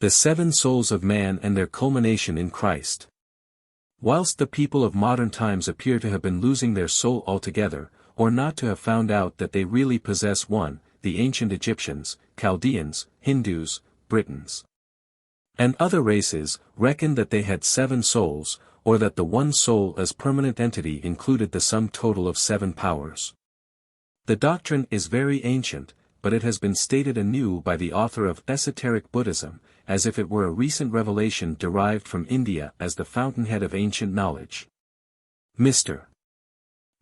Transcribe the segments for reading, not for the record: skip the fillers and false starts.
The seven souls of man and their culmination in Christ. Whilst the people of modern times appear to have been losing their soul altogether, or not to have found out that they really possess one, the ancient Egyptians, Chaldeans, Hindus, Britons, and other races reckoned that they had 7 souls, or that the one soul as permanent entity included the sum total of 7 powers. The doctrine is very ancient, but it has been stated anew by the author of Esoteric Buddhism, as if it were a recent revelation derived from India as the fountainhead of ancient knowledge. Mr.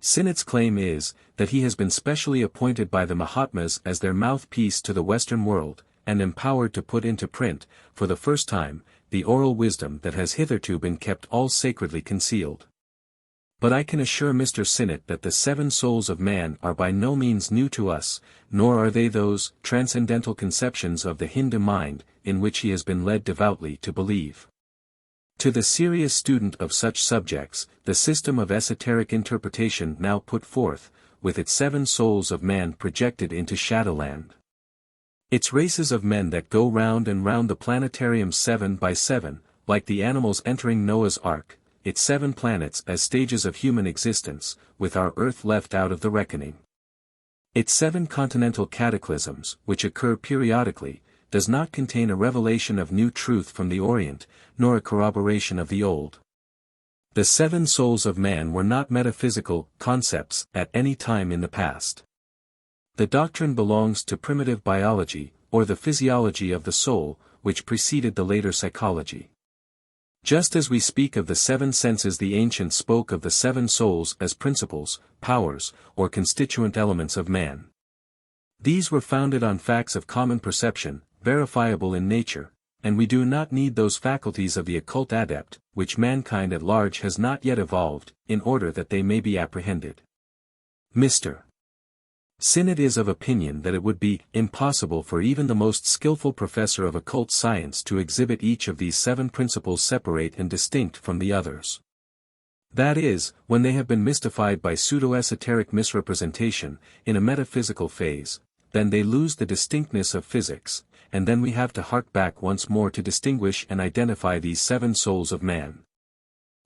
Sinnott's claim is, that he has been specially appointed by the Mahatmas as their mouthpiece to the Western world, and empowered to put into print, for the first time, the oral wisdom that has hitherto been kept all sacredly concealed. But I can assure Mr. Sinnott that the 7 souls of man are by no means new to us, nor are they those transcendental conceptions of the Hindu mind, in which he has been led devoutly to believe. To the serious student of such subjects, the system of esoteric interpretation now put forth, with its 7 souls of man projected into Shadowland. Its races of men that go round and round the planetarium 7 by 7, like the animals entering Noah's Ark, its 7 planets as stages of human existence, with our Earth left out of the reckoning. Its 7 continental cataclysms, which occur periodically, does not contain a revelation of new truth from the Orient, nor a corroboration of the old. The 7 souls of man were not metaphysical concepts at any time in the past. The doctrine belongs to primitive biology, or the physiology of the soul, which preceded the later psychology. Just as we speak of the 7 senses, the ancients spoke of the 7 souls as principles, powers, or constituent elements of man. These were founded on facts of common perception, verifiable in nature, and we do not need those faculties of the occult adept, which mankind at large has not yet evolved, in order that they may be apprehended. Mr. Sinnott is of opinion that it would be impossible for even the most skillful professor of occult science to exhibit each of these 7 principles separate and distinct from the others. That is, when they have been mystified by pseudo-esoteric misrepresentation, in a metaphysical phase, then they lose the distinctness of physics, and then we have to hark back once more to distinguish and identify these 7 souls of man.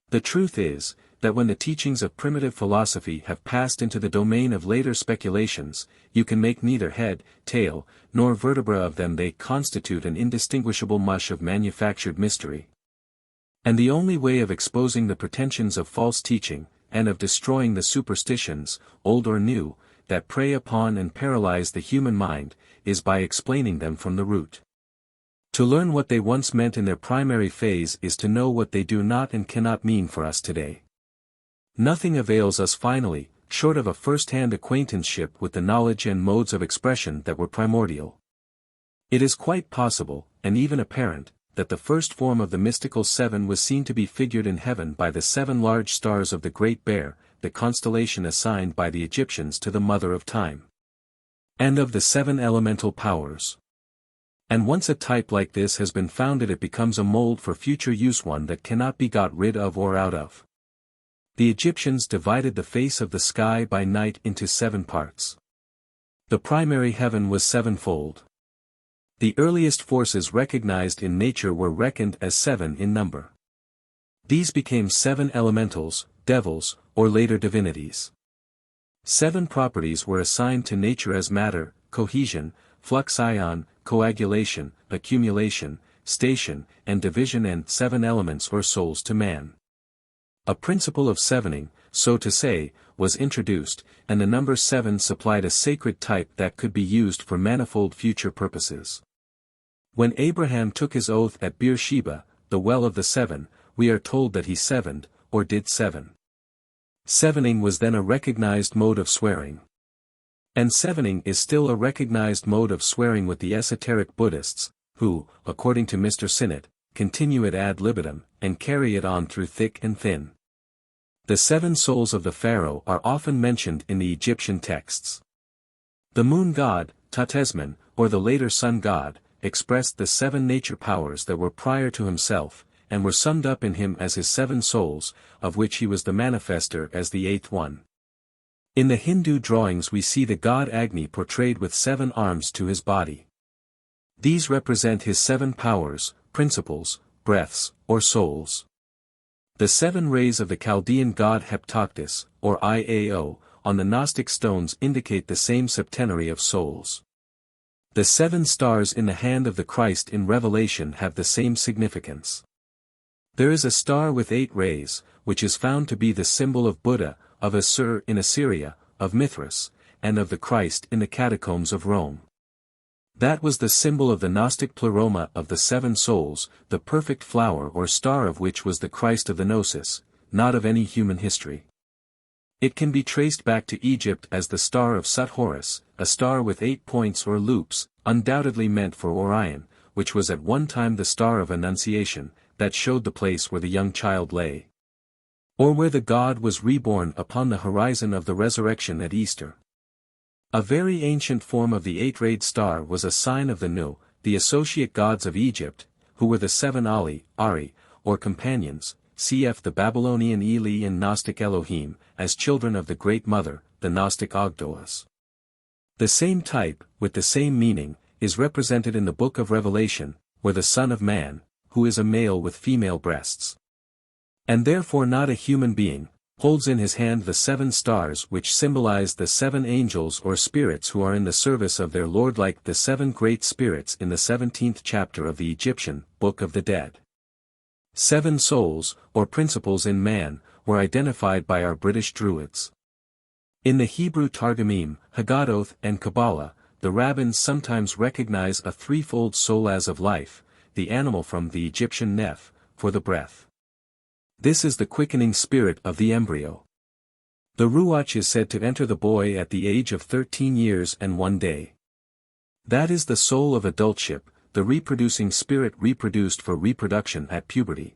The truth is, that when the teachings of primitive philosophy have passed into the domain of later speculations, you can make neither head, tail, nor vertebra of them. They constitute an indistinguishable mush of manufactured mystery. And the only way of exposing the pretensions of false teaching, and of destroying the superstitions, old or new, that prey upon and paralyze the human mind, is by explaining them from the root. To learn what they once meant in their primary phase is to know what they do not and cannot mean for us today. Nothing avails us finally, short of a first-hand acquaintanceship with the knowledge and modes of expression that were primordial. It is quite possible, and even apparent, that the first form of the mystical 7 was seen to be figured in heaven by the 7 large stars of the Great Bear, the constellation assigned by the Egyptians to the Mother of Time, and of the 7 elemental powers. And once a type like this has been founded, it becomes a mold for future use, one that cannot be got rid of or out of. The Egyptians divided the face of the sky by night into 7 parts. The primary heaven was 7-fold. The earliest forces recognized in nature were reckoned as 7 in number. These became 7 elementals, devils, or later divinities. 7 properties were assigned to nature as matter, cohesion, flux ion, coagulation, accumulation, station, and division, and 7 elements or souls to man. A principle of sevening, so to say, was introduced, and the number 7 supplied a sacred type that could be used for manifold future purposes. When Abraham took his oath at Beersheba, the well of the 7, we are told that he sevened, or did 7. Sevening was then a recognized mode of swearing. And sevening is still a recognized mode of swearing with the esoteric Buddhists, who, according to Mr. Sinnott, continue it ad libitum, and carry it on through thick and thin. The 7 souls of the pharaoh are often mentioned in the Egyptian texts. The moon god, Tutesman, or the later sun god, expressed the 7 nature powers that were prior to himself, and were summed up in him as his 7 souls, of which he was the manifester as the 8th one. In the Hindu drawings we see the god Agni portrayed with 7 arms to his body. These represent his 7 powers, principles, breaths, or souls. The 7 rays of the Chaldean god Heptoctus, or Iao, on the Gnostic stones indicate the same septenary of souls. The 7 stars in the hand of the Christ in Revelation have the same significance. There is a star with 8 rays, which is found to be the symbol of Buddha, of Assur in Assyria, of Mithras, and of the Christ in the catacombs of Rome. That was the symbol of the Gnostic pleroma of the 7 souls, the perfect flower or star of which was the Christ of the Gnosis, not of any human history. It can be traced back to Egypt as the star of Sut Horus, a star with 8 points or loops, undoubtedly meant for Orion, which was at one time the star of Annunciation, that showed the place where the young child lay. Or where the God was reborn upon the horizon of the resurrection at Easter. A very ancient form of the 8-rayed star was a sign of the Nu, the associate gods of Egypt, who were the 7 Ari, or companions, cf. the Babylonian Eli and Gnostic Elohim, as children of the Great Mother, the Gnostic Ogdoas. The same type, with the same meaning, is represented in the Book of Revelation, where the Son of Man, who is a male with female breasts, and therefore not a human being, holds in his hand the 7 stars which symbolize the 7 angels or spirits who are in the service of their Lord, like the 7 great spirits in the 17th chapter of the Egyptian Book of the Dead. 7 souls, or principles in man, were identified by our British Druids. In the Hebrew Targumim, Haggadoth and Kabbalah, the rabbins sometimes recognize a threefold soul as of life, the animal from the Egyptian Neph, for the breath. This is the quickening spirit of the embryo. The Ruach is said to enter the boy at the age of 13 years and 1 day. That is the soul of adultship, the reproducing spirit reproduced for reproduction at puberty.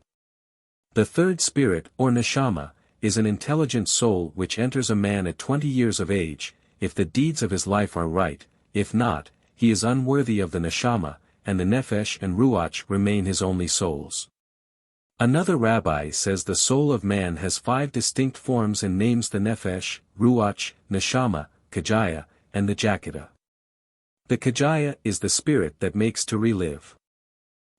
The third spirit, or neshama, is an intelligent soul which enters a man at 20 years of age, if the deeds of his life are right, if not, he is unworthy of the neshama, and the nefesh and ruach remain his only souls. Another rabbi says the soul of man has 5 distinct forms and names the nefesh, ruach, neshama, kajaya, and the jakita. The kajaya is the spirit that makes to relive.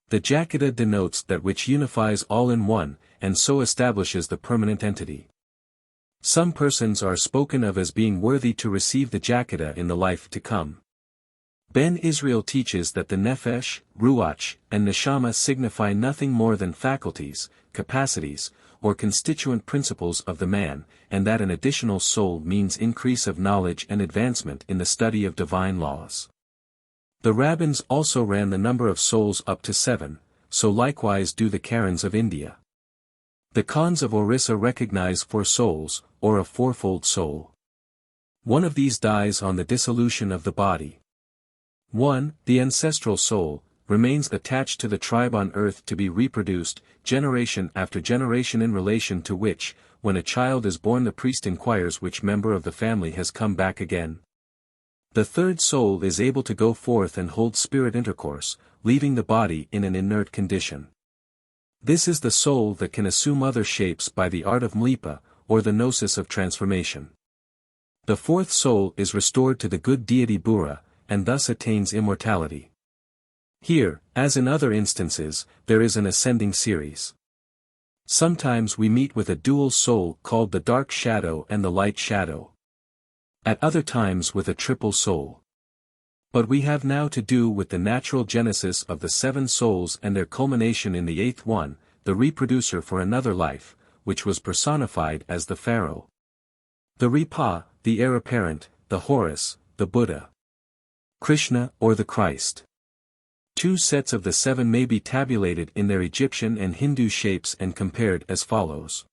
The jakita denotes that which unifies all in one, and so establishes the permanent entity. Some persons are spoken of as being worthy to receive the jakita in the life to come. Ben Israel teaches that the nefesh, ruach, and neshama signify nothing more than faculties, capacities, or constituent principles of the man, and that an additional soul means increase of knowledge and advancement in the study of divine laws. The rabbins also ran the number of souls up to 7, so likewise do the Karens of India. The Khans of Orissa recognize 4 souls, or a fourfold soul. One of these dies on the dissolution of the body. 1. The ancestral soul, remains attached to the tribe on earth to be reproduced, generation after generation, in relation to which, when a child is born, the priest inquires which member of the family has come back again. The third soul is able to go forth and hold spirit intercourse, leaving the body in an inert condition. This is the soul that can assume other shapes by the art of mlipa, or the gnosis of transformation. The fourth soul is restored to the good deity Bura, and thus attains immortality. Here, as in other instances, there is an ascending series. Sometimes we meet with a dual soul called the dark shadow and the light shadow. At other times with a triple soul. But we have now to do with the natural genesis of the 7 souls and their culmination in the 8th one, the reproducer for another life, which was personified as the Pharaoh. The Ripa, the heir apparent, the Horus, the Buddha. Krishna or the Christ. 2 sets of the 7 may be tabulated in their Egyptian and Hindu shapes and compared as follows.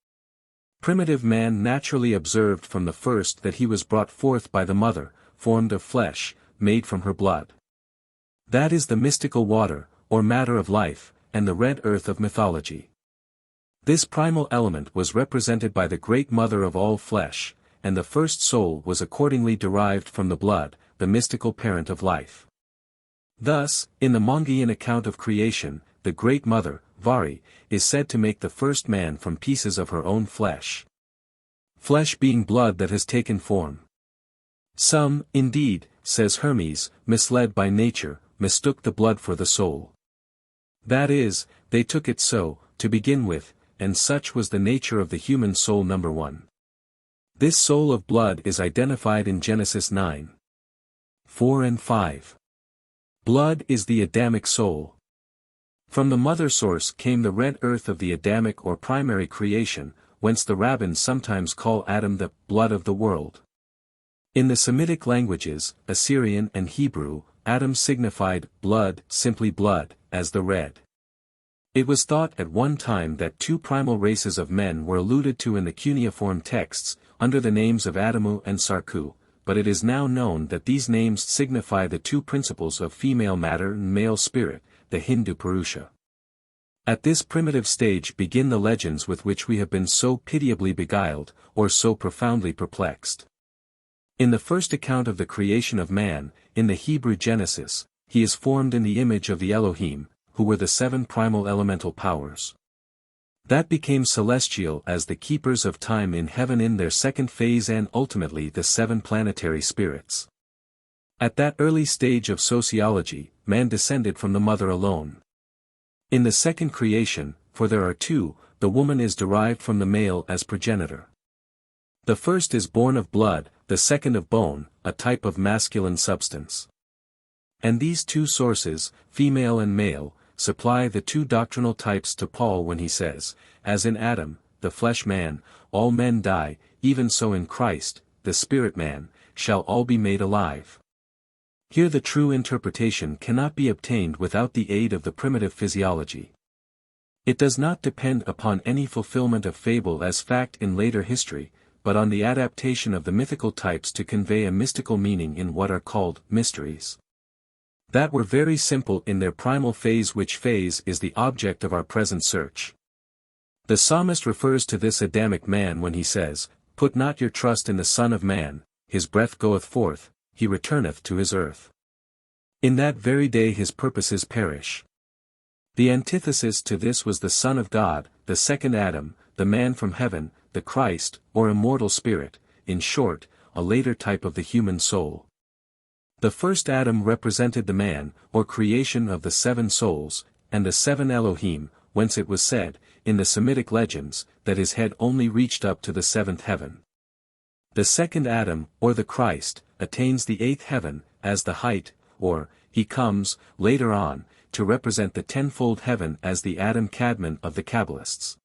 Primitive man naturally observed from the first that he was brought forth by the mother, formed of flesh, made from her blood. That is the mystical water, or matter of life, and the red earth of mythology. This primal element was represented by the great mother of all flesh, and the first soul was accordingly derived from the blood, the mystical parent of life. Thus, in the Mongolian account of creation, the Great Mother, Vari, is said to make the first man from pieces of her own flesh. Flesh being blood that has taken form. Some, indeed, says Hermes, misled by nature, mistook the blood for the soul. That is, they took it so, to begin with, and such was the nature of the human soul. Number 1. This soul of blood is identified in Genesis 9:4 and 5. Blood is the Adamic soul. From the mother source came the red earth of the Adamic or primary creation, whence the rabbins sometimes call Adam the blood of the world. In the Semitic languages, Assyrian and Hebrew, Adam signified blood, simply blood, as the red. It was thought at one time that two primal races of men were alluded to in the cuneiform texts, under the names of Adamu and Sarku, but it is now known that these names signify the two principles of female matter and male spirit, the Hindu Purusha. At this primitive stage begin the legends with which we have been so pitiably beguiled, or so profoundly perplexed. In the first account of the creation of man, in the Hebrew Genesis, he is formed in the image of the Elohim, who were the 7 primal elemental powers. That became celestial as the keepers of time in heaven in their second phase, and ultimately the 7 planetary spirits. At that early stage of sociology, man descended from the mother alone. In the second creation, for there are 2, the woman is derived from the male as progenitor. The first is born of blood, the second of bone, a type of masculine substance. And these 2 sources, female and male, supply the 2 doctrinal types to Paul when he says, as in Adam, the flesh man, all men die, even so in Christ, the spirit man, shall all be made alive. Here the true interpretation cannot be obtained without the aid of the primitive physiology. It does not depend upon any fulfillment of fable as fact in later history, but on the adaptation of the mythical types to convey a mystical meaning in what are called mysteries. That were very simple in their primal phase, which phase is the object of our present search. The psalmist refers to this Adamic man when he says, "Put not your trust in the Son of Man, his breath goeth forth, he returneth to his earth. In that very day his purposes perish." The antithesis to this was the Son of God, the second Adam, the man from heaven, the Christ, or immortal spirit, in short, a later type of the human soul. The first Adam represented the man, or creation of the 7 souls, and the 7 Elohim, whence it was said, in the Semitic legends, that his head only reached up to the 7th heaven. The second Adam, or the Christ, attains the 8th heaven, as the height, or, he comes, later on, to represent the tenfold heaven as the Adam Kadmon of the Kabbalists.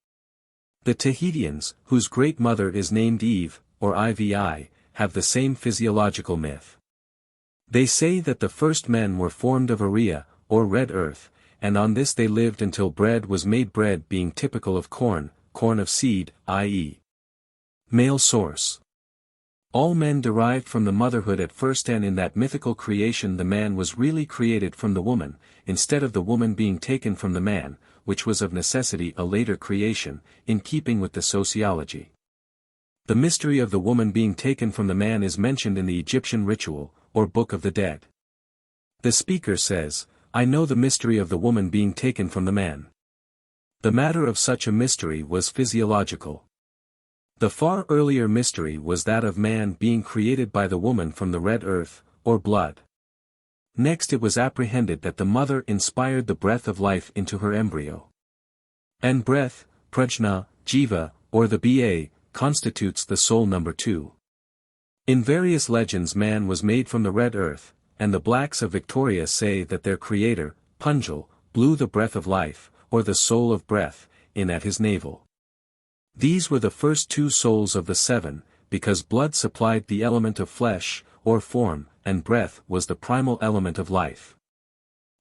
The Tahitians, whose great mother is named Eve, or Ivi, have the same physiological myth. They say that the first men were formed of Aria, or red earth, and on this they lived until bread was made, bread being typical of corn of seed, i.e. male source. All men derived from the motherhood at first, and in that mythical creation the man was really created from the woman, instead of the woman being taken from the man, which was of necessity a later creation, in keeping with the sociology. The mystery of the woman being taken from the man is mentioned in the Egyptian ritual, or Book of the Dead. The speaker says, "I know the mystery of the woman being taken from the man." The matter of such a mystery was physiological. The far earlier mystery was that of man being created by the woman from the red earth, or blood. Next it was apprehended that the mother inspired the breath of life into her embryo. And breath, prajna, jiva, or the ba, constitutes the soul. Number 2. In various legends man was made from the red earth, and the blacks of Victoria say that their creator, Punjal, blew the breath of life, or the soul of breath, in at his navel. These were the first 2 souls of the 7, because blood supplied the element of flesh, or form, and breath was the primal element of life.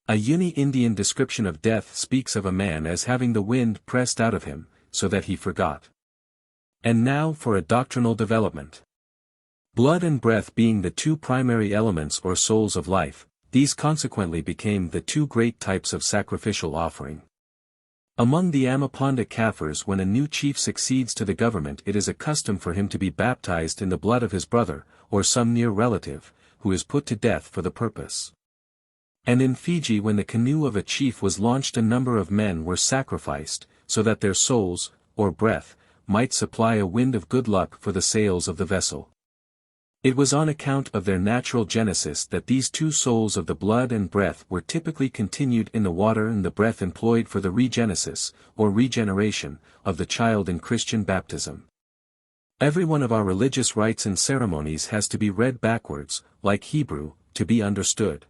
A Uni-Indian description of death speaks of a man as having the wind pressed out of him, so that he forgot. And now for a doctrinal development. Blood and breath being the 2 primary elements or souls of life, these consequently became the 2 great types of sacrificial offering. Among the Amaponda Kafirs, when a new chief succeeds to the government, it is a custom for him to be baptized in the blood of his brother, or some near relative, who is put to death for the purpose. And in Fiji, when the canoe of a chief was launched, a number of men were sacrificed, so that their souls, or breath, might supply a wind of good luck for the sails of the vessel. It was on account of their natural genesis that these two souls of the blood and breath were typically continued in the water and the breath employed for the regenesis, or regeneration, of the child in Christian baptism. Every one of our religious rites and ceremonies has to be read backwards, like Hebrew, to be understood.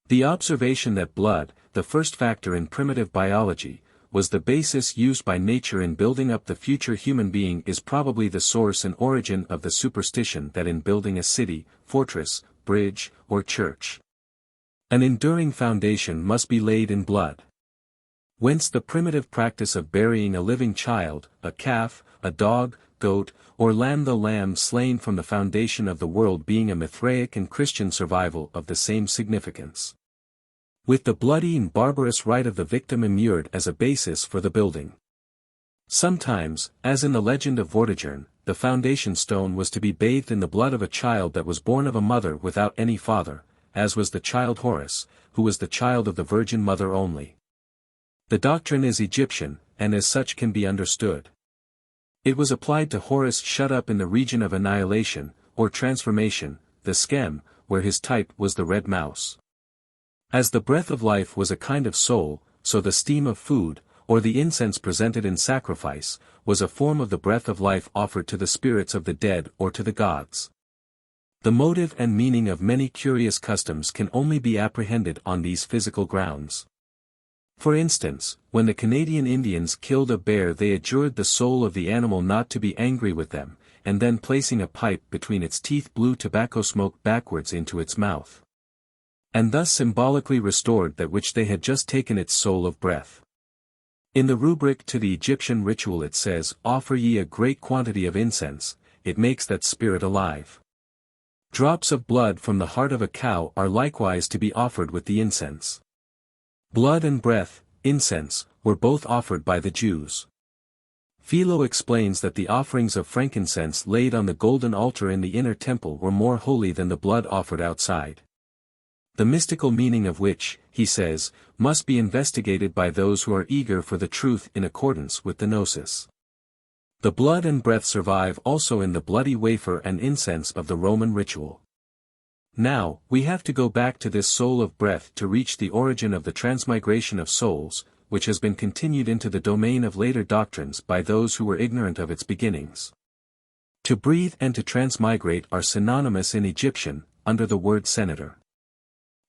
The observation that blood, the first factor in primitive biology, was the basis used by nature in building up the future human being is probably the source and origin of the superstition that in building a city, fortress, bridge, or church, an enduring foundation must be laid in blood. Whence the primitive practice of burying a living child, a calf, a dog, goat, or lamb, the lamb slain from the foundation of the world being a Mithraic and Christian survival of the same significance, with the bloody and barbarous rite of the victim immured as a basis for the building. Sometimes, as in the legend of Vortigern, the foundation stone was to be bathed in the blood of a child that was born of a mother without any father, as was the child Horus, who was the child of the Virgin Mother only. The doctrine is Egyptian, and as such can be understood. It was applied to Horus shut up in the region of annihilation, or transformation, the Skem, where his type was the red mouse. As the breath of life was a kind of soul, so the steam of food, or the incense presented in sacrifice, was a form of the breath of life offered to the spirits of the dead or to the gods. The motive and meaning of many curious customs can only be apprehended on these physical grounds. For instance, when the Canadian Indians killed a bear, they adjured the soul of the animal not to be angry with them, and then placing a pipe between its teeth blew tobacco smoke backwards into its mouth, and thus symbolically restored that which they had just taken, its soul of breath. In the rubric to the Egyptian ritual it says, "Offer ye a great quantity of incense, it makes that spirit alive." Drops of blood from the heart of a cow are likewise to be offered with the incense. Blood and breath, incense, were both offered by the Jews. Philo explains that the offerings of frankincense laid on the golden altar in the inner temple were more holy than the blood offered outside, the mystical meaning of which, he says, must be investigated by those who are eager for the truth in accordance with the Gnosis. The blood and breath survive also in the bloody wafer and incense of the Roman ritual. Now, we have to go back to this soul of breath to reach the origin of the transmigration of souls, which has been continued into the domain of later doctrines by those who were ignorant of its beginnings. To breathe and to transmigrate are synonymous in Egyptian, under the word senator.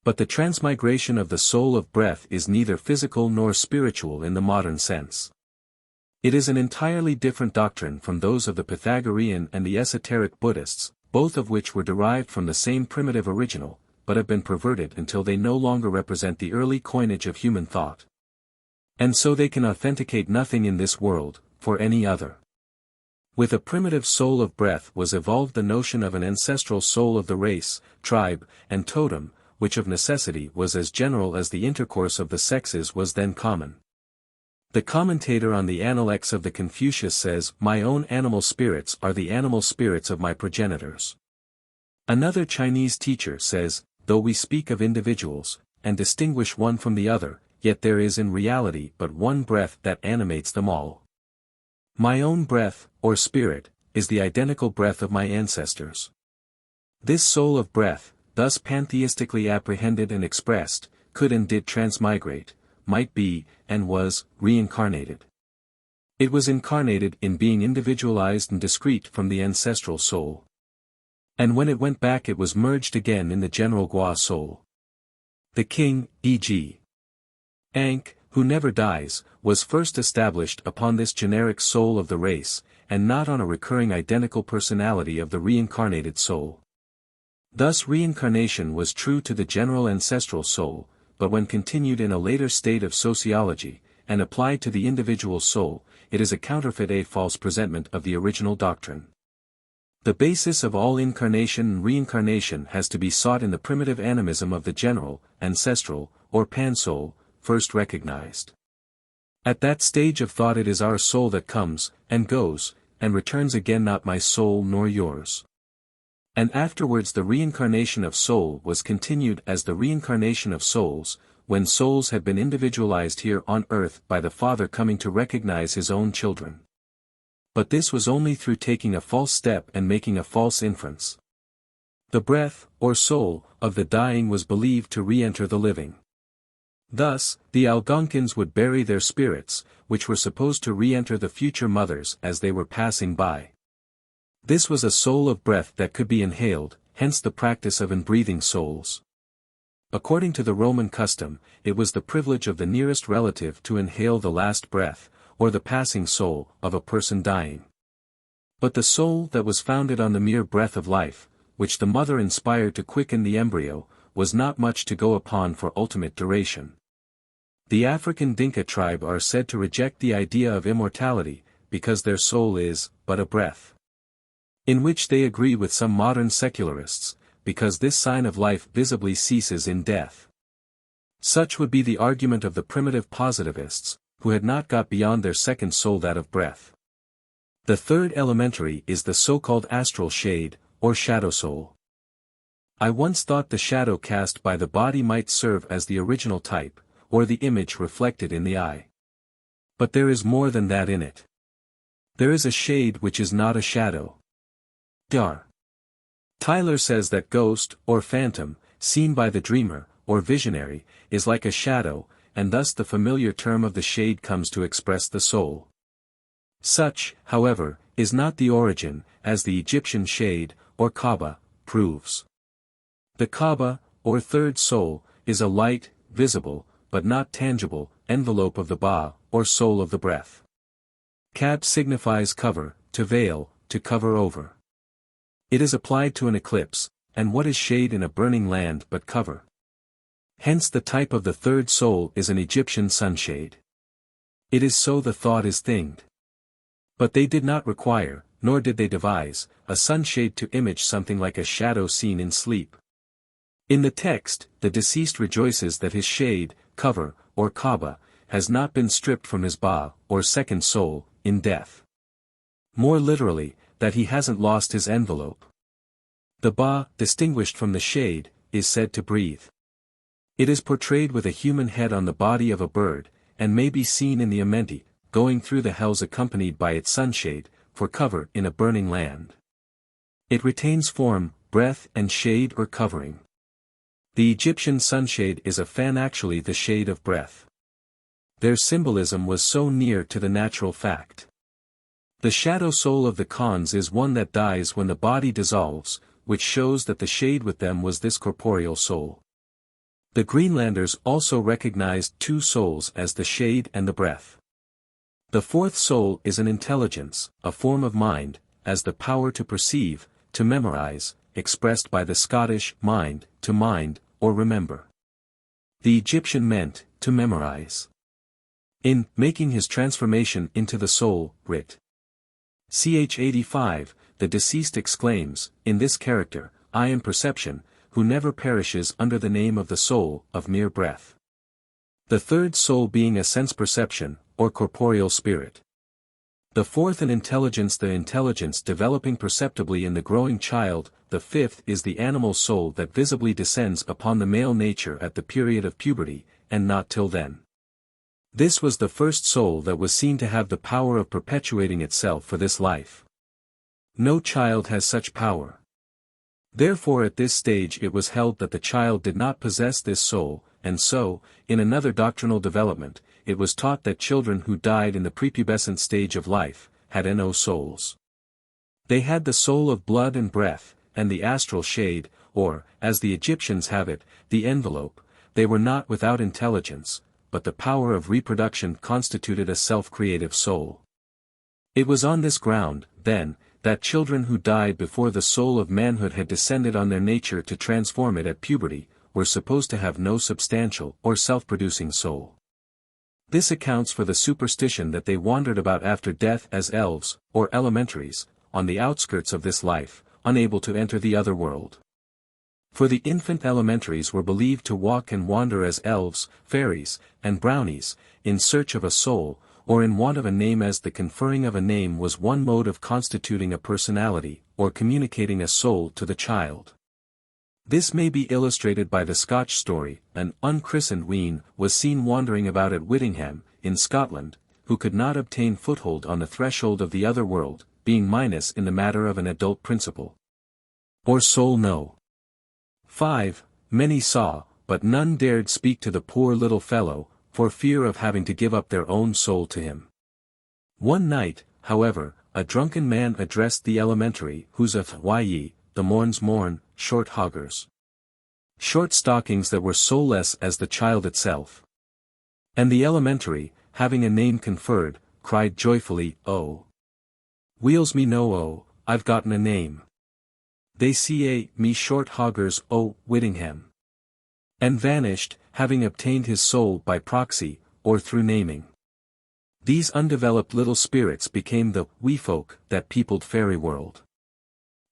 But the transmigration of the soul of breath is neither physical nor spiritual in the modern sense. It is an entirely different doctrine from those of the Pythagorean and the esoteric Buddhists, both of which were derived from the same primitive original, but have been perverted until they no longer represent the early coinage of human thought. And so they can authenticate nothing in this world, for any other. With a primitive soul of breath was evolved the notion of an ancestral soul of the race, tribe, and totem, which of necessity was as general as the intercourse of the sexes was then common. The commentator on the Analects of the Confucius says, "My own animal spirits are the animal spirits of my progenitors." Another Chinese teacher says, "Though we speak of individuals, and distinguish one from the other, yet there is in reality but one breath that animates them all. My own breath, or spirit, is the identical breath of my ancestors." This soul of breath, thus pantheistically apprehended and expressed, could and did transmigrate, might be, and was, reincarnated. It was incarnated in being individualized and discrete from the ancestral soul. And when it went back it was merged again in the general Gua soul. The king, e.g. Ankh, who never dies, was first established upon this generic soul of the race, and not on a recurring identical personality of the reincarnated soul. Thus reincarnation was true to the general ancestral soul, but when continued in a later state of sociology, and applied to the individual soul, it is a counterfeit, a false presentment of the original doctrine. The basis of all incarnation and reincarnation has to be sought in the primitive animism of the general, ancestral, or pan-soul, first recognized. At that stage of thought it is our soul that comes, and goes, and returns again, not my soul nor yours. And afterwards the reincarnation of soul was continued as the reincarnation of souls, when souls had been individualized here on earth by the Father coming to recognize his own children. But this was only through taking a false step and making a false inference. The breath, or soul, of the dying was believed to re-enter the living. Thus, the Algonkins would bury their spirits, which were supposed to re-enter the future mothers as they were passing by. This was a soul of breath that could be inhaled, hence the practice of inbreathing souls. According to the Roman custom, it was the privilege of the nearest relative to inhale the last breath, or the passing soul, of a person dying. But the soul that was founded on the mere breath of life, which the mother inspired to quicken the embryo, was not much to go upon for ultimate duration. The African Dinka tribe are said to reject the idea of immortality, because their soul is but a breath. In which they agree with some modern secularists, because this sign of life visibly ceases in death. Such would be the argument of the primitive positivists, who had not got beyond their second soul, that of breath. The third elementary is the so-called astral shade, or shadow soul. I once thought the shadow cast by the body might serve as the original type, or the image reflected in the eye. But there is more than that in it. There is a shade which is not a shadow. Dr. Tyler says that ghost, or phantom, seen by the dreamer, or visionary, is like a shadow, and thus the familiar term of the shade comes to express the soul. Such, however, is not the origin, as the Egyptian shade, or Kaaba, proves. The Kaaba, or third soul, is a light, visible, but not tangible, envelope of the Ba, or soul of the breath. Kab signifies cover, to veil, to cover over. It is applied to an eclipse, and what is shade in a burning land but cover? Hence the type of the third soul is an Egyptian sunshade. It is so the thought is thinged. But they did not require, nor did they devise, a sunshade to image something like a shadow seen in sleep. In the text, the deceased rejoices that his shade, cover, or Kaaba, has not been stripped from his Ba, or second soul, in death. More literally, that he hasn't lost his envelope. The Ba, distinguished from the shade, is said to breathe. It is portrayed with a human head on the body of a bird, and may be seen in the Amenti, going through the hells accompanied by its sunshade, for cover in a burning land. It retains form, breath and shade or covering. The Egyptian sunshade is a fan, actually the shade of breath. Their symbolism was so near to the natural fact. The shadow soul of the Khans is one that dies when the body dissolves, which shows that the shade with them was this corporeal soul. The Greenlanders also recognized two souls as the shade and the breath. The fourth soul is an intelligence, a form of mind, as the power to perceive, to memorize, expressed by the Scottish mind, to mind, or remember. The Egyptian meant, to memorize. In making his transformation into the soul, Rit. Ch. 85, the deceased exclaims, in this character, I am perception, who never perishes under the name of the soul, of mere breath. The third soul being a sense perception, or corporeal spirit. The fourth an intelligence, the intelligence developing perceptibly in the growing child. The fifth is the animal soul that visibly descends upon the male nature at the period of puberty, and not till then. This was the first soul that was seen to have the power of perpetuating itself for this life. No child has such power. Therefore at this stage it was held that the child did not possess this soul, and so, in another doctrinal development, it was taught that children who died in the prepubescent stage of life, had no souls. They had the soul of blood and breath, and the astral shade, or, as the Egyptians have it, the envelope. They were not without intelligence, but the power of reproduction constituted a self-creative soul. It was on this ground, then, that children who died before the soul of manhood had descended on their nature to transform it at puberty, were supposed to have no substantial or self-producing soul. This accounts for the superstition that they wandered about after death as elves, or elementaries, on the outskirts of this life, unable to enter the other world. For the infant elementaries were believed to walk and wander as elves, fairies, and brownies, in search of a soul, or in want of a name, as the conferring of a name was one mode of constituting a personality, or communicating a soul to the child. This may be illustrated by the Scotch story. An unchristened wean was seen wandering about at Whittingham, in Scotland, who could not obtain foothold on the threshold of the other world, being minus in the matter of an adult principle. Or soul no. 5. Many saw, but none dared speak to the poor little fellow, for fear of having to give up their own soul to him. One night, however, a drunken man addressed the elementary, whose ye, the morns morn, short hoggers. Short stockings that were soulless as the child itself. And the elementary, having a name conferred, cried joyfully, "Oh! Wheels me no oh, I've gotten a name. They see me short hoggers, oh, Whittingham." And vanished, having obtained his soul by proxy, or through naming. These undeveloped little spirits became the wee folk that peopled fairy world.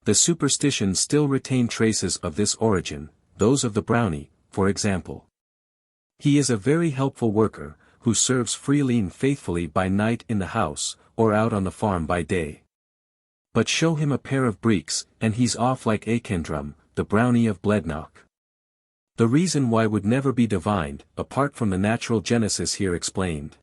The superstitions still retain traces of this origin, those of the brownie, for example. He is a very helpful worker, who serves freely and faithfully by night in the house, or out on the farm by day. But show him a pair of breeks, and he's off like Akendrum, the brownie of Blednoch. The reason why would never be divined, apart from the natural genesis here explained.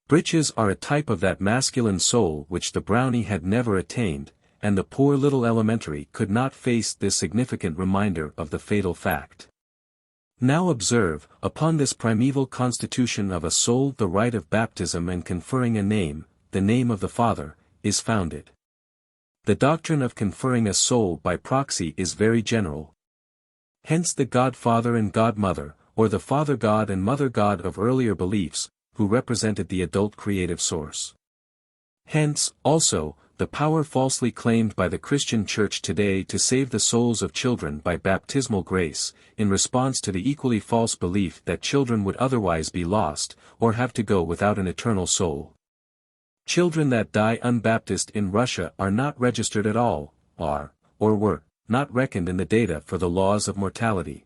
Breeches are a type of that masculine soul which the brownie had never attained, and the poor little elementary could not face this significant reminder of the fatal fact. Now observe, upon this primeval constitution of a soul the rite of baptism and conferring a name, the name of the Father, is founded. The doctrine of conferring a soul by proxy is very general. Hence the God-Father and God-Mother, or the Father God and Mother God of earlier beliefs, who represented the adult creative source. Hence, also, the power falsely claimed by the Christian Church today to save the souls of children by baptismal grace, in response to the equally false belief that children would otherwise be lost, or have to go without an eternal soul. Children that die unbaptized in Russia are not registered at all, are, or were, not reckoned in the data for the laws of mortality.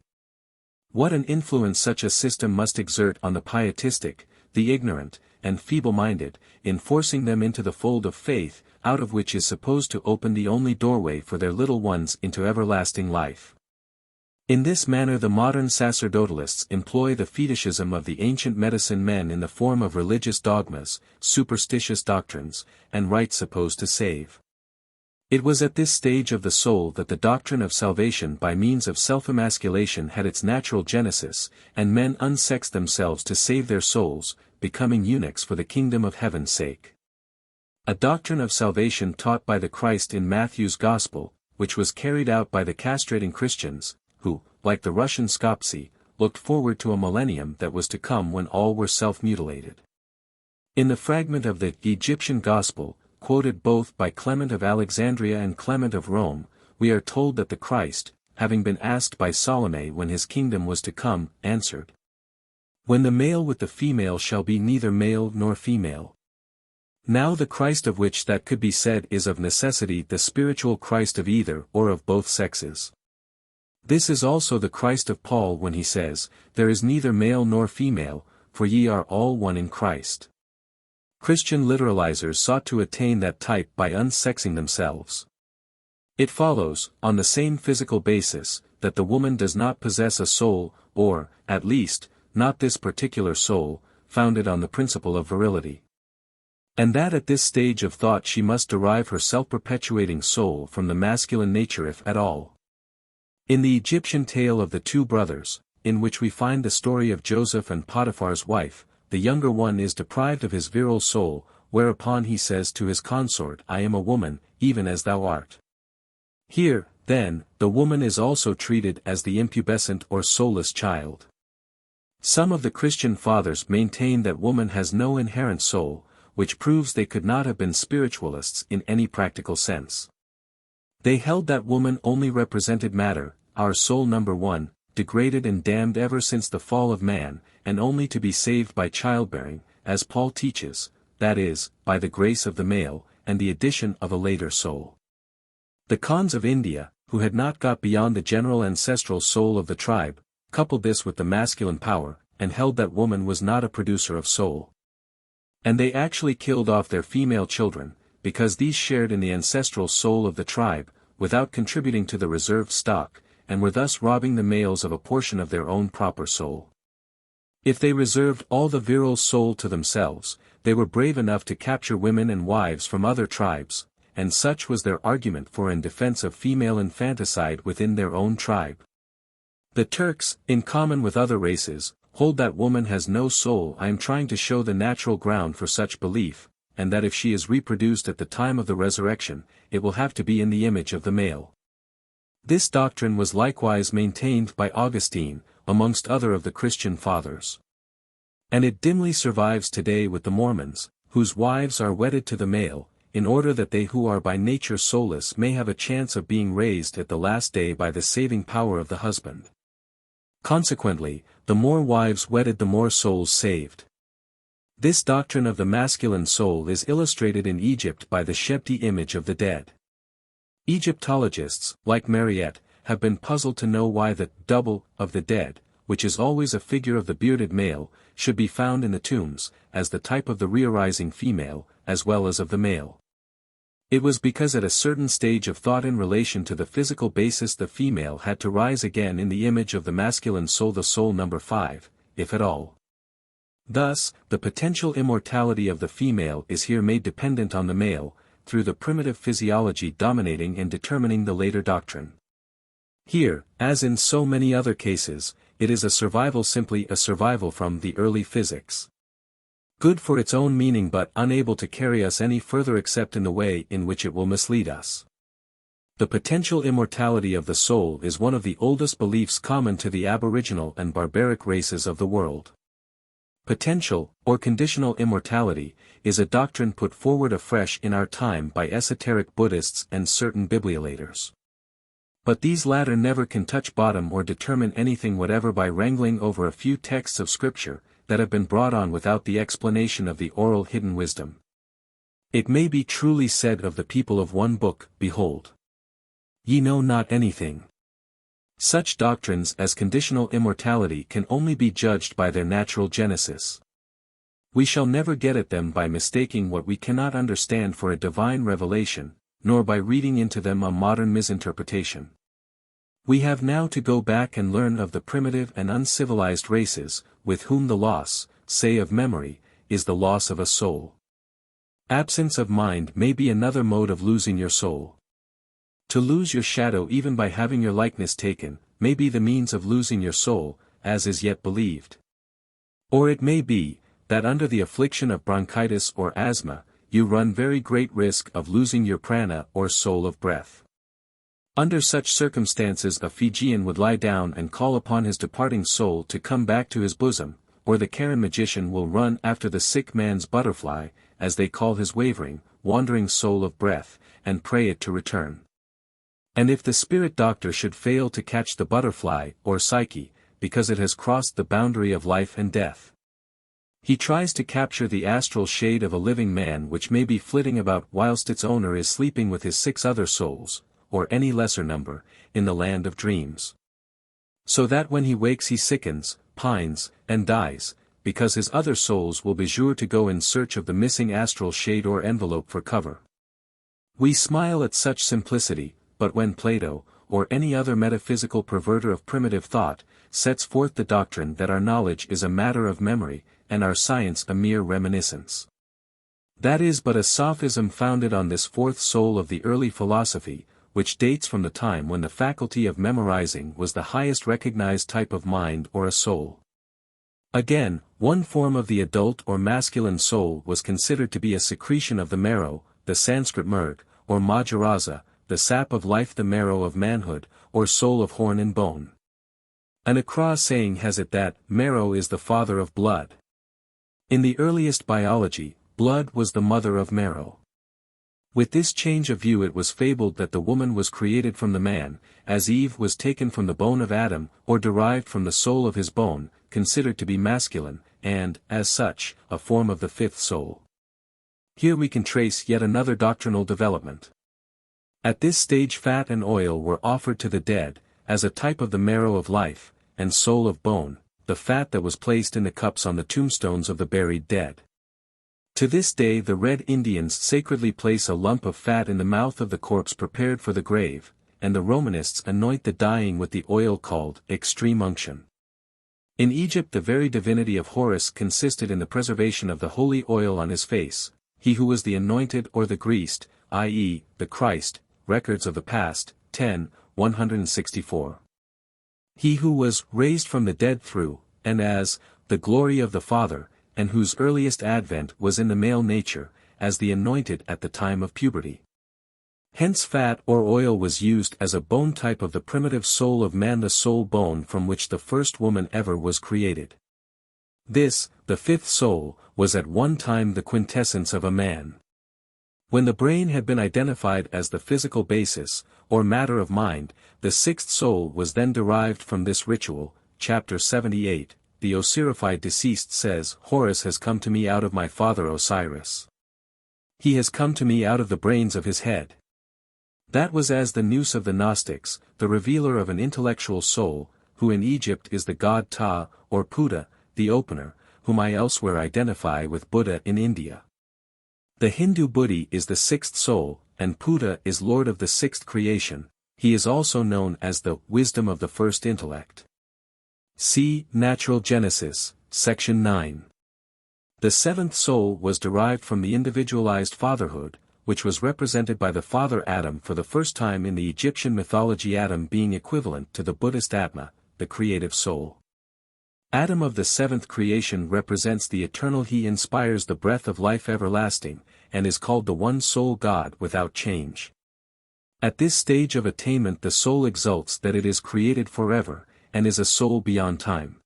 What an influence such a system must exert on the pietistic, the ignorant, and feeble-minded, in forcing them into the fold of faith, out of which is supposed to open the only doorway for their little ones into everlasting life. In this manner the modern sacerdotalists employ the fetishism of the ancient medicine men in the form of religious dogmas, superstitious doctrines, and rites supposed to save. It was at this stage of the soul that the doctrine of salvation by means of self-emasculation had its natural genesis, and men unsexed themselves to save their souls, becoming eunuchs for the kingdom of heaven's sake. A doctrine of salvation taught by the Christ in Matthew's Gospel, which was carried out by the castrating Christians, who, like the Russian Skopsi, looked forward to a millennium that was to come when all were self-mutilated. In the fragment of the Egyptian Gospel, quoted both by Clement of Alexandria and Clement of Rome, we are told that the Christ, having been asked by Salome when his kingdom was to come, answered, "When the male with the female shall be neither male nor female." Now the Christ of which that could be said is of necessity the spiritual Christ of either or of both sexes. This is also the Christ of Paul when he says, "There is neither male nor female, for ye are all one in Christ." Christian literalizers sought to attain that type by unsexing themselves. It follows, on the same physical basis, that the woman does not possess a soul, or, at least, not this particular soul, founded on the principle of virility. And that at this stage of thought she must derive her self-perpetuating soul from the masculine nature if at all. In the Egyptian tale of the two brothers, in which we find the story of Joseph and Potiphar's wife, the younger one is deprived of his virile soul, whereupon he says to his consort, "I am a woman, even as thou art." Here, then, the woman is also treated as the impubescent or soulless child. Some of the Christian fathers maintain that woman has no inherent soul, which proves they could not have been spiritualists in any practical sense. They held that woman only represented matter, our soul number one, degraded and damned ever since the fall of man, and only to be saved by childbearing, as Paul teaches, that is, by the grace of the male, and the addition of a later soul. The Khans of India, who had not got beyond the general ancestral soul of the tribe, coupled this with the masculine power, and held that woman was not a producer of soul. And they actually killed off their female children, because these shared in the ancestral soul of the tribe, without contributing to the reserved stock, and were thus robbing the males of a portion of their own proper soul. If they reserved all the virile soul to themselves, they were brave enough to capture women and wives from other tribes, and such was their argument for in defense of female infanticide within their own tribe. The Turks, in common with other races, hold that woman has no soul. I am trying to show the natural ground for such belief, and that if she is reproduced at the time of the resurrection, it will have to be in the image of the male. This doctrine was likewise maintained by Augustine, amongst other of the Christian fathers. And it dimly survives today with the Mormons, whose wives are wedded to the male, in order that they who are by nature soulless may have a chance of being raised at the last day by the saving power of the husband. Consequently, the more wives wedded, the more souls saved. This doctrine of the masculine soul is illustrated in Egypt by the Shebti image of the dead. Egyptologists, like Mariette, have been puzzled to know why the double of the dead, which is always a figure of the bearded male, should be found in the tombs, as the type of the rearising female, as well as of the male. It was because at a certain stage of thought in relation to the physical basis the female had to rise again in the image of the masculine soul, the soul number 5, if at all. Thus, the potential immortality of the female is here made dependent on the male, through the primitive physiology dominating and determining the later doctrine. Here, as in so many other cases, it is a survival, simply a survival from the early physics. Good for its own meaning but unable to carry us any further except in the way in which it will mislead us. The potential immortality of the soul is one of the oldest beliefs common to the aboriginal and barbaric races of the world. Potential, or conditional immortality, is a doctrine put forward afresh in our time by esoteric Buddhists and certain bibliolators. But these latter never can touch bottom or determine anything whatever by wrangling over a few texts of scripture that have been brought on without the explanation of the oral hidden wisdom. It may be truly said of the people of one book, behold, ye know not anything. Such doctrines as conditional immortality can only be judged by their natural genesis. We shall never get at them by mistaking what we cannot understand for a divine revelation, nor by reading into them a modern misinterpretation. We have now to go back and learn of the primitive and uncivilized races, with whom the loss, say of memory, is the loss of a soul. Absence of mind may be another mode of losing your soul. To lose your shadow even by having your likeness taken, may be the means of losing your soul, as is yet believed. Or it may be, that under the affliction of bronchitis or asthma, you run very great risk of losing your prana or soul of breath. Under such circumstances a Fijian would lie down and call upon his departing soul to come back to his bosom, or the Karen magician will run after the sick man's butterfly, as they call his wavering, wandering soul of breath, and pray it to return. And if the spirit doctor should fail to catch the butterfly, or psyche, because it has crossed the boundary of life and death, he tries to capture the astral shade of a living man which may be flitting about whilst its owner is sleeping with his 6 other souls, or any lesser number, in the land of dreams. So that when he wakes he sickens, pines, and dies, because his other souls will be sure to go in search of the missing astral shade or envelope for cover. We smile at such simplicity, but when Plato, or any other metaphysical perverter of primitive thought, sets forth the doctrine that our knowledge is a matter of memory, and our science a mere reminiscence, that is but a sophism founded on this 4th soul of the early philosophy, which dates from the time when the faculty of memorizing was the highest recognized type of mind or a soul. Again, one form of the adult or masculine soul was considered to be a secretion of the marrow, the Sanskrit murg, or majaraza, the sap of life, the marrow of manhood, or soul of horn and bone. An Accra saying has it that, marrow is the father of blood. In the earliest biology, blood was the mother of marrow. With this change of view it was fabled that the woman was created from the man, as Eve was taken from the bone of Adam, or derived from the soul of his bone, considered to be masculine, and, as such, a form of the 5th soul. Here we can trace yet another doctrinal development. At this stage fat and oil were offered to the dead, as a type of the marrow of life, and soul of bone, the fat that was placed in the cups on the tombstones of the buried dead. To this day the Red Indians sacredly place a lump of fat in the mouth of the corpse prepared for the grave, and the Romanists anoint the dying with the oil called extreme unction. In Egypt the very divinity of Horus consisted in the preservation of the holy oil on his face, he who was the anointed or the greased, i.e., the Christ, Records of the Past, 10, 164. He who was raised from the dead through, and as, the glory of the Father, and whose earliest advent was in the male nature, as the anointed at the time of puberty. Hence fat or oil was used as a bone type of the primitive soul of man, the soul bone from which the first woman ever was created. This, the fifth soul, was at one time the quintessence of a man. When the brain had been identified as the physical basis, or matter of mind, the sixth soul was then derived from this ritual. Chapter 78, the Osirified deceased says, Horus has come to me out of my father Osiris. He has come to me out of the brains of his head. That was as the nous of the Gnostics, the revealer of an intellectual soul, who in Egypt is the god Ta, or Buddha, the opener, whom I elsewhere identify with Buddha in India. The Hindu Buddhi is the sixth soul, and Buddha is lord of the sixth creation. He is also known as the wisdom of the first intellect. See Natural Genesis, Section 9. The seventh soul was derived from the individualized fatherhood, which was represented by the father Adam for the first time in the Egyptian mythology, Adam being equivalent to the Buddhist Atma, the creative soul. Adam of the seventh creation represents the eternal. He inspires the breath of life everlasting, and is called the one soul God without change. At this stage of attainment the soul exults that it is created forever, and is a soul beyond time.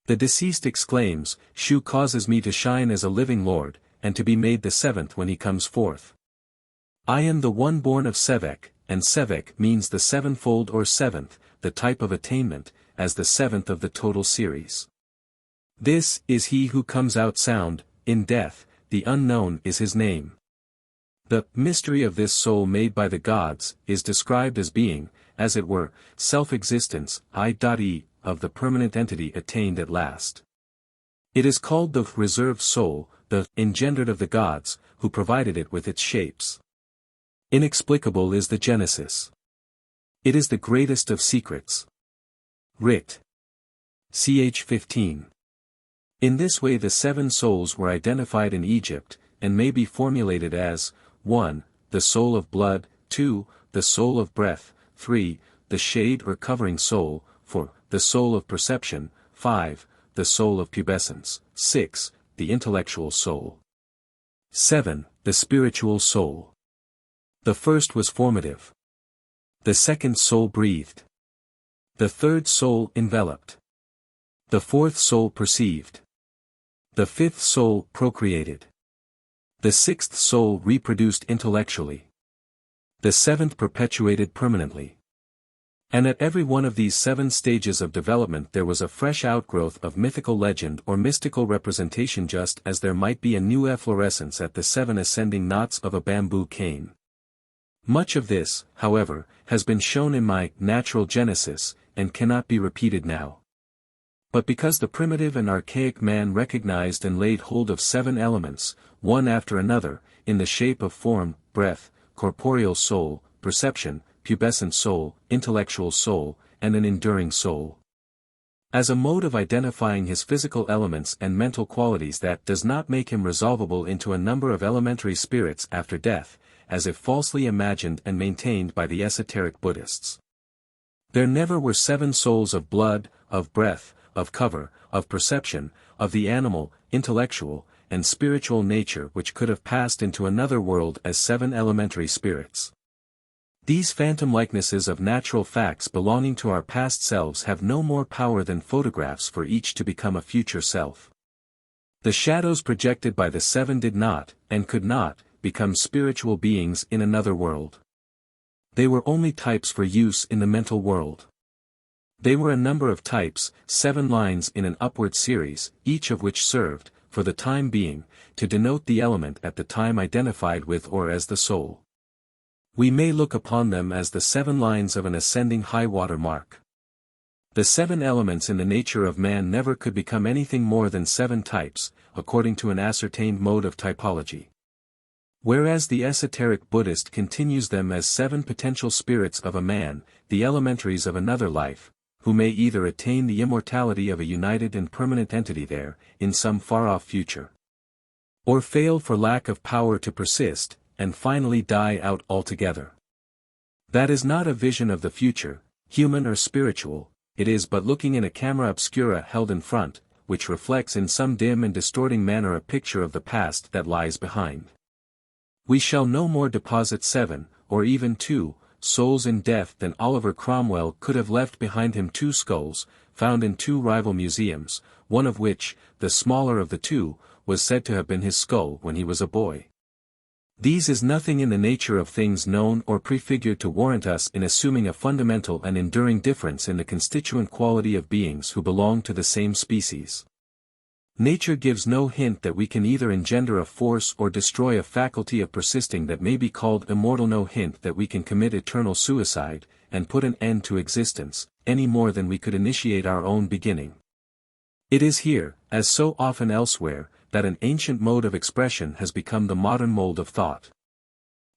The deceased exclaims, Shu causes me to shine as a living Lord, and to be made the seventh when he comes forth. I am the one born of Sevek, and Sevek means the sevenfold or seventh, the type of attainment, as the seventh of the total series. This is he who comes out sound, in death, the unknown is his name. The mystery of this soul made by the gods is described as being, as it were, self-existence, I.e., of the permanent entity attained at last. It is called the reserved soul, the engendered of the gods, who provided it with its shapes. Inexplicable is the Genesis. It is the greatest of secrets. Rit. Ch. 15. In this way the seven souls were identified in Egypt, and may be formulated as, 1. The soul of blood, 2. The soul of breath, 3. The shade or covering soul, 4. The soul of perception, 5. The soul of pubescence, 6. The intellectual soul. 7. The spiritual soul. The first was formative. The second soul breathed. The third soul enveloped. The fourth soul perceived. The fifth soul procreated. The sixth soul reproduced intellectually. The seventh perpetuated permanently. And at every one of these 7 stages of development there was a fresh outgrowth of mythical legend or mystical representation, just as there might be a new efflorescence at the 7 ascending knots of a bamboo cane. Much of this, however, has been shown in my Natural Genesis, and cannot be repeated now. But because the primitive and archaic man recognized and laid hold of 7 elements, one after another, in the shape of form, breath, corporeal soul, perception, pubescent soul, intellectual soul, and an enduring soul. As a mode of identifying his physical elements and mental qualities, that does not make him resolvable into a number of elementary spirits after death, as if falsely imagined and maintained by the esoteric Buddhists. There never were 7 souls of blood, of breath, of cover, of perception, of the animal, intellectual, and spiritual nature which could have passed into another world as 7 elementary spirits. These phantom likenesses of natural facts belonging to our past selves have no more power than photographs for each to become a future self. The shadows projected by the 7 did not, and could not, become spiritual beings in another world. They were only types for use in the mental world. They were a number of types, 7 lines in an upward series, each of which served, for the time being, to denote the element at the time identified with or as the soul. We may look upon them as the 7 lines of an ascending high-water mark. The 7 elements in the nature of man never could become anything more than 7 types, according to an ascertained mode of typology. Whereas the esoteric Buddhist continues them as 7 potential spirits of a man, the elementaries of another life, who may either attain the immortality of a united and permanent entity there, in some far-off future, or fail for lack of power to persist, and finally die out altogether. That is not a vision of the future, human or spiritual, it is but looking in a camera obscura held in front, which reflects in some dim and distorting manner a picture of the past that lies behind. We shall no more deposit 7, or even 2, souls in death than Oliver Cromwell could have left behind him 2 skulls, found in 2 rival museums, one of which, the smaller of the 2, was said to have been his skull when he was a boy. These is nothing in the nature of things known or prefigured to warrant us in assuming a fundamental and enduring difference in the constituent quality of beings who belong to the same species. Nature gives no hint that we can either engender a force or destroy a faculty of persisting that may be called immortal, no hint that we can commit eternal suicide, and put an end to existence, any more than we could initiate our own beginning. It is here, as so often elsewhere, that an ancient mode of expression has become the modern mold of thought.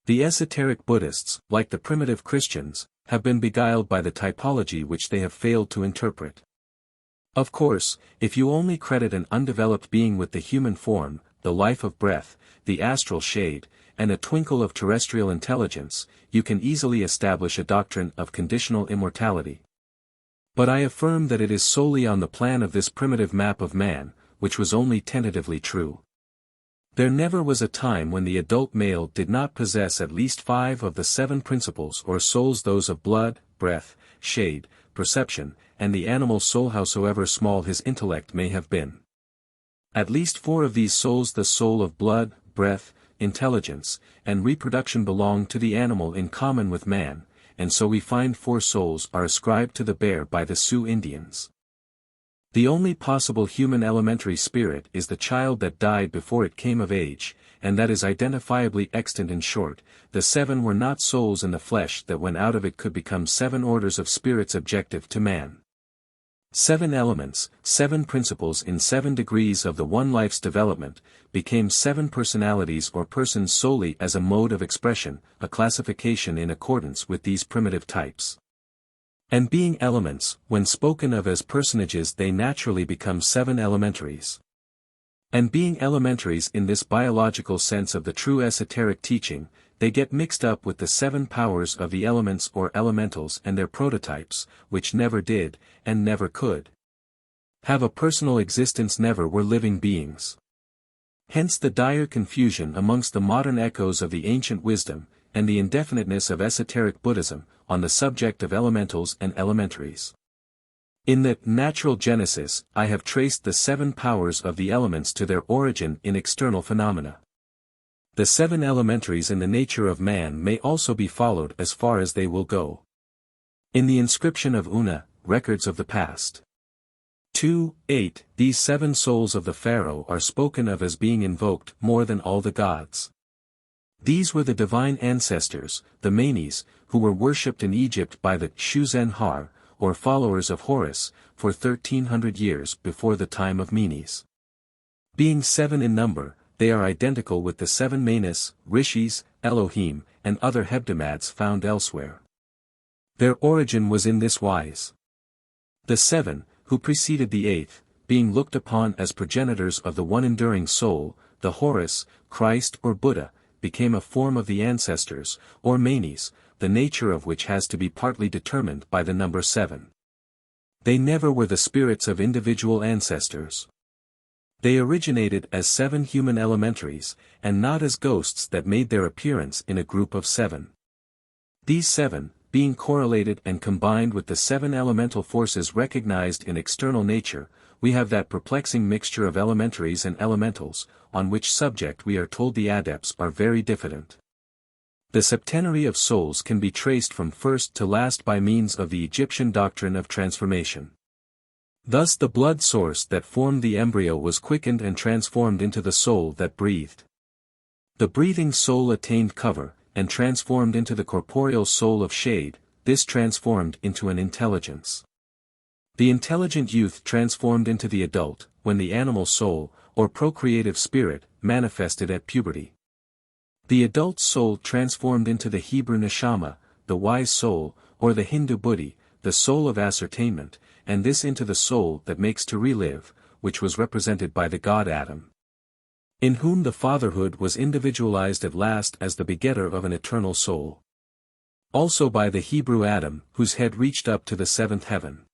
The esoteric Buddhists, like the primitive Christians, have been beguiled by the typology which they have failed to interpret. Of course, if you only credit an undeveloped being with the human form, the life of breath, the astral shade, and a twinkle of terrestrial intelligence, you can easily establish a doctrine of conditional immortality. But I affirm that it is solely on the plan of this primitive map of man, which was only tentatively true. There never was a time when the adult male did not possess at least 5 of the 7 principles or souls, those of blood, breath, shade, perception, and the animal soul, howsoever small his intellect may have been. At least 4 of these souls, the soul of blood, breath, intelligence, and reproduction, belong to the animal in common with man, and so we find 4 souls are ascribed to the bear by the Sioux Indians. The only possible human elementary spirit is the child that died before it came of age, and that is identifiably extant. In short, the 7 were not souls in the flesh that went out of it could become 7 orders of spirits objective to man. 7 elements, 7 principles in 7 degrees of the one life's development, became 7 personalities or persons solely as a mode of expression, a classification in accordance with these primitive types. And being elements, when spoken of as personages, they naturally become 7 elementaries. And being elementaries in this biological sense of the true esoteric teaching, they get mixed up with the 7 powers of the elements or elementals and their prototypes, which never did, and never could have a personal existence, never were living beings. Hence the dire confusion amongst the modern echoes of the ancient wisdom, and the indefiniteness of esoteric Buddhism, on the subject of elementals and elementaries. In the Natural Genesis, I have traced the 7 powers of the elements to their origin in external phenomena. The 7 elementaries in the nature of man may also be followed as far as they will go. In the inscription of Una, Records of the Past. 2:8, these 7 souls of the pharaoh are spoken of as being invoked more than all the gods. These were the divine ancestors, the Manes, who were worshipped in Egypt by the Shuzen-Har, or followers of Horus, for 1300 years before the time of Menes. Being 7 in number, they are identical with the 7 Manas, Rishis, Elohim, and other hebdomads found elsewhere. Their origin was in this wise. The 7, who preceded the 8th, being looked upon as progenitors of the one enduring soul, the Horus, Christ or Buddha, became a form of the ancestors, or Manes, the nature of which has to be partly determined by the number 7. They never were the spirits of individual ancestors. They originated as 7 human elementaries, and not as ghosts that made their appearance in a group of 7. These 7, being correlated and combined with the 7 elemental forces recognized in external nature, we have that perplexing mixture of elementaries and elementals, on which subject we are told the adepts are very diffident. The septenary of souls can be traced from first to last by means of the Egyptian doctrine of transformation. Thus the blood source that formed the embryo was quickened and transformed into the soul that breathed. The breathing soul attained cover, and transformed into the corporeal soul of shade, this transformed into an intelligence. The intelligent youth transformed into the adult, when the animal soul, or procreative spirit, manifested at puberty. The adult soul transformed into the Hebrew neshama, the wise soul, or the Hindu buddhi, the soul of ascertainment, and this into the soul that makes to relive, which was represented by the god Adam, in whom the fatherhood was individualized at last as the begetter of an eternal soul. Also by the Hebrew Adam, whose head reached up to the 7th heaven.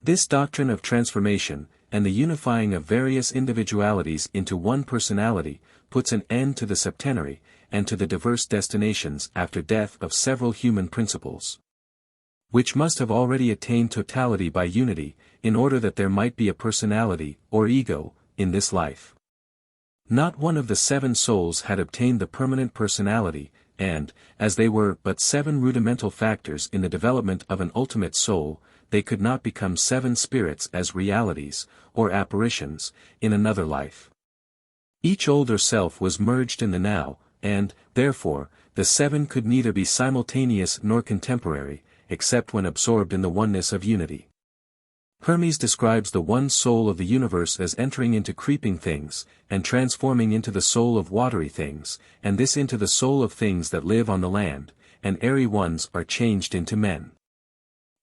This doctrine of transformation, and the unifying of various individualities into one personality, puts an end to the septenary, and to the diverse destinations after death of several human principles, which must have already attained totality by unity, in order that there might be a personality, or ego, in this life. Not one of the 7 souls had obtained the permanent personality, and, as they were but 7 rudimental factors in the development of an ultimate soul, they could not become 7 spirits as realities, or apparitions, in another life. Each older self was merged in the now, and, therefore, the 7 could neither be simultaneous nor contemporary, except when absorbed in the oneness of unity. Hermes describes the one soul of the universe as entering into creeping things, and transforming into the soul of watery things, and this into the soul of things that live on the land, and airy ones are changed into men.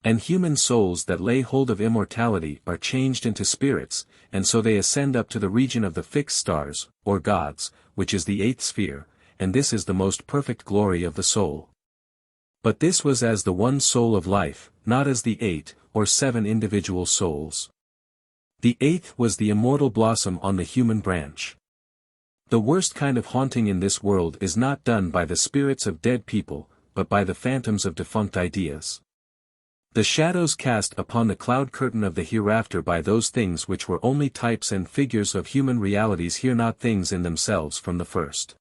And human souls that lay hold of immortality are changed into spirits, and so they ascend up to the region of the fixed stars, or gods, which is the 8th sphere, and this is the most perfect glory of the soul. But this was as the one soul of life, not as the 8, or 7 individual souls. The 8th was the immortal blossom on the human branch. The worst kind of haunting in this world is not done by the spirits of dead people, but by the phantoms of defunct ideas. The shadows cast upon the cloud curtain of the hereafter by those things which were only types and figures of human realities here not things in themselves from the first.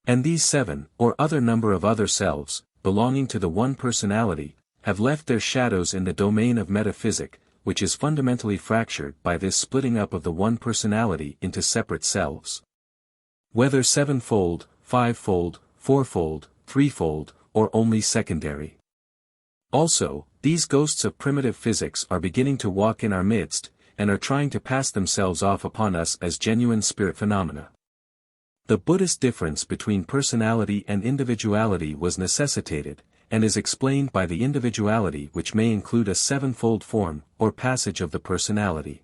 And these 7, or other number of other selves, belonging to the one personality, have left their shadows in the domain of metaphysic, which is fundamentally fractured by this splitting up of the one personality into separate selves. Whether 7-fold, 5-fold, 4-fold, 3-fold, or only secondary. Also, these ghosts of primitive physics are beginning to walk in our midst, and are trying to pass themselves off upon us as genuine spirit phenomena. The Buddhist difference between personality and individuality was necessitated, and is explained by the individuality which may include a 7-fold form, or passage of the personality.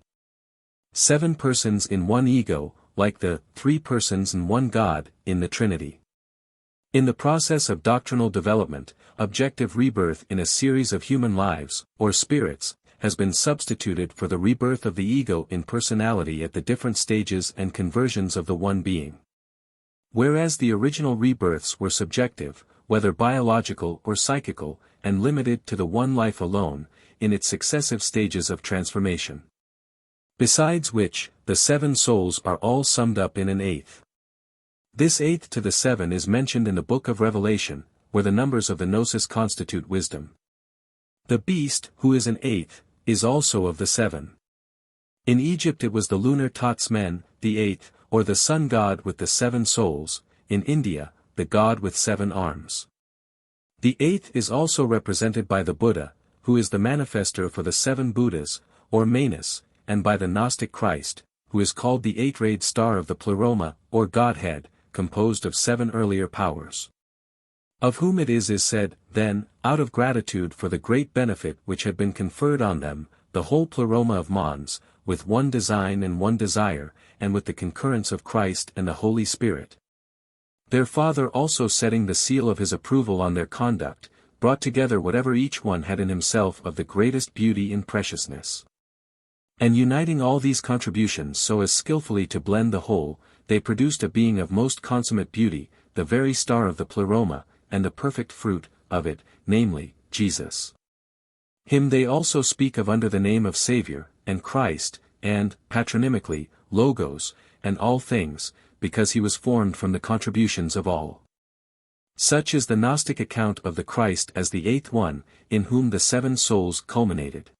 7 persons in one ego, like the 3 persons in one God, in the Trinity. In the process of doctrinal development, objective rebirth in a series of human lives, or spirits, has been substituted for the rebirth of the ego in personality at the different stages and conversions of the one being. Whereas the original rebirths were subjective, whether biological or psychical, and limited to the one life alone, in its successive stages of transformation. Besides which, the 7 souls are all summed up in an 8th. This 8th to the 7 is mentioned in the Book of Revelation, where the numbers of the Gnosis constitute wisdom. The beast, who is an 8th, is also of the 7. In Egypt it was the lunar Tots-Men, the 8th, or the sun god with the 7 souls, in India, the god with 7 arms. The 8th is also represented by the Buddha, who is the manifestor for the 7 Buddhas, or Manus, and by the Gnostic Christ, who is called the 8-rayed star of the Pleroma, or Godhead, composed of 7 earlier powers. Of whom it is said, then, out of gratitude for the great benefit which had been conferred on them, the whole Pleroma of Mons, with one design and one desire, and with the concurrence of Christ and the Holy Spirit. Their Father also setting the seal of his approval on their conduct, brought together whatever each one had in himself of the greatest beauty and preciousness. And uniting all these contributions so as skillfully to blend the whole, they produced a being of most consummate beauty, the very star of the Pleroma, and the perfect fruit of it, namely, Jesus. Him they also speak of under the name of Saviour, and Christ, and, patronymically, Logos, and all things, because he was formed from the contributions of all. Such is the Gnostic account of the Christ as the 8th one, in whom the 7 souls culminated.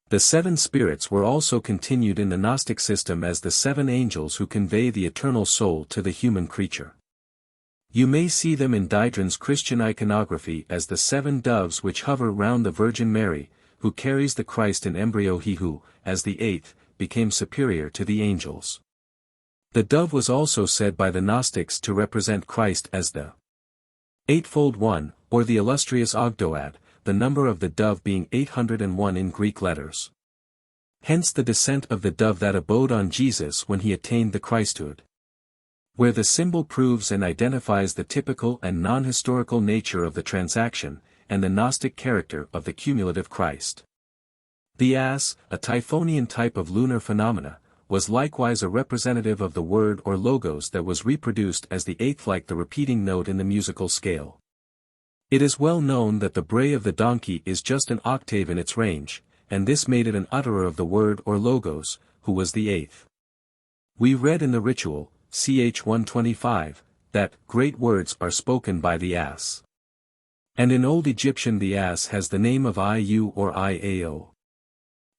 The 7 spirits were also continued in the Gnostic system as the 7 angels who convey the eternal soul to the human creature. You may see them in Didron's Christian iconography as the 7 doves which hover round the Virgin Mary, who carries the Christ in embryo, he who, as the 8th, became superior to the angels. The dove was also said by the Gnostics to represent Christ as the 8-fold one, or the illustrious Ogdoad, the number of the dove being 801 in Greek letters. Hence the descent of the dove that abode on Jesus when he attained the Christhood. Where the symbol proves and identifies the typical and non-historical nature of the transaction, and the Gnostic character of the cumulative Christ. The ass, a Typhonian type of lunar phenomena, was likewise a representative of the word or logos that was reproduced as the eighth, like the repeating note in the musical scale. It is well known that the bray of the donkey is just an octave in its range, and this made it an utterer of the word or logos, who was the eighth. We read in the ritual, ch. 125, that great words are spoken by the ass. And in Old Egyptian the ass has the name of Iu or Iao.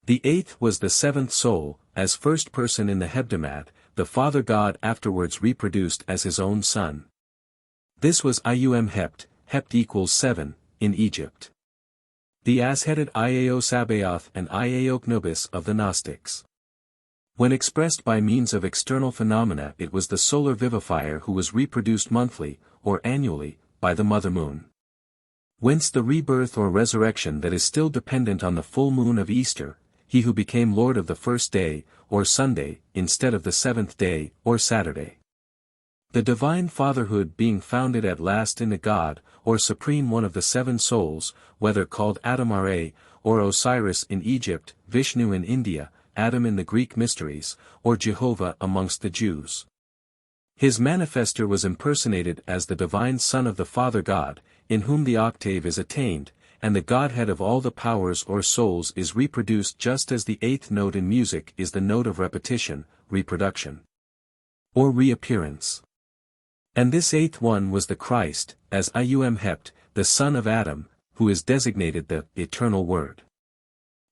The eighth was the seventh soul, as first person in the Hebdomad, the Father God afterwards reproduced as his own son. This was Ium Hept, Hept equals 7, in Egypt. The ass-headed Iao Sabaoth and Iao Knobis of the Gnostics. When expressed by means of external phenomena, it was the solar vivifier who was reproduced monthly, or annually, by the mother moon. Whence the rebirth or resurrection that is still dependent on the full moon of Easter, he who became Lord of the first day, or Sunday, instead of the seventh day, or Saturday. The divine fatherhood being founded at last in the God, or supreme one of the seven souls, whether called Adamare, or Osiris in Egypt, Vishnu in India, Adam in the Greek mysteries, or Jehovah amongst the Jews. His manifestor was impersonated as the divine Son of the Father God, in whom the octave is attained, and the Godhead of all the powers or souls is reproduced just as the eighth note in music is the note of repetition, reproduction, or reappearance. And this eighth one was the Christ, as Ium Hept, the son of Adam, who is designated the Eternal Word.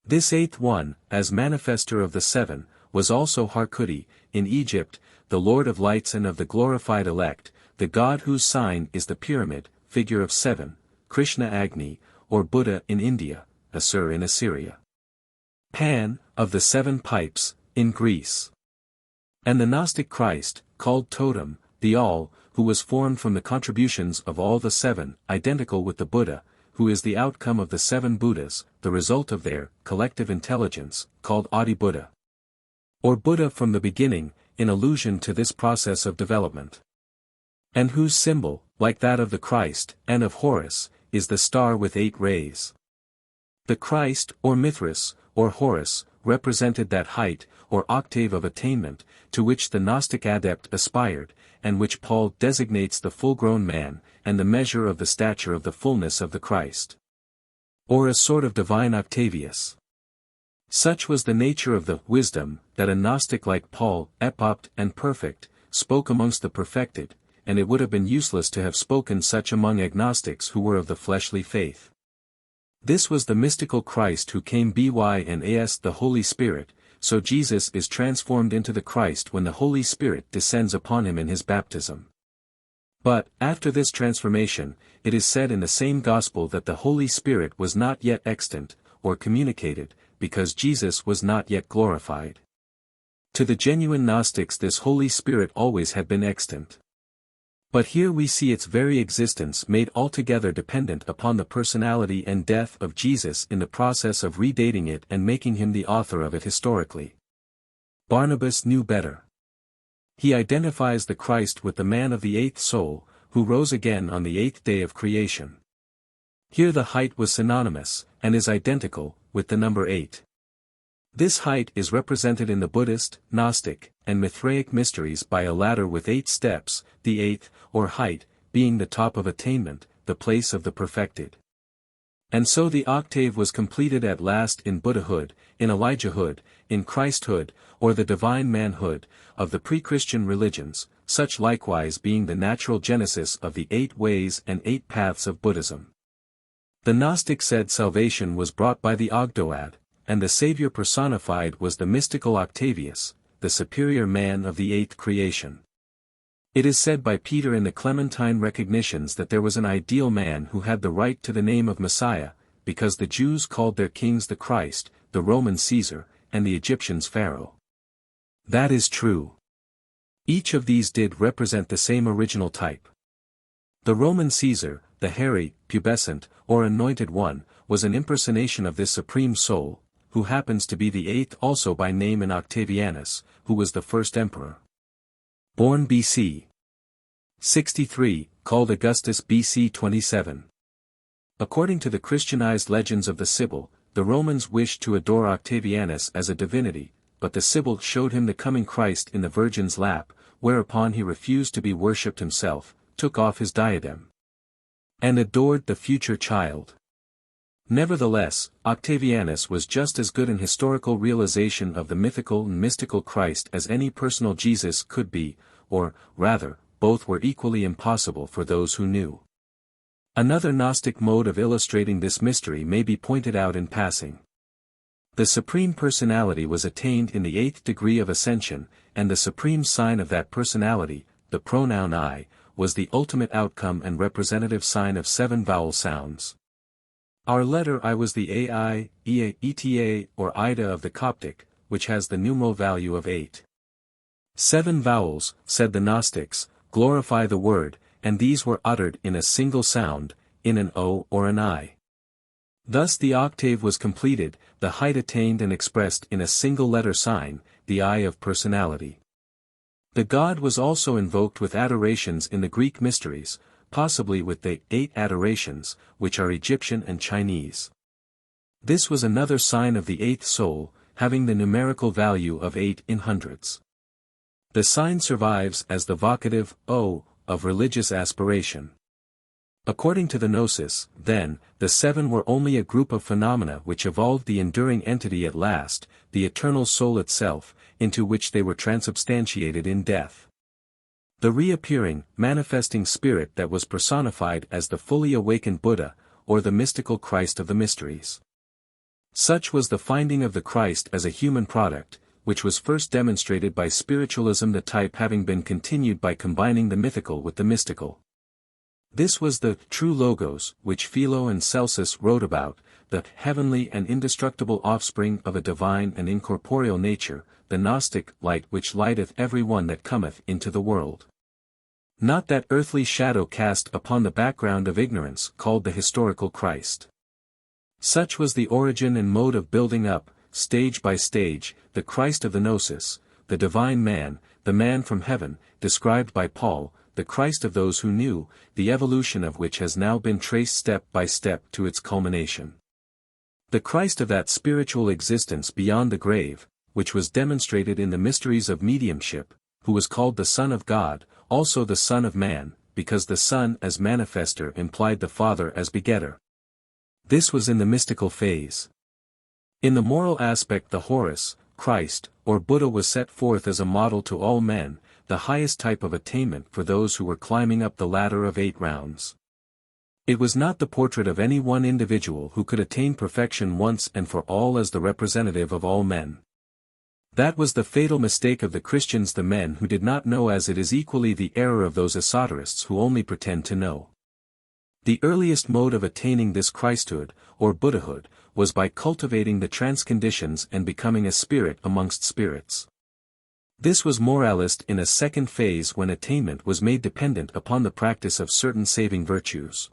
This eighth one, as manifestor of the seven, was also Harkuti, in Egypt, the Lord of lights and of the glorified elect, the God whose sign is the pyramid, figure of 7, Krishna Agni, or Buddha in India, Asur in Assyria. Pan, of the 7 pipes, in Greece. And the Gnostic Christ, called Totem, the All, who was formed from the contributions of all the 7, identical with the Buddha, who is the outcome of the 7 Buddhas, the result of their collective intelligence, called Adi Buddha. Or Buddha from the beginning, in allusion to this process of development. And whose symbol, like that of the Christ, and of Horus, is the star with 8 rays. The Christ, or Mithras, or Horus, represented that height, or octave of attainment, to which the Gnostic adept aspired, and which Paul designates the full-grown man, and the measure of the stature of the fullness of the Christ. Or a sort of divine Octavius. Such was the nature of the wisdom, that a Gnostic like Paul, epopt and perfect, spoke amongst the perfected, and it would have been useless to have spoken such among agnostics who were of the fleshly faith. This was the mystical Christ who came by and as the Holy Spirit, so Jesus is transformed into the Christ when the Holy Spirit descends upon him in his baptism. But, after this transformation, it is said in the same Gospel that the Holy Spirit was not yet extant, or communicated, because Jesus was not yet glorified. To the genuine Gnostics this Holy Spirit always had been extant. But here we see its very existence made altogether dependent upon the personality and death of Jesus in the process of redating it and making him the author of it historically. Barnabas knew better. He identifies the Christ with the man of the 8th soul, who rose again on the 8th day of creation. Here the height was synonymous, and is identical, with the number 8. This height is represented in the Buddhist, Gnostic, and Mithraic mysteries by a ladder with 8 steps, the 8th, or height, being the top of attainment, the place of the perfected. And so the octave was completed at last in Buddhahood, in Elijahhood, in Christhood, or the divine manhood, of the pre-Christian religions, such likewise being the natural genesis of the 8 ways and 8 paths of Buddhism. The Gnostic said salvation was brought by the Ogdoad, and the Savior personified was the mystical Octavius, the superior man of the 8th creation. It is said by Peter in the Clementine recognitions that there was an ideal man who had the right to the name of Messiah, because the Jews called their kings the Christ, the Roman Caesar, and the Egyptians Pharaoh. That is true. Each of these did represent the same original type. The Roman Caesar, the hairy, pubescent, or anointed one, was an impersonation of this supreme soul, who happens to be the 8th also by name in Octavianus, who was the first emperor. Born BC 63, called Augustus BC 27. According to the Christianized legends of the Sibyl, the Romans wished to adore Octavianus as a divinity, but the Sibyl showed him the coming Christ in the Virgin's lap, whereupon he refused to be worshipped himself, took off his diadem, and adored the future child. Nevertheless, Octavianus was just as good in historical realization of the mythical and mystical Christ as any personal Jesus could be, or, rather, both were equally impossible for those who knew. Another Gnostic mode of illustrating this mystery may be pointed out in passing. The Supreme Personality was attained in the 8th degree of ascension, and the supreme sign of that personality, the pronoun I, was the ultimate outcome and representative sign of 7 vowel sounds. Our letter I was the AI, Ea, Eta, or Ida of the Coptic, which has the numeral value of 8. 7 vowels, said the Gnostics, glorify the word, and these were uttered in a single sound, in an O or an I. Thus the octave was completed, the height attained and expressed in a single letter sign, the I of personality. The god was also invoked with adorations in the Greek mysteries, possibly with the 8 adorations, which are Egyptian and Chinese. This was another sign of the 8th soul, having the numerical value of 8 in hundreds. The sign survives as the vocative, O, of religious aspiration. According to the Gnosis, then, the 7 were only a group of phenomena which evolved the enduring entity at last, the eternal soul itself, into which they were transubstantiated in death. The reappearing, manifesting spirit that was personified as the fully awakened Buddha, or the mystical Christ of the mysteries. Such was the finding of the Christ as a human product, which was first demonstrated by spiritualism, the type having been continued by combining the mythical with the mystical. This was the true Logos, which Philo and Celsus wrote about, the heavenly and indestructible offspring of a divine and incorporeal nature, the Gnostic light which lighteth every one that cometh into the world. Not that earthly shadow cast upon the background of ignorance called the historical Christ. Such was the origin and mode of building up, stage by stage, the Christ of the Gnosis, the divine man, the man from heaven, described by Paul, the Christ of those who knew, the evolution of which has now been traced step by step to its culmination. The Christ of that spiritual existence beyond the grave, which was demonstrated in the mysteries of mediumship, who was called the Son of God, also the Son of Man, because the Son as manifester implied the Father as begetter. This was in the mystical phase. In the moral aspect the Horus, Christ, or Buddha was set forth as a model to all men, the highest type of attainment for those who were climbing up the ladder of 8 rounds. It was not the portrait of any one individual who could attain perfection once and for all as the representative of all men. That was the fatal mistake of the Christians, the men who did not know, as it is equally the error of those esoterists who only pretend to know. The earliest mode of attaining this Christhood, or Buddhahood, was by cultivating the trance conditions and becoming a spirit amongst spirits. This was moralist in a second phase, when attainment was made dependent upon the practice of certain saving virtues.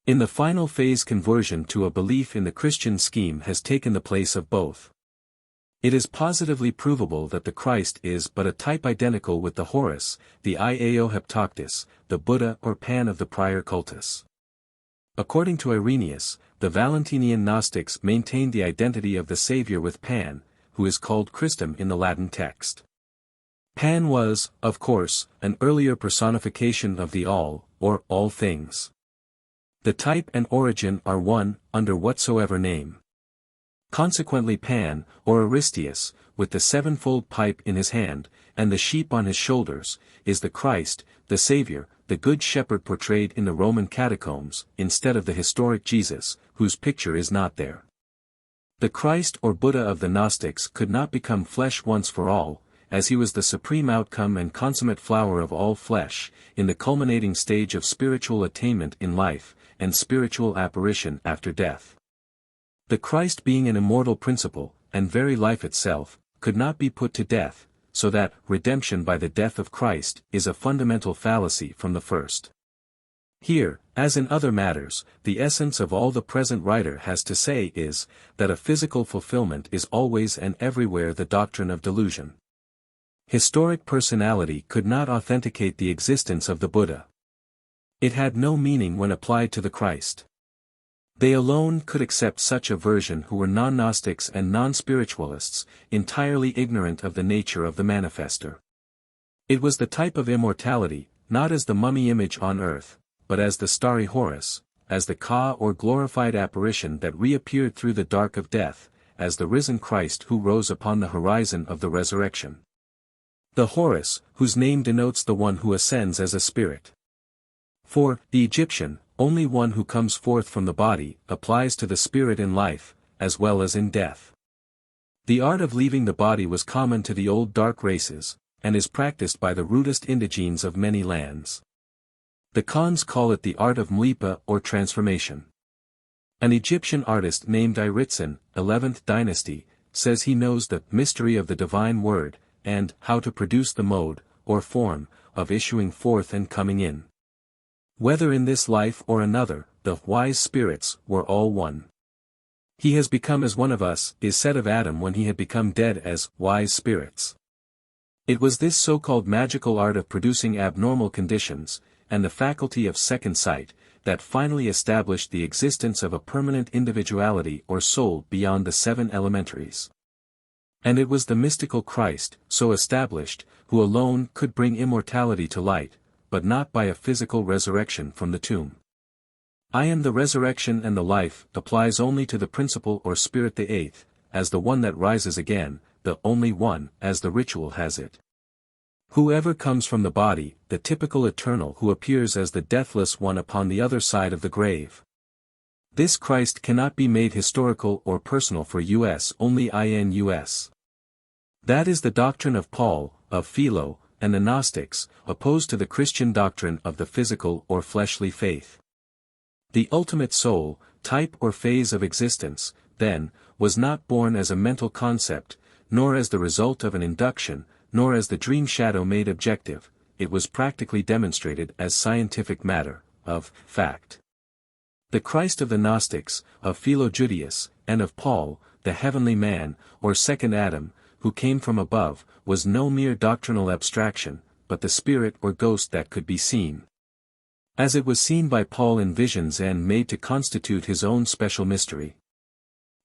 In the final phase, conversion to a belief in the Christian scheme has taken the place of both. It is positively provable that the Christ is but a type identical with the Horus, the Iao Heptoctus, the Buddha or Pan of the prior cultus. According to Irenaeus, the Valentinian Gnostics maintained the identity of the Savior with Pan, who is called Christum in the Latin text. Pan was, of course, an earlier personification of the All, or all things. The type and origin are one, under whatsoever name. Consequently Pan, or Aristeus, with the sevenfold pipe in his hand, and the sheep on his shoulders, is the Christ, the Savior, the Good Shepherd portrayed in the Roman catacombs, instead of the historic Jesus, whose picture is not there. The Christ or Buddha of the Gnostics could not become flesh once for all, as he was the supreme outcome and consummate flower of all flesh, in the culminating stage of spiritual attainment in life, and spiritual apparition after death. The Christ, being an immortal principle, and very life itself, could not be put to death, so that redemption by the death of Christ is a fundamental fallacy from the first. Here, as in other matters, the essence of all the present writer has to say is, that a physical fulfillment is always and everywhere the doctrine of delusion. Historic personality could not authenticate the existence of the Buddha. It had no meaning when applied to the Christ. They alone could accept such a version who were non-Gnostics and non-spiritualists, entirely ignorant of the nature of the manifester. It was the type of immortality, not as the mummy image on earth, but as the starry Horus, as the Ka or glorified apparition that reappeared through the dark of death, as the risen Christ who rose upon the horizon of the resurrection. The Horus, whose name denotes the one who ascends as a spirit. For the Egyptian, only one who comes forth from the body, applies to the spirit in life, as well as in death. The art of leaving the body was common to the old dark races, and is practiced by the rudest indigenes of many lands. The Khans call it the art of mlipa or transformation. An Egyptian artist named Iritsen, 11th dynasty, says he knows the mystery of the divine word, and how to produce the mode, or form, of issuing forth and coming in. Whether in this life or another, the wise spirits were all one. He has become as one of us, is said of Adam when he had become dead as wise spirits. It was this so-called magical art of producing abnormal conditions, and the faculty of second sight, that finally established the existence of a permanent individuality or soul beyond the seven elementaries. And it was the mystical Christ, so established, who alone could bring immortality to light, but not by a physical resurrection from the tomb. I am the resurrection and the life applies only to the principle or spirit the eighth, as the one that rises again, the only one, as the ritual has it. Whoever comes from the body, the typical eternal who appears as the deathless one upon the other side of the grave. This Christ cannot be made historical or personal for us only in us. That is the doctrine of Paul, of Philo, and the Gnostics, opposed to the Christian doctrine of the physical or fleshly faith. The ultimate soul, type or phase of existence, then, was not born as a mental concept, nor as the result of an induction, nor as the dream shadow made objective, it was practically demonstrated as scientific matter, of fact. The Christ of the Gnostics, of Philo-Judaeus, and of Paul, the heavenly man, or second Adam, who came from above, was no mere doctrinal abstraction, but the spirit or ghost that could be seen. As it was seen by Paul in visions and made to constitute his own special mystery.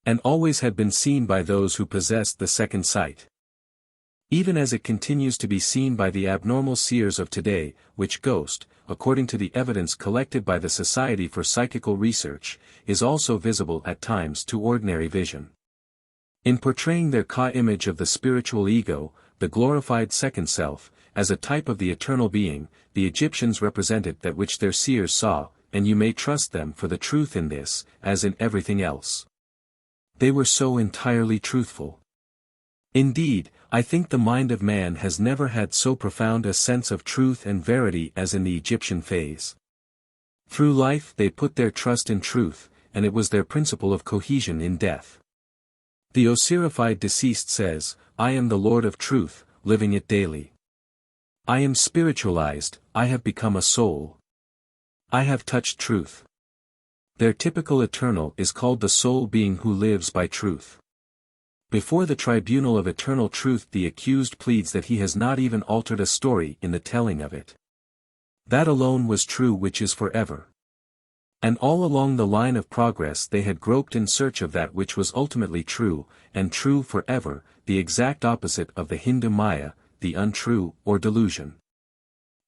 And always had been seen by those who possessed the second sight. Even as it continues to be seen by the abnormal seers of today, which ghost, according to the evidence collected by the Society for Psychical Research, is also visible at times to ordinary vision. In portraying their Ka image of the spiritual ego, the glorified second self, as a type of the eternal being, the Egyptians represented that which their seers saw, and you may trust them for the truth in this, as in everything else. They were so entirely truthful. Indeed, I think the mind of man has never had so profound a sense of truth and verity as in the Egyptian phase. Through life they put their trust in truth, and it was their principle of cohesion in death. The Osirified deceased says, I am the Lord of truth, living it daily. I am spiritualized, I have become a soul. I have touched truth. Their typical eternal is called the soul being who lives by truth. Before the tribunal of eternal truth the accused pleads that he has not even altered a story in the telling of it. That alone was true which is forever. And all along the line of progress they had groped in search of that which was ultimately true, and true forever, the exact opposite of the Hindu Maya, the untrue, or delusion.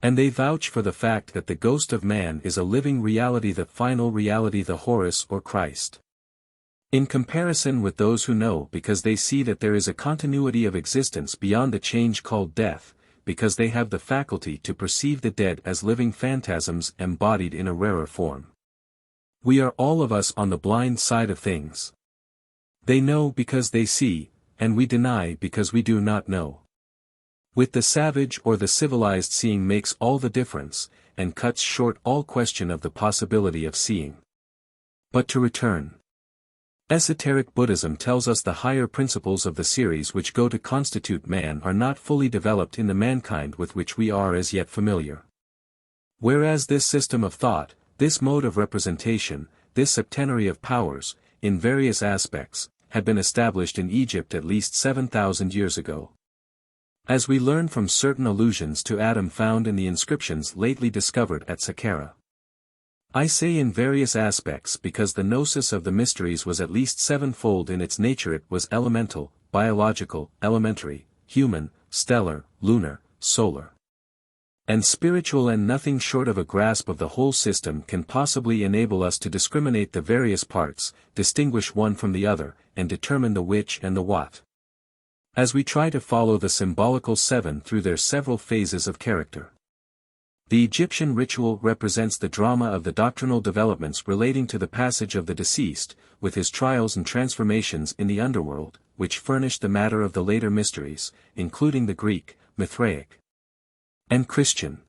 And they vouch for the fact that the ghost of man is a living reality, the final reality, the Horus or Christ. In comparison with those who know because they see that there is a continuity of existence beyond the change called death, because they have the faculty to perceive the dead as living phantasms embodied in a rarer form. We are all of us on the blind side of things. They know because they see, and we deny because we do not know. With the savage or the civilized seeing makes all the difference, and cuts short all question of the possibility of seeing. But to return. Esoteric Buddhism tells us the higher principles of the series which go to constitute man are not fully developed in the mankind with which we are as yet familiar. Whereas this system of thought, this mode of representation, this septenary of powers, in various aspects, had been established in Egypt at least 7,000 years ago. As we learn from certain allusions to Adam found in the inscriptions lately discovered at Saqqara. I say in various aspects because the gnosis of the mysteries was at least sevenfold in its nature. It was elemental, biological, elementary, human, stellar, lunar, solar, and spiritual, and nothing short of a grasp of the whole system can possibly enable us to discriminate the various parts, distinguish one from the other, and determine the which and the what. As we try to follow the symbolical seven through their several phases of character. The Egyptian ritual represents the drama of the doctrinal developments relating to the passage of the deceased, with his trials and transformations in the underworld, which furnished the matter of the later mysteries, including the Greek, Mithraic, and Christian.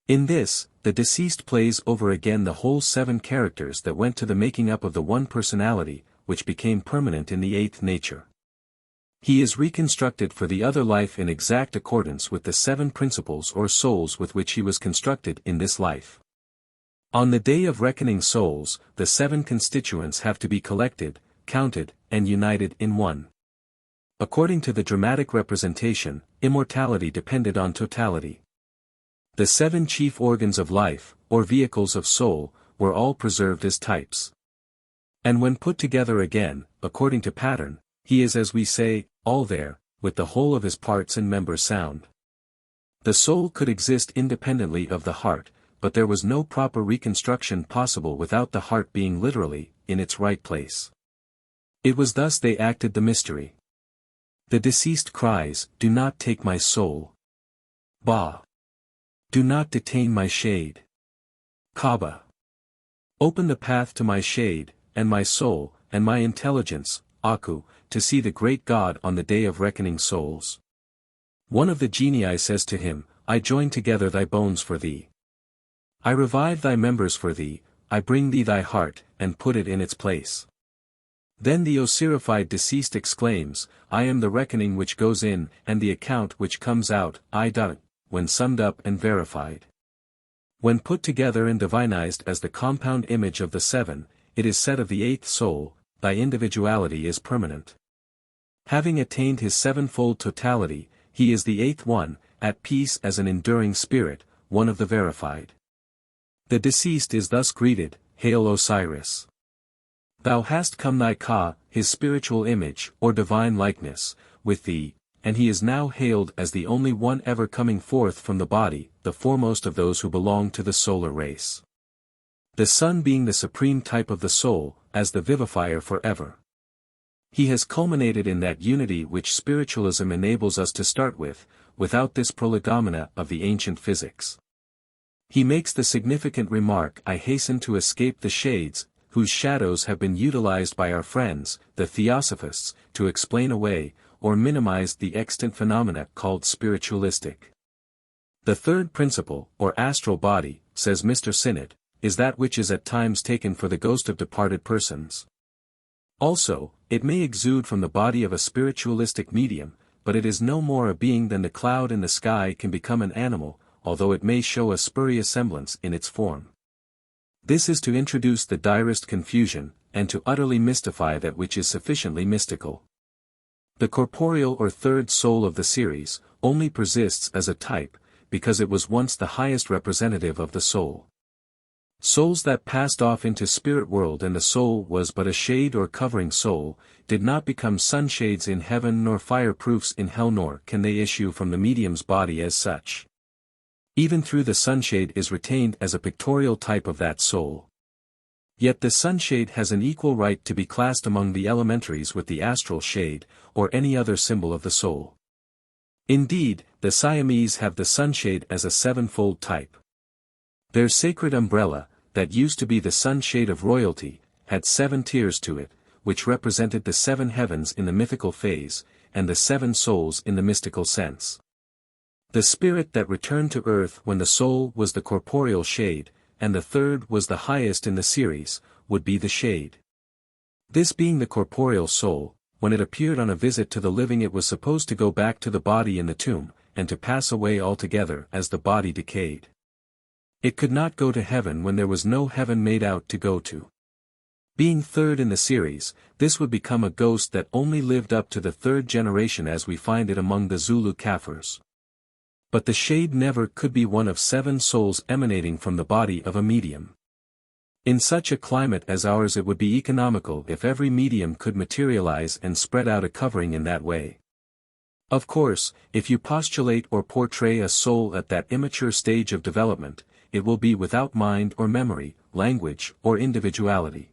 In this, the deceased plays over again the whole seven characters that went to the making up of the one personality, which became permanent in the eighth nature. He is reconstructed for the other life in exact accordance with the seven principles or souls with which he was constructed in this life. On the day of reckoning souls, the seven constituents have to be collected, counted, and united in one. According to the dramatic representation, immortality depended on totality. The seven chief organs of life, or vehicles of soul, were all preserved as types. And when put together again, according to pattern, he is, as we say, all there, with the whole of his parts and members sound. The soul could exist independently of the heart, but there was no proper reconstruction possible without the heart being literally, in its right place. It was thus they acted the mystery. The deceased cries, "Do not take my soul. Ba. Do not detain my shade. Kaaba. Open the path to my shade, and my soul, and my intelligence, Aku, to see the great God on the day of reckoning souls." One of the genii says to him, "I join together thy bones for thee. I revive thy members for thee, I bring thee thy heart, and put it in its place." Then the Osirified deceased exclaims, "I am the reckoning which goes in, and the account which comes out, when summed up and verified." When put together and divinized as the compound image of the seven, it is said of the eighth soul, "Thy individuality is permanent." Having attained his sevenfold totality, he is the eighth one, at peace as an enduring spirit, one of the verified. The deceased is thus greeted, "Hail Osiris! Thou hast come thy Ka, his spiritual image, or divine likeness, with thee," and he is now hailed as the only one ever coming forth from the body, the foremost of those who belong to the solar race. The sun being the supreme type of the soul, as the vivifier forever. He has culminated in that unity which spiritualism enables us to start with, without this prolegomena of the ancient physics. He makes the significant remark, "I hasten to escape the shades, whose shadows have been utilized by our friends, the theosophists, to explain away, or minimize the extant phenomena called spiritualistic." The third principle, or astral body, says Mr. Sinnott, is that which is at times taken for the ghost of departed persons. Also, it may exude from the body of a spiritualistic medium, but it is no more a being than the cloud in the sky can become an animal, although it may show a spurious semblance in its form. This is to introduce the direst confusion, and to utterly mystify that which is sufficiently mystical. The corporeal or third soul of the series, only persists as a type, because it was once the highest representative of the soul. Souls that passed off into spirit world and the soul was but a shade or covering soul, did not become sunshades in heaven nor fireproofs in hell, nor can they issue from the medium's body as such. Even through the sunshade is retained as a pictorial type of that soul. Yet the sunshade has an equal right to be classed among the elementaries with the astral shade, or any other symbol of the soul. Indeed, the Siamese have the sunshade as a sevenfold type. Their sacred umbrella, that used to be the sunshade of royalty, had 7 tiers to it, which represented the 7 heavens in the mythical phase, and the 7 souls in the mystical sense. The spirit that returned to earth when the soul was the corporeal shade, and the third was the highest in the series, would be the shade. This being the corporeal soul, when it appeared on a visit to the living, it was supposed to go back to the body in the tomb, and to pass away altogether as the body decayed. It could not go to heaven when there was no heaven made out to go to. Being third in the series, this would become a ghost that only lived up to the 3rd generation as we find it among the Zulu Kaffirs. But the shade never could be one of 7 souls emanating from the body of a medium. In such a climate as ours it would be economical if every medium could materialize and spread out a covering in that way. Of course, if you postulate or portray a soul at that immature stage of development, it will be without mind or memory, language or individuality.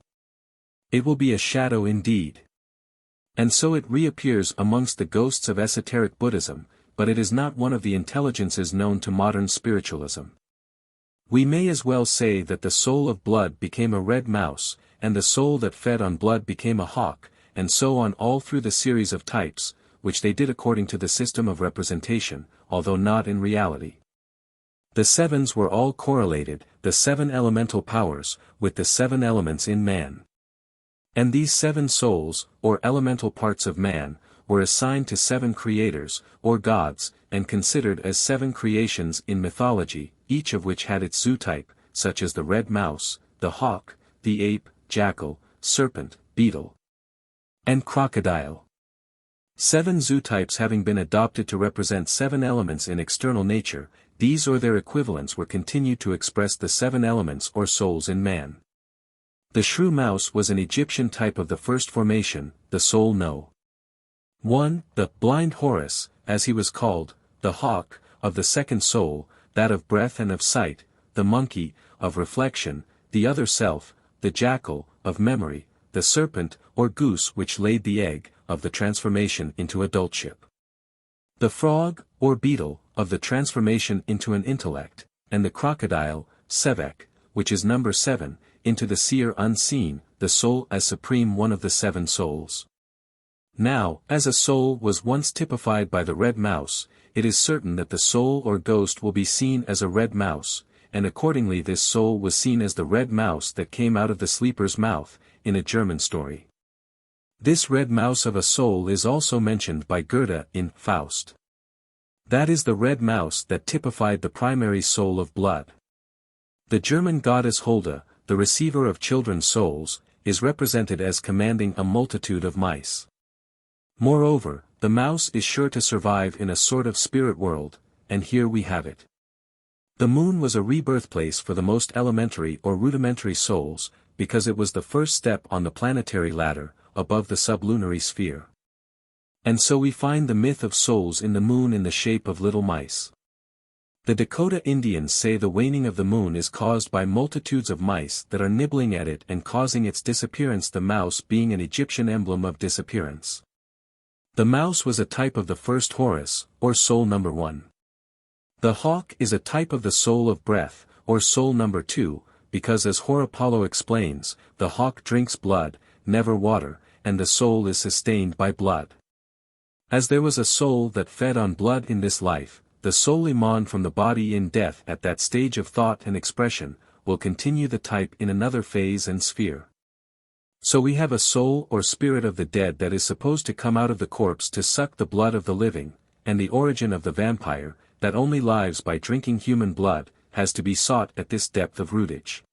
It will be a shadow indeed. And so it reappears amongst the ghosts of esoteric Buddhism, but it is not one of the intelligences known to modern spiritualism. We may as well say that the soul of blood became a red mouse, and the soul that fed on blood became a hawk, and so on all through the series of types, which they did according to the system of representation, although not in reality. The sevens were all correlated, the 7 elemental powers, with the 7 elements in man. And these 7 souls, or elemental parts of man, were assigned to 7 creators, or gods, and considered as 7 creations in mythology, each of which had its zootype, such as the red mouse, the hawk, the ape, jackal, serpent, beetle, and crocodile. 7 zootypes having been adopted to represent 7 elements in external nature, these or their equivalents were continued to express the 7 elements or souls in man. The shrew mouse was an Egyptian type of the first formation, the soul No. 1, the blind Horus, as he was called, the hawk, of the second soul, that of breath and of sight, the monkey, of reflection, the other self, the jackal, of memory, the serpent, or goose which laid the egg, of the transformation into adultship. The frog, or beetle, of the transformation into an intellect, and the crocodile, Sevek, which is number 7, into the seer unseen, the soul as supreme one of the 7 souls. Now, as a soul was once typified by the red mouse, it is certain that the soul or ghost will be seen as a red mouse, and accordingly this soul was seen as the red mouse that came out of the sleeper's mouth, in a German story. This red mouse of a soul is also mentioned by Goethe in Faust. That is the red mouse that typified the primary soul of blood. The German goddess Hulda, the receiver of children's souls, is represented as commanding a multitude of mice. Moreover, the mouse is sure to survive in a sort of spirit world, and here we have it. The moon was a rebirth place for the most elementary or rudimentary souls, because it was the first step on the planetary ladder, above the sublunary sphere. And so we find the myth of souls in the moon in the shape of little mice. The Dakota Indians say the waning of the moon is caused by multitudes of mice that are nibbling at it and causing its disappearance, the mouse being an Egyptian emblem of disappearance. The mouse was a type of the first Horus, or soul number 1. The hawk is a type of the soul of breath, or soul number 2, because as Horapollo explains, the hawk drinks blood, never water, and the soul is sustained by blood. As there was a soul that fed on blood in this life, the soul emaned from the body in death at that stage of thought and expression, will continue the type in another phase and sphere. So we have a soul or spirit of the dead that is supposed to come out of the corpse to suck the blood of the living, and the origin of the vampire, that only lives by drinking human blood, has to be sought at this depth of rootage.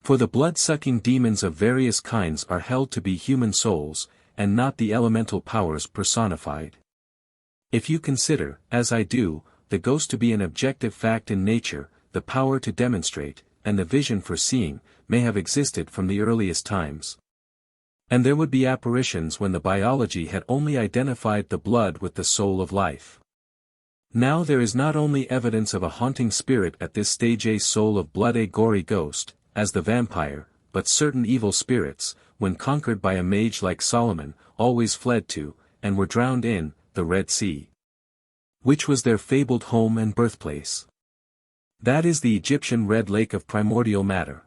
For the blood-sucking demons of various kinds are held to be human souls, and not the elemental powers personified. If you consider, as I do, the ghost to be an objective fact in nature, the power to demonstrate, and the vision for seeing, may have existed from the earliest times. And there would be apparitions when the biology had only identified the blood with the soul of life. Now there is not only evidence of a haunting spirit at this stage, a soul of blood, a gory ghost, as the vampire, but certain evil spirits, when conquered by a mage like Solomon, always fled to, and were drowned in, the Red Sea, which was their fabled home and birthplace. That is the Egyptian Red Lake of primordial matter.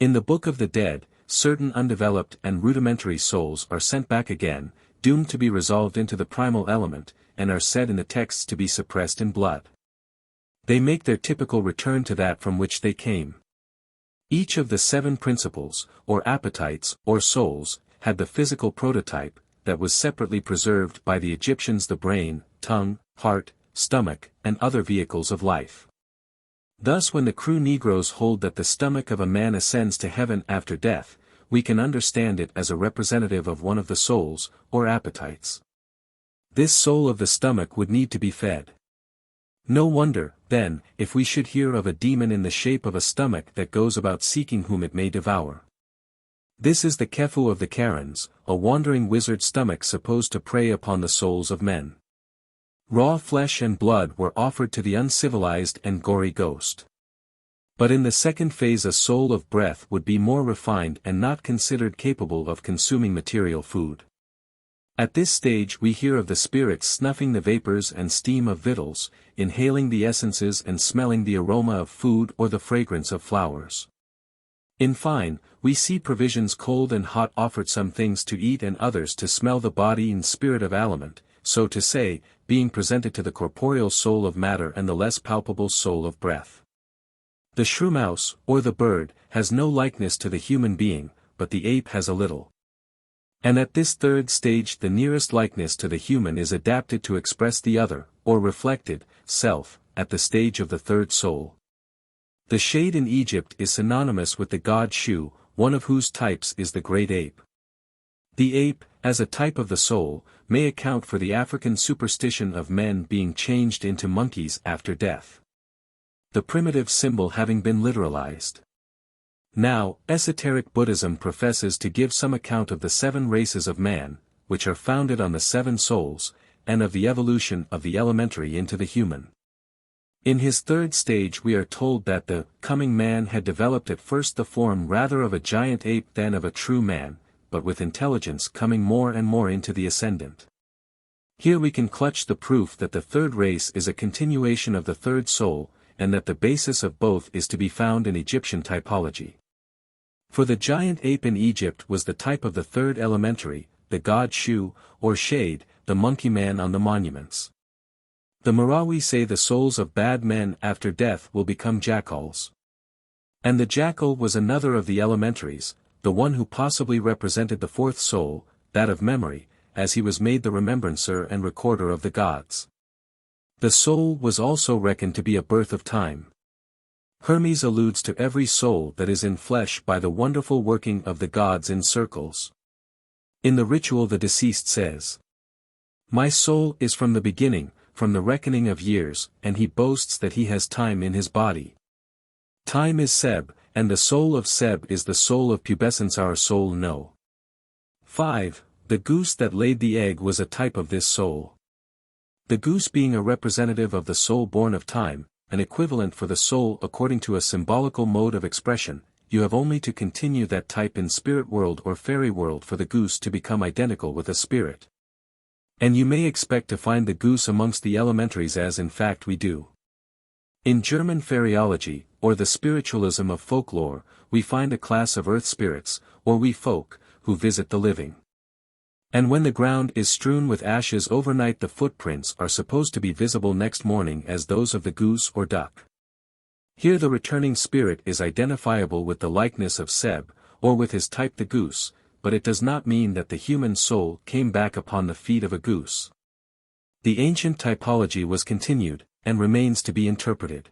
In the Book of the Dead, certain undeveloped and rudimentary souls are sent back again, doomed to be resolved into the primal element, and are said in the texts to be suppressed in blood. They make their typical return to that from which they came. Each of the 7 principles, or appetites, or souls, had the physical prototype, that was separately preserved by the Egyptians, the brain, tongue, heart, stomach, and other vehicles of life. Thus when the Kru Negroes hold that the stomach of a man ascends to heaven after death, we can understand it as a representative of one of the souls, or appetites. This soul of the stomach would need to be fed. No wonder, then, if we should hear of a demon in the shape of a stomach that goes about seeking whom it may devour. This is the Kefu of the Karens, a wandering wizard stomach supposed to prey upon the souls of men. Raw flesh and blood were offered to the uncivilized and gory ghost. But in the second phase a soul of breath would be more refined and not considered capable of consuming material food. At this stage we hear of the spirits snuffing the vapors and steam of victuals, inhaling the essences and smelling the aroma of food or the fragrance of flowers. In fine, we see provisions cold and hot offered, some things to eat and others to smell, the body and spirit of aliment, so to say, being presented to the corporeal soul of matter and the less palpable soul of breath. The shrew mouse, or the bird, has no likeness to the human being, but the ape has a little. And at this third stage the nearest likeness to the human is adapted to express the other, or reflected, self, at the stage of the third soul. The shade in Egypt is synonymous with the god Shu, one of whose types is the great ape. The ape, as a type of the soul, may account for the African superstition of men being changed into monkeys after death. The primitive symbol having been literalized. Now, esoteric Buddhism professes to give some account of the 7 races of man, which are founded on the 7 souls, and of the evolution of the elementary into the human. In his third stage we are told that the coming man had developed at first the form rather of a giant ape than of a true man, but with intelligence coming more and more into the ascendant. Here we can clutch the proof that the third race is a continuation of the third soul, and that the basis of both is to be found in Egyptian typology. For the giant ape in Egypt was the type of the third elementary, the god Shu, or shade, the monkey man on the monuments. The Marawi say the souls of bad men after death will become jackals. And the jackal was another of the elementaries, the one who possibly represented the fourth soul, that of memory, as he was made the remembrancer and recorder of the gods. The soul was also reckoned to be a birth of time. Hermes alludes to every soul that is in flesh by the wonderful working of the gods in circles. In the ritual the deceased says, "My soul is from the beginning, from the reckoning of years," and he boasts that he has time in his body. Time is Seb, and the soul of Seb is the soul of pubescence, our soul No. 5. The goose that laid the egg was a type of this soul. The goose being a representative of the soul born of time, an equivalent for the soul according to a symbolical mode of expression, you have only to continue that type in spirit world or fairy world for the goose to become identical with a spirit. And you may expect to find the goose amongst the elementaries, as in fact we do. In German fairyology, or the spiritualism of folklore, we find a class of earth spirits, or we folk, who visit the living. And when the ground is strewn with ashes overnight, the footprints are supposed to be visible next morning as those of the goose or duck. Here the returning spirit is identifiable with the likeness of Seb, or with his type the goose, but it does not mean that the human soul came back upon the feet of a goose. The ancient typology was continued, and remains to be interpreted.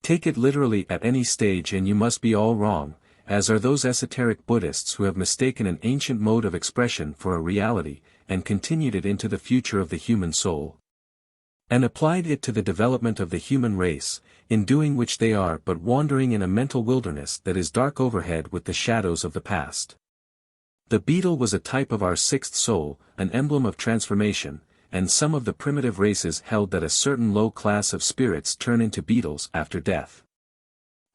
Take it literally at any stage and you must be all wrong, as are those esoteric Buddhists who have mistaken an ancient mode of expression for a reality, and continued it into the future of the human soul, and applied it to the development of the human race, in doing which they are but wandering in a mental wilderness that is dark overhead with the shadows of the past. The beetle was a type of our sixth soul, an emblem of transformation, and some of the primitive races held that a certain low class of spirits turn into beetles after death.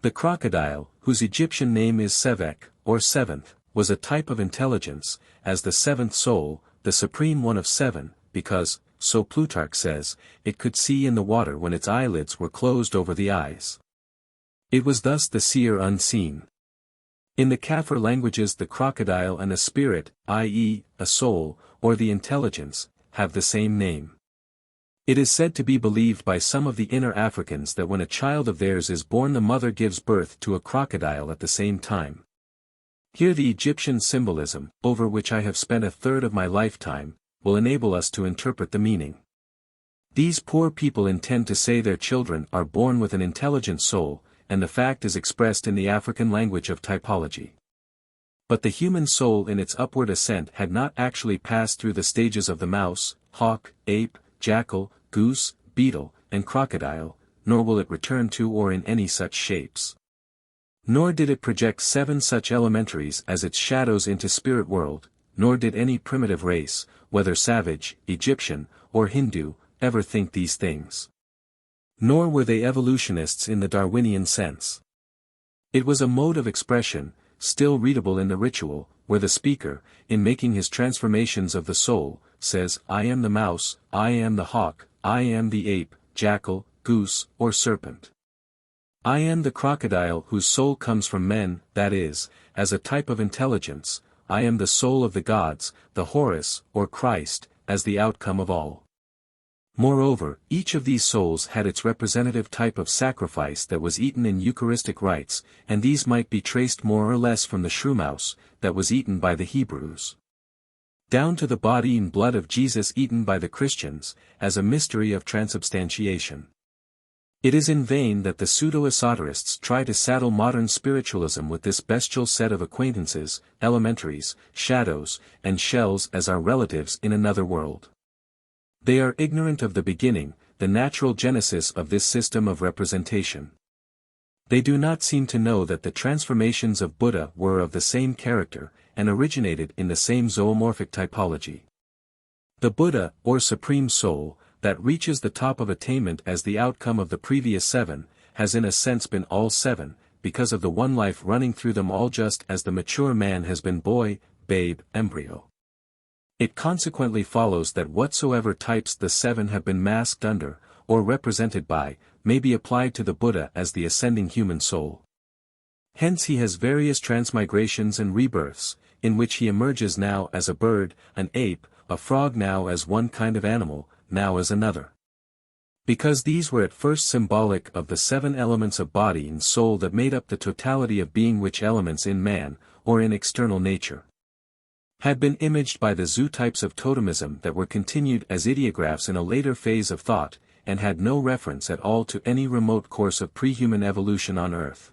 The crocodile, whose Egyptian name is Sevek, or seventh, was a type of intelligence, as the seventh soul, the supreme one of 7, because, so Plutarch says, it could see in the water when its eyelids were closed over the eyes. It was thus the seer unseen. In the Kafir languages the crocodile and a spirit, i.e., a soul, or the intelligence, have the same name. It is said to be believed by some of the inner Africans that when a child of theirs is born the mother gives birth to a crocodile at the same time. Here the Egyptian symbolism, over which I have spent a third of my lifetime, will enable us to interpret the meaning. These poor people intend to say their children are born with an intelligent soul, and the fact is expressed in the African language of typology. But the human soul in its upward ascent had not actually passed through the stages of the mouse, hawk, ape, jackal, goose, beetle, and crocodile, nor will it return to or in any such shapes. Nor did it project 7 such elementaries as its shadows into spirit world, nor did any primitive race, whether savage, Egyptian, or Hindu, ever think these things. Nor were they evolutionists in the Darwinian sense. It was a mode of expression, still readable in the ritual, where the speaker, in making his transformations of the soul, says, I am the mouse, I am the hawk, I am the ape, jackal, goose, or serpent. I am the crocodile whose soul comes from men, that is, as a type of intelligence, I am the soul of the gods, the Horus, or Christ, as the outcome of all. Moreover, each of these souls had its representative type of sacrifice that was eaten in Eucharistic rites, and these might be traced more or less from the shrewmouse, that was eaten by the Hebrews, down to the body and blood of Jesus eaten by the Christians, as a mystery of transubstantiation. It is in vain that the pseudo-esoterists try to saddle modern spiritualism with this bestial set of acquaintances, elementaries, shadows, and shells as our relatives in another world. They are ignorant of the beginning, the natural genesis of this system of representation. They do not seem to know that the transformations of Buddha were of the same character, and originated in the same zoomorphic typology. The Buddha, or Supreme Soul, that reaches the top of attainment as the outcome of the previous 7, has in a sense been all 7, because of the one life running through them all just as the mature man has been boy, babe, embryo. It consequently follows that whatsoever types the 7 have been masked under, or represented by, may be applied to the Buddha as the ascending human soul. Hence he has various transmigrations and rebirths, in which he emerges now as a bird, an ape, a frog, now as one kind of animal, now as another. Because these were at first symbolic of the 7 elements of body and soul that made up the totality of being, which elements in man, or in external nature, had been imaged by the zootypes of totemism that were continued as ideographs in a later phase of thought, and had no reference at all to any remote course of pre-human evolution on Earth.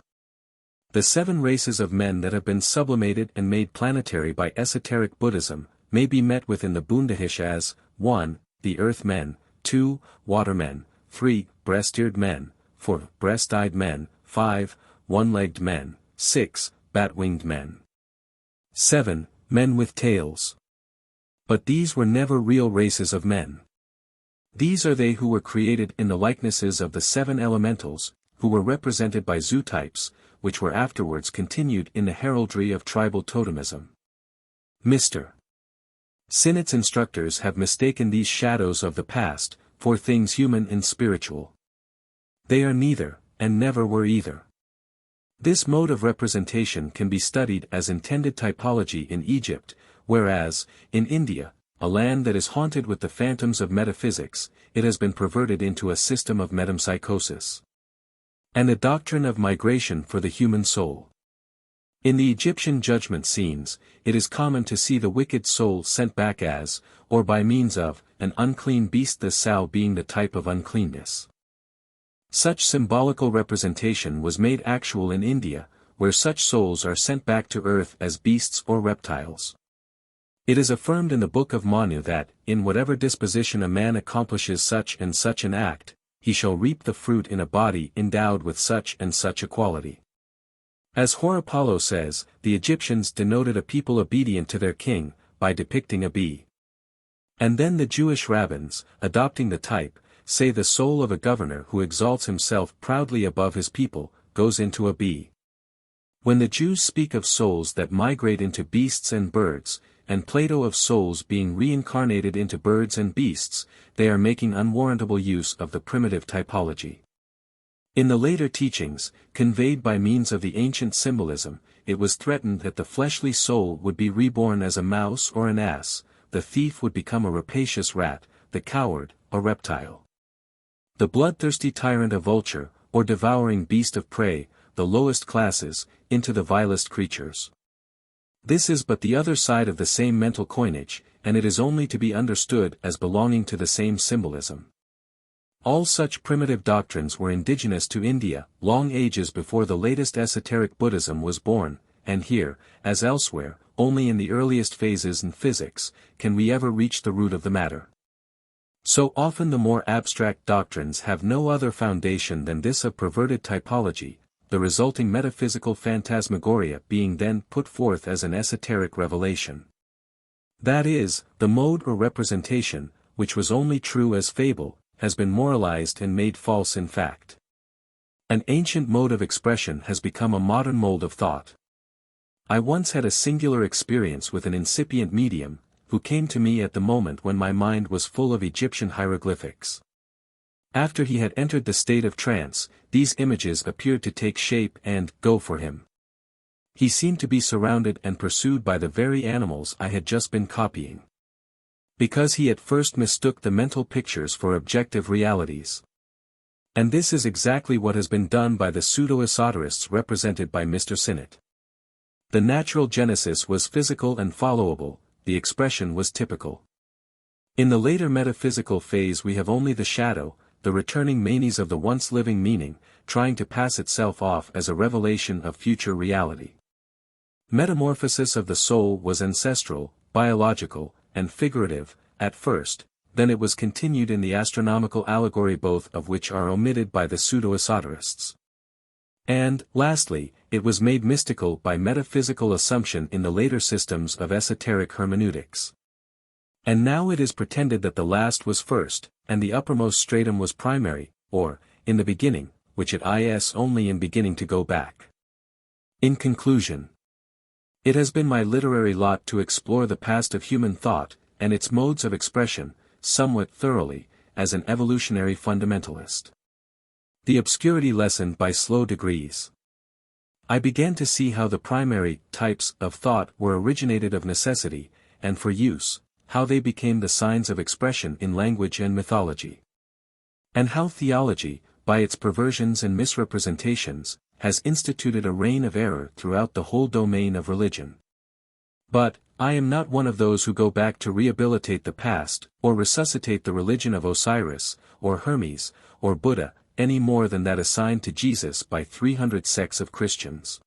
The 7 races of men that have been sublimated and made planetary by esoteric Buddhism, may be met with in the Bundahish as, 1. The Earth Men, 2. Water Men, 3. Breast-eared Men, 4. Breast-eyed Men, 5. One-legged Men, 6. Bat-winged Men, 7. Men with tails. But these were never real races of men. These are they who were created in the likenesses of the 7 elementals, who were represented by zootypes, which were afterwards continued in the heraldry of tribal totemism. Mr. Sinnett's instructors have mistaken these shadows of the past, for things human and spiritual. They are neither, and never were either. This mode of representation can be studied as intended typology in Egypt, whereas, in India, a land that is haunted with the phantoms of metaphysics, it has been perverted into a system of metempsychosis and a doctrine of migration for the human soul. In the Egyptian judgment scenes, it is common to see the wicked soul sent back as, or by means of, an unclean beast, the sow being the type of uncleanness. Such symbolical representation was made actual in India, where such souls are sent back to earth as beasts or reptiles. It is affirmed in the Book of Manu that, in whatever disposition a man accomplishes such and such an act, he shall reap the fruit in a body endowed with such and such a quality. As Horapollo says, the Egyptians denoted a people obedient to their king, by depicting a bee. And then the Jewish rabbins, adopting the type, say the soul of a governor who exalts himself proudly above his people, goes into a bee. When the Jews speak of souls that migrate into beasts and birds, and Plato of souls being reincarnated into birds and beasts, they are making unwarrantable use of the primitive typology. In the later teachings, conveyed by means of the ancient symbolism, it was threatened that the fleshly soul would be reborn as a mouse or an ass, the thief would become a rapacious rat, the coward, a reptile, the bloodthirsty tyrant a vulture, or devouring beast of prey, the lowest classes, into the vilest creatures. This is but the other side of the same mental coinage, and it is only to be understood as belonging to the same symbolism. All such primitive doctrines were indigenous to India, long ages before the latest esoteric Buddhism was born, and here, as elsewhere, only in the earliest phases in physics, can we ever reach the root of the matter. So often the more abstract doctrines have no other foundation than this of perverted typology, the resulting metaphysical phantasmagoria being then put forth as an esoteric revelation. That is, the mode or representation, which was only true as fable, has been moralized and made false in fact. An ancient mode of expression has become a modern mold of thought. I once had a singular experience with an incipient medium, who came to me at the moment when my mind was full of Egyptian hieroglyphics. After he had entered the state of trance, these images appeared to take shape and go for him. He seemed to be surrounded and pursued by the very animals I had just been copying. Because he at first mistook the mental pictures for objective realities. And this is exactly what has been done by the pseudo-esoterists represented by Mr. Sinnett. The natural genesis was physical and followable, the expression was typical. In the later metaphysical phase we have only the shadow, the returning manies of the once living meaning, trying to pass itself off as a revelation of future reality. Metamorphosis of the soul was ancestral, biological, and figurative, at first, then it was continued in the astronomical allegory, both of which are omitted by the pseudo-esoterists. And, lastly, it was made mystical by metaphysical assumption in the later systems of esoteric hermeneutics. And now it is pretended that the last was first, and the uppermost stratum was primary, or, in the beginning, which it is only in beginning to go back. In conclusion, it has been my literary lot to explore the past of human thought, and its modes of expression, somewhat thoroughly, as an evolutionary fundamentalist. The obscurity lessened by slow degrees. I began to see how the primary types of thought were originated of necessity, and for use, how they became the signs of expression in language and mythology. And how theology, by its perversions and misrepresentations, has instituted a reign of error throughout the whole domain of religion. But, I am not one of those who go back to rehabilitate the past, or resuscitate the religion of Osiris, or Hermes, or Buddha, any more than that assigned to Jesus by 300 sects of Christians.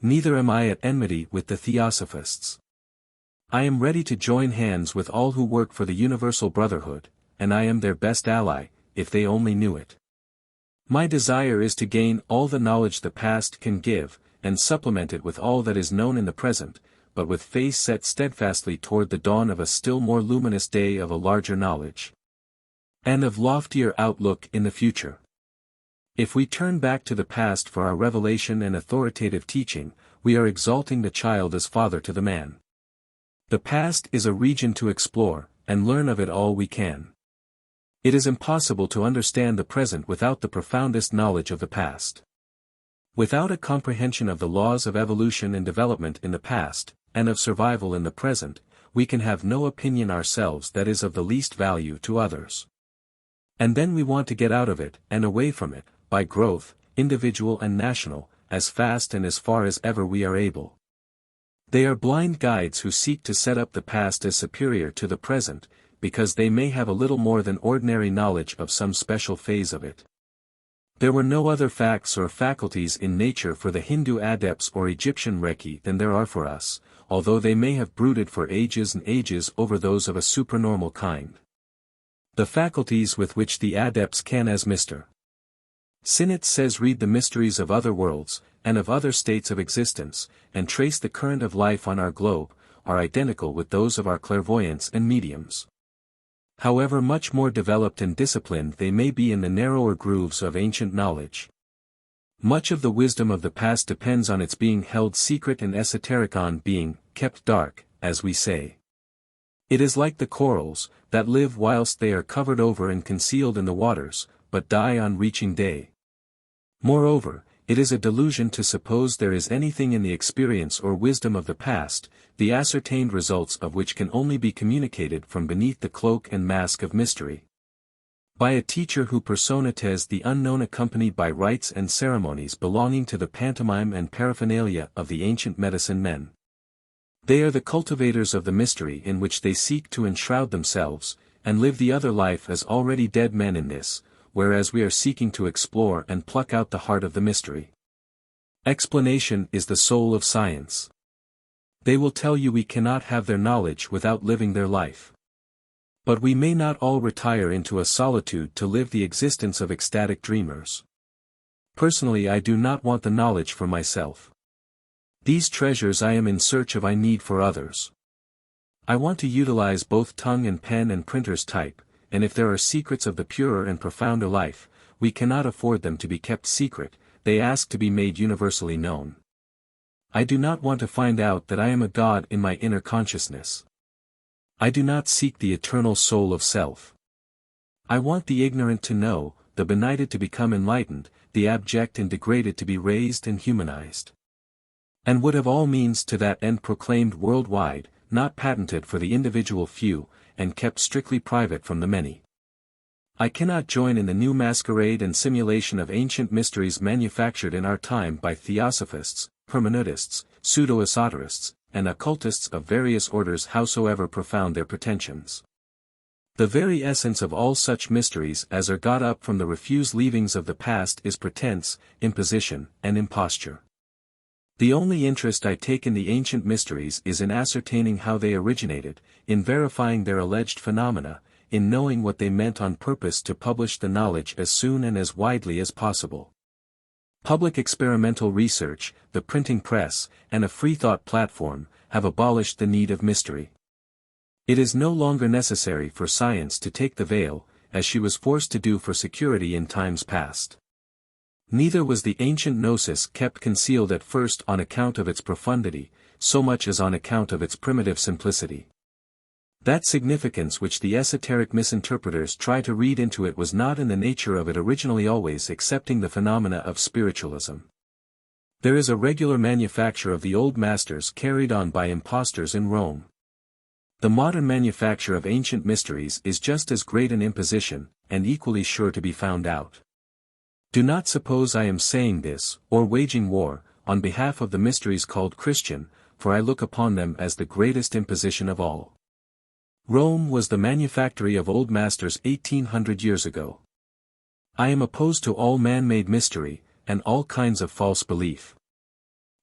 Neither am I at enmity with the Theosophists. I am ready to join hands with all who work for the universal brotherhood, and I am their best ally, if they only knew it. My desire is to gain all the knowledge the past can give, and supplement it with all that is known in the present, but with face set steadfastly toward the dawn of a still more luminous day of a larger knowledge. And of loftier outlook in the future. If we turn back to the past for our revelation and authoritative teaching, we are exalting the child as father to the man. The past is a region to explore, and learn of it all we can. It is impossible to understand the present without the profoundest knowledge of the past. Without a comprehension of the laws of evolution and development in the past, and of survival in the present, we can have no opinion ourselves that is of the least value to others. And then we want to get out of it, and away from it, by growth, individual and national, as fast and as far as ever we are able. They are blind guides who seek to set up the past as superior to the present, because they may have a little more than ordinary knowledge of some special phase of it. There were no other facts or faculties in nature for the Hindu adepts or Egyptian Rekhi than there are for us, although they may have brooded for ages and ages over those of a supernormal kind. The faculties with which the adepts can, as Mr. Sinnett says, read the mysteries of other worlds, and of other states of existence, and trace the current of life on our globe, are identical with those of our clairvoyants and mediums. However much more developed and disciplined they may be in the narrower grooves of ancient knowledge. Much of the wisdom of the past depends on its being held secret and esoteric, on being kept dark, as we say. It is like the corals, that live whilst they are covered over and concealed in the waters, but die on reaching day. Moreover, it is a delusion to suppose there is anything in the experience or wisdom of the past, the ascertained results of which can only be communicated from beneath the cloak and mask of mystery. By a teacher who personates the unknown, accompanied by rites and ceremonies belonging to the pantomime and paraphernalia of the ancient medicine men. They are the cultivators of the mystery in which they seek to enshroud themselves, and live the other life as already dead men in this, whereas we are seeking to explore and pluck out the heart of the mystery. Explanation is the soul of science. They will tell you we cannot have their knowledge without living their life. But we may not all retire into a solitude to live the existence of ecstatic dreamers. Personally, I do not want the knowledge for myself. These treasures I am in search of I need for others. I want to utilize both tongue and pen and printer's type, and if there are secrets of the purer and profounder life, we cannot afford them to be kept secret, they ask to be made universally known. I do not want to find out that I am a god in my inner consciousness. I do not seek the eternal soul of self. I want the ignorant to know, the benighted to become enlightened, the abject and degraded to be raised and humanized. And would have all means to that end proclaimed worldwide, not patented for the individual few, and kept strictly private from the many. I cannot join in the new masquerade and simulation of ancient mysteries manufactured in our time by theosophists, hermeneutists, pseudo-esoterists, and occultists of various orders howsoever profound their pretensions. The very essence of all such mysteries as are got up from the refused leavings of the past is pretense, imposition, and imposture. The only interest I take in the ancient mysteries is in ascertaining how they originated, in verifying their alleged phenomena, in knowing what they meant on purpose to publish the knowledge as soon and as widely as possible. Public experimental research, the printing press, and a freethought platform, have abolished the need of mystery. It is no longer necessary for science to take the veil, as she was forced to do for security in times past. Neither was the ancient gnosis kept concealed at first on account of its profundity, so much as on account of its primitive simplicity. That significance which the esoteric misinterpreters try to read into it was not in the nature of it originally, always accepting the phenomena of spiritualism. There is a regular manufacture of the old masters carried on by impostors in Rome. The modern manufacture of ancient mysteries is just as great an imposition, and equally sure to be found out. Do not suppose I am saying this, or waging war, on behalf of the mysteries called Christian, for I look upon them as the greatest imposition of all. Rome was the manufactory of old masters 1800 years ago. I am opposed to all man-made mystery, and all kinds of false belief.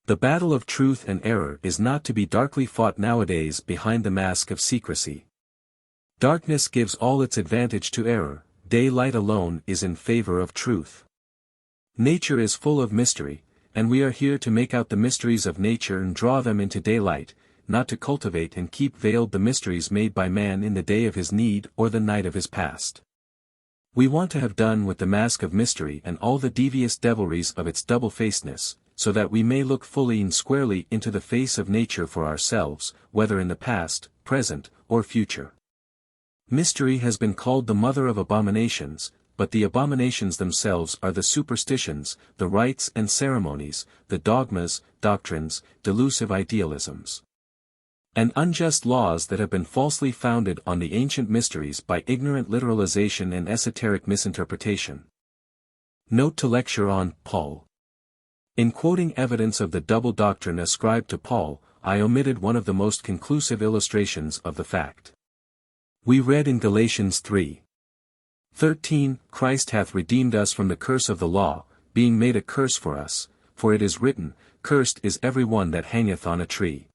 The battle of truth and error is not to be darkly fought nowadays behind the mask of secrecy. Darkness gives all its advantage to error, daylight alone is in favor of truth. Nature is full of mystery, and we are here to make out the mysteries of nature and draw them into daylight, not to cultivate and keep veiled the mysteries made by man in the day of his need or the night of his past. We want to have done with the mask of mystery and all the devious devilries of its double-facedness, so that we may look fully and squarely into the face of nature for ourselves, whether in the past, present, or future. Mystery has been called the mother of abominations, but the abominations themselves are the superstitions, the rites and ceremonies, the dogmas, doctrines, delusive idealisms, and unjust laws that have been falsely founded on the ancient mysteries by ignorant literalization and esoteric misinterpretation. Note to lecture on Paul. In quoting evidence of the double doctrine ascribed to Paul, I omitted one of the most conclusive illustrations of the fact. We read in Galatians 3:13, Christ hath redeemed us from the curse of the law, being made a curse for us, for it is written, Cursed is every one that hangeth on a tree.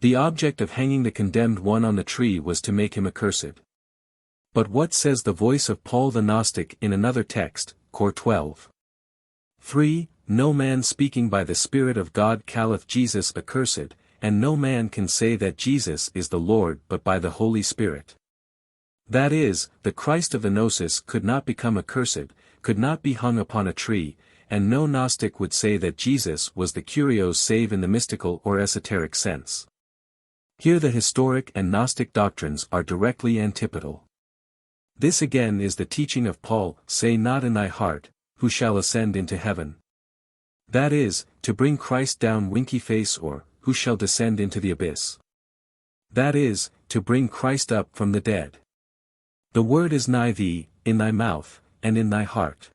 The object of hanging the condemned one on the tree was to make him accursed. But what says the voice of Paul the Gnostic in another text, Cor 12:3, No man speaking by the Spirit of God calleth Jesus accursed, and no man can say that Jesus is the Lord but by the Holy Spirit. That is, the Christ of the Gnosis could not become accursed, could not be hung upon a tree, and no Gnostic would say that Jesus was the Kyrios save in the mystical or esoteric sense. Here the historic and Gnostic doctrines are directly antipodal. This again is the teaching of Paul, say not in thy heart, who shall ascend into heaven? That is, to bring Christ down winky face, or, who shall descend into the abyss? That is, to bring Christ up from the dead. The word is nigh thee, in thy mouth, and in thy heart.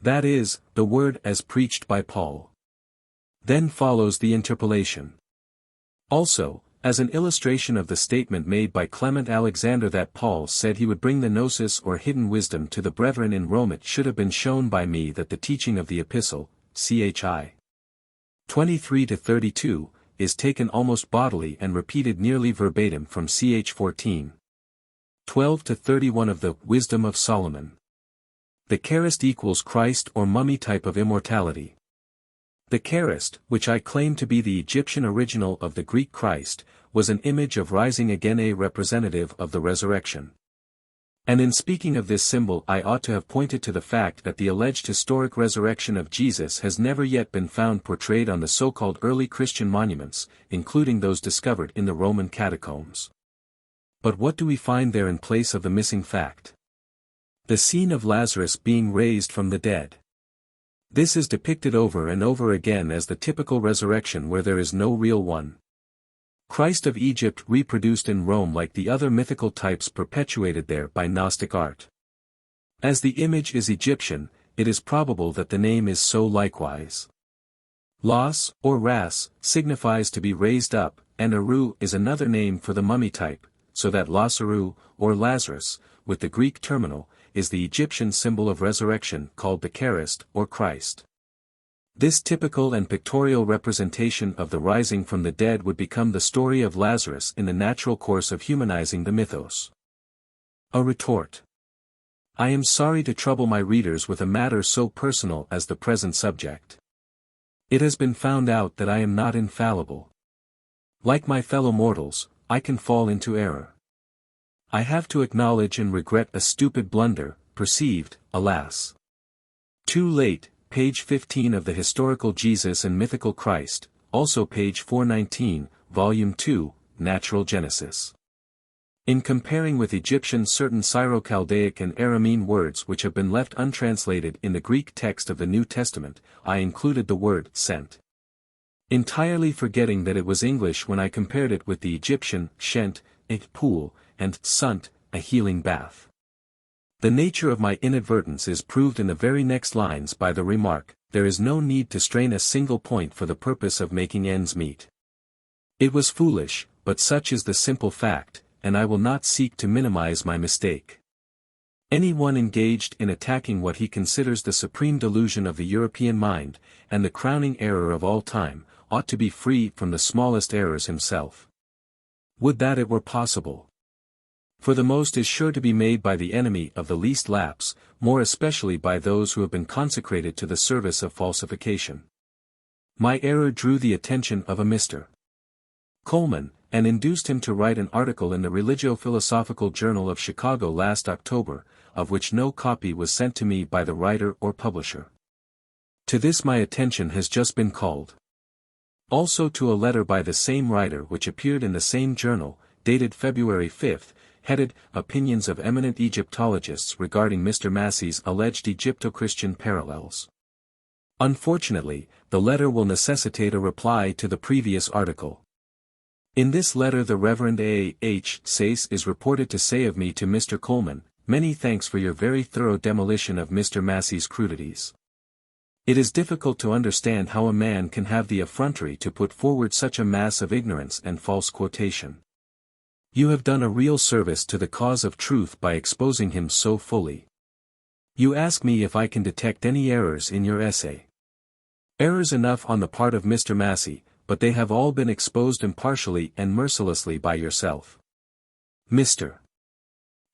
That is, the word as preached by Paul. Then follows the interpolation. Also, as an illustration of the statement made by Clement Alexander that Paul said he would bring the gnosis or hidden wisdom to the brethren in Rome, it should have been shown by me that the teaching of the epistle, CHI 23-32, is taken almost bodily and repeated nearly verbatim from CH 14. 12 to 31 of the Wisdom of Solomon. The Charist equals Christ or mummy type of immortality. The Charist, which I claim to be the Egyptian original of the Greek Christ, was an image of rising again, a representative of the resurrection. And in speaking of this symbol, I ought to have pointed to the fact that the alleged historic resurrection of Jesus has never yet been found portrayed on the so-called early Christian monuments, including those discovered in the Roman catacombs. But what do we find there in place of the missing fact? The scene of Lazarus being raised from the dead. This is depicted over and over again as the typical resurrection where there is no real one. Christ of Egypt reproduced in Rome like the other mythical types perpetuated there by Gnostic art. As the image is Egyptian, it is probable that the name is so likewise. Los, or ras, signifies to be raised up, and Aru is another name for the mummy type, so that Lasaru, or Lazarus, with the Greek terminal, is the Egyptian symbol of resurrection called the Charist or Christ. This typical and pictorial representation of the rising from the dead would become the story of Lazarus in the natural course of humanizing the mythos. A retort. I am sorry to trouble my readers with a matter so personal as the present subject. It has been found out that I am not infallible. Like my fellow mortals, I can fall into error. I have to acknowledge and regret a stupid blunder, perceived, alas, too late. Page 15 of the Historical Jesus and Mythical Christ, also page 419, Volume 2, Natural Genesis. In comparing with Egyptian certain Syro-Chaldaic and Aramean words which have been left untranslated in the Greek text of the New Testament, I included the word sent. Entirely forgetting that it was English when I compared it with the Egyptian shent, a pool, and sunt, a healing bath. The nature of my inadvertence is proved in the very next lines by the remark, there is no need to strain a single point for the purpose of making ends meet. It was foolish, but such is the simple fact, and I will not seek to minimize my mistake. Anyone engaged in attacking what he considers the supreme delusion of the European mind, and the crowning error of all time, ought to be free from the smallest errors himself. Would that it were possible! For the most is sure to be made by the enemy of the least lapse, more especially by those who have been consecrated to the service of falsification. My error drew the attention of a Mr. Coleman, and induced him to write an article in the Religio-Philosophical Journal of Chicago last October, of which no copy was sent to me by the writer or publisher. To this my attention has just been called. Also to a letter by the same writer which appeared in the same journal, dated February 5, headed, Opinions of Eminent Egyptologists regarding Mr. Massey's alleged Egypto-Christian parallels. Unfortunately, the letter will necessitate a reply to the previous article. In this letter the Reverend A. H. Sayce is reported to say of me to Mr. Coleman, many thanks for your very thorough demolition of Mr. Massey's crudities. It is difficult to understand how a man can have the effrontery to put forward such a mass of ignorance and false quotation. You have done a real service to the cause of truth by exposing him so fully. You ask me if I can detect any errors in your essay. Errors enough on the part of Mr. Massey, but they have all been exposed impartially and mercilessly by yourself. Mr.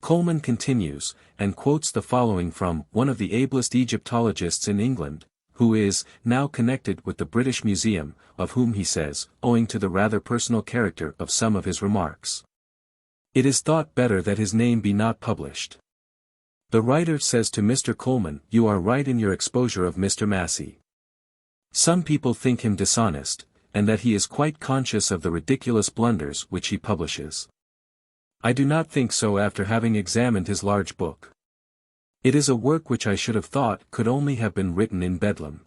Coleman continues, and quotes the following from one of the ablest Egyptologists in England, who is now connected with the British Museum, of whom he says, owing to the rather personal character of some of his remarks, it is thought better that his name be not published. The writer says to Mr. Coleman, you are right in your exposure of Mr. Massey. Some people think him dishonest, and that he is quite conscious of the ridiculous blunders which he publishes. I do not think so after having examined his large book. It is a work which I should have thought could only have been written in Bedlam.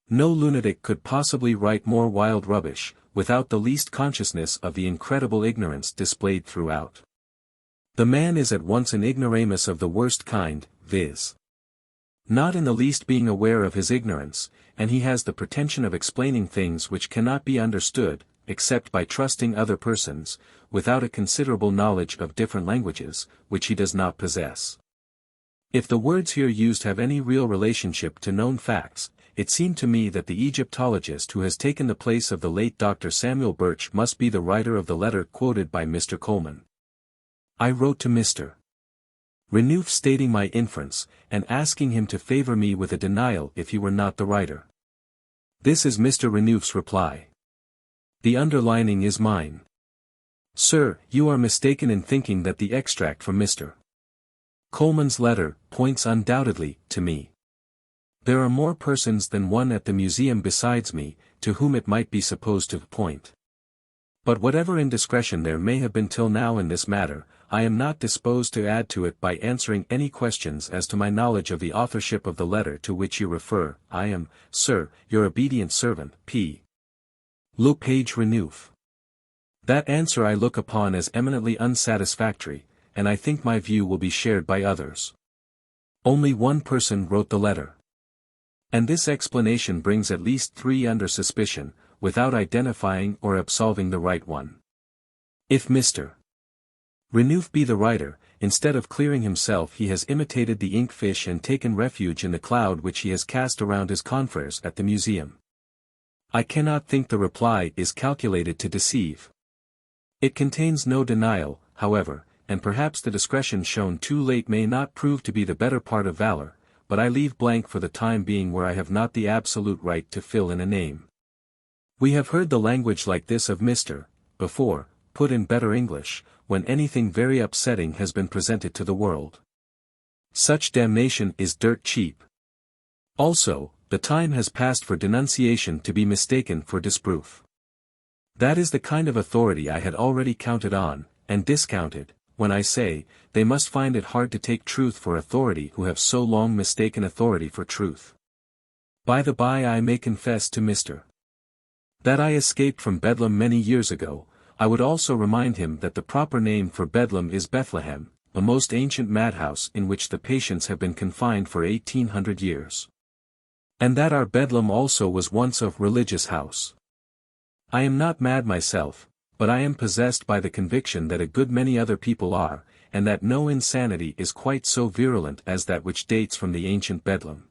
No lunatic could possibly write more wild rubbish, without the least consciousness of the incredible ignorance displayed throughout. The man is at once an ignoramus of the worst kind, viz. not in the least being aware of his ignorance, and he has the pretension of explaining things which cannot be understood, except by trusting other persons, without a considerable knowledge of different languages, which he does not possess. If the words here used have any real relationship to known facts, it seemed to me that the Egyptologist who has taken the place of the late Dr. Samuel Birch must be the writer of the letter quoted by Mr. Coleman. I wrote to Mr. Renouf stating my inference, and asking him to favor me with a denial if he were not the writer. This is Mr. Renouf's reply. The underlining is mine. Sir, you are mistaken in thinking that the extract from Mr. Coleman's letter points undoubtedly to me. There are more persons than one at the museum besides me, to whom it might be supposed to point. But whatever indiscretion there may have been till now in this matter, I am not disposed to add to it by answering any questions as to my knowledge of the authorship of the letter to which you refer. I am, sir, your obedient servant, P. Le Page Renouf. That answer I look upon as eminently unsatisfactory, and I think my view will be shared by others. Only one person wrote the letter. And this explanation brings at least 3 under suspicion, without identifying or absolving the right one. If Mr. Renouf be the writer, instead of clearing himself he has imitated the inkfish and taken refuge in the cloud which he has cast around his confreres at the museum. I cannot think the reply is calculated to deceive. It contains no denial, however, and perhaps the discretion shown too late may not prove to be the better part of valor, but I leave blank for the time being where I have not the absolute right to fill in a name. We have heard the language like this of Mr. before, put in better English, when anything very upsetting has been presented to the world. Such damnation is dirt cheap. Also, the time has passed for denunciation to be mistaken for disproof. That is the kind of authority I had already counted on, and discounted, when I say, they must find it hard to take truth for authority who have so long mistaken authority for truth. By the by, I may confess to Mr. that I escaped from Bedlam many years ago. I would also remind him that the proper name for Bedlam is Bethlehem, a most ancient madhouse in which the patients have been confined for 1800 years. And that our Bedlam also was once a religious house. I am not mad myself, but I am possessed by the conviction that a good many other people are, and that no insanity is quite so virulent as that which dates from the ancient Bedlam.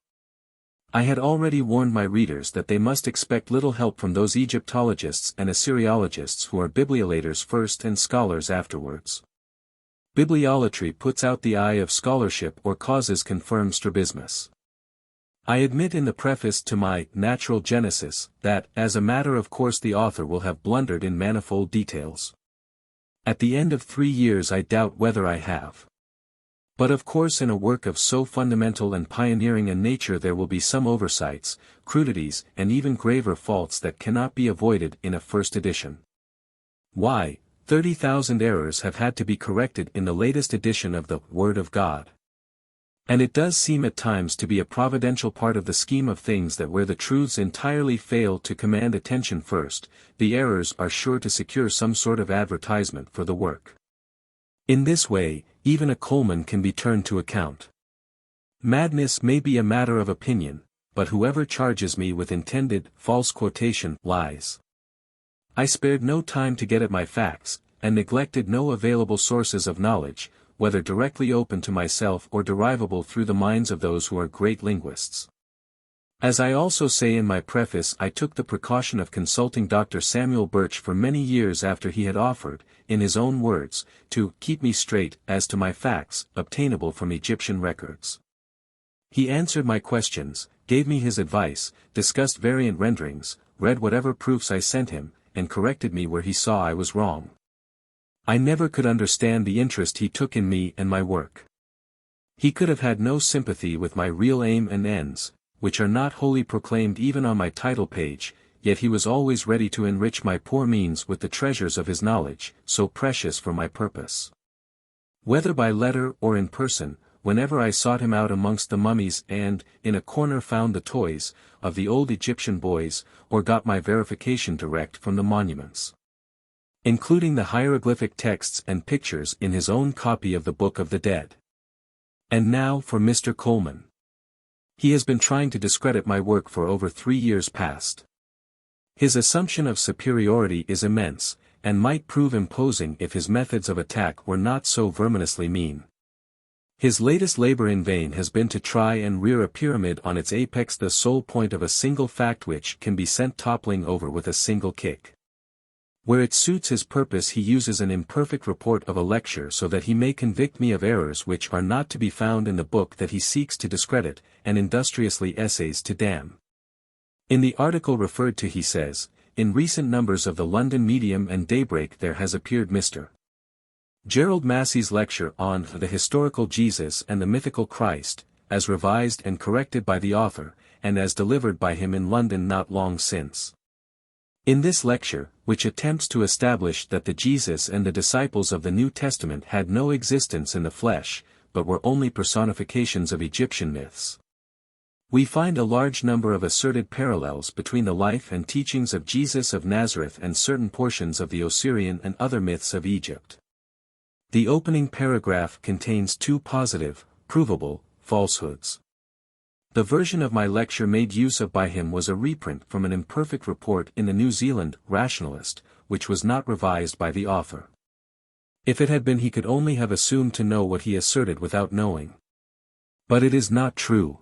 I had already warned my readers that they must expect little help from those Egyptologists and Assyriologists who are bibliolaters first and scholars afterwards. Bibliolatry puts out the eye of scholarship or causes confirmed strabismus. I admit in the preface to my Natural Genesis that, as a matter of course, the author will have blundered in manifold details. At the end of 3 years I doubt whether I have. But of course in a work of so fundamental and pioneering a nature there will be some oversights, crudities, and even graver faults that cannot be avoided in a first edition. Why, 30,000 errors have had to be corrected in the latest edition of the Word of God. And it does seem at times to be a providential part of the scheme of things that where the truths entirely fail to command attention first, the errors are sure to secure some sort of advertisement for the work. In this way, even a Coleman can be turned to account. Madness may be a matter of opinion, but whoever charges me with intended, false quotation, lies. I spared no time to get at my facts, and neglected no available sources of knowledge, whether directly open to myself or derivable through the minds of those who are great linguists. As I also say in my preface, I took the precaution of consulting Dr. Samuel Birch for many years after he had offered, in his own words, to keep me straight as to my facts, obtainable from Egyptian records. He answered my questions, gave me his advice, discussed variant renderings, read whatever proofs I sent him, and corrected me where he saw I was wrong. I never could understand the interest he took in me and my work. He could have had no sympathy with my real aim and ends, which are not wholly proclaimed even on my title page, yet he was always ready to enrich my poor means with the treasures of his knowledge, so precious for my purpose. Whether by letter or in person, whenever I sought him out amongst the mummies and, in a corner found the toys, of the old Egyptian boys, or got my verification direct from the monuments, including the hieroglyphic texts and pictures in his own copy of the Book of the Dead. And now for Mr. Coleman. He has been trying to discredit my work for over 3 years past. His assumption of superiority is immense, and might prove imposing if his methods of attack were not so verminously mean. His latest labor in vain has been to try and rear a pyramid on its apex, the sole point of a single fact which can be sent toppling over with a single kick. Where it suits his purpose he uses an imperfect report of a lecture so that he may convict me of errors which are not to be found in the book that he seeks to discredit, and industriously essays to damn. In the article referred to he says, in recent numbers of the London Medium and Daybreak there has appeared Mr. Gerald Massey's lecture on the historical Jesus and the mythical Christ, as revised and corrected by the author, and as delivered by him in London not long since. In this lecture, which attempts to establish that the Jesus and the disciples of the New Testament had no existence in the flesh, but were only personifications of Egyptian myths, we find a large number of asserted parallels between the life and teachings of Jesus of Nazareth and certain portions of the Osirian and other myths of Egypt. The opening paragraph contains two positive, provable, falsehoods. The version of my lecture made use of by him was a reprint from an imperfect report in the New Zealand Rationalist, which was not revised by the author. If it had been he could only have assumed to know what he asserted without knowing. But it is not true.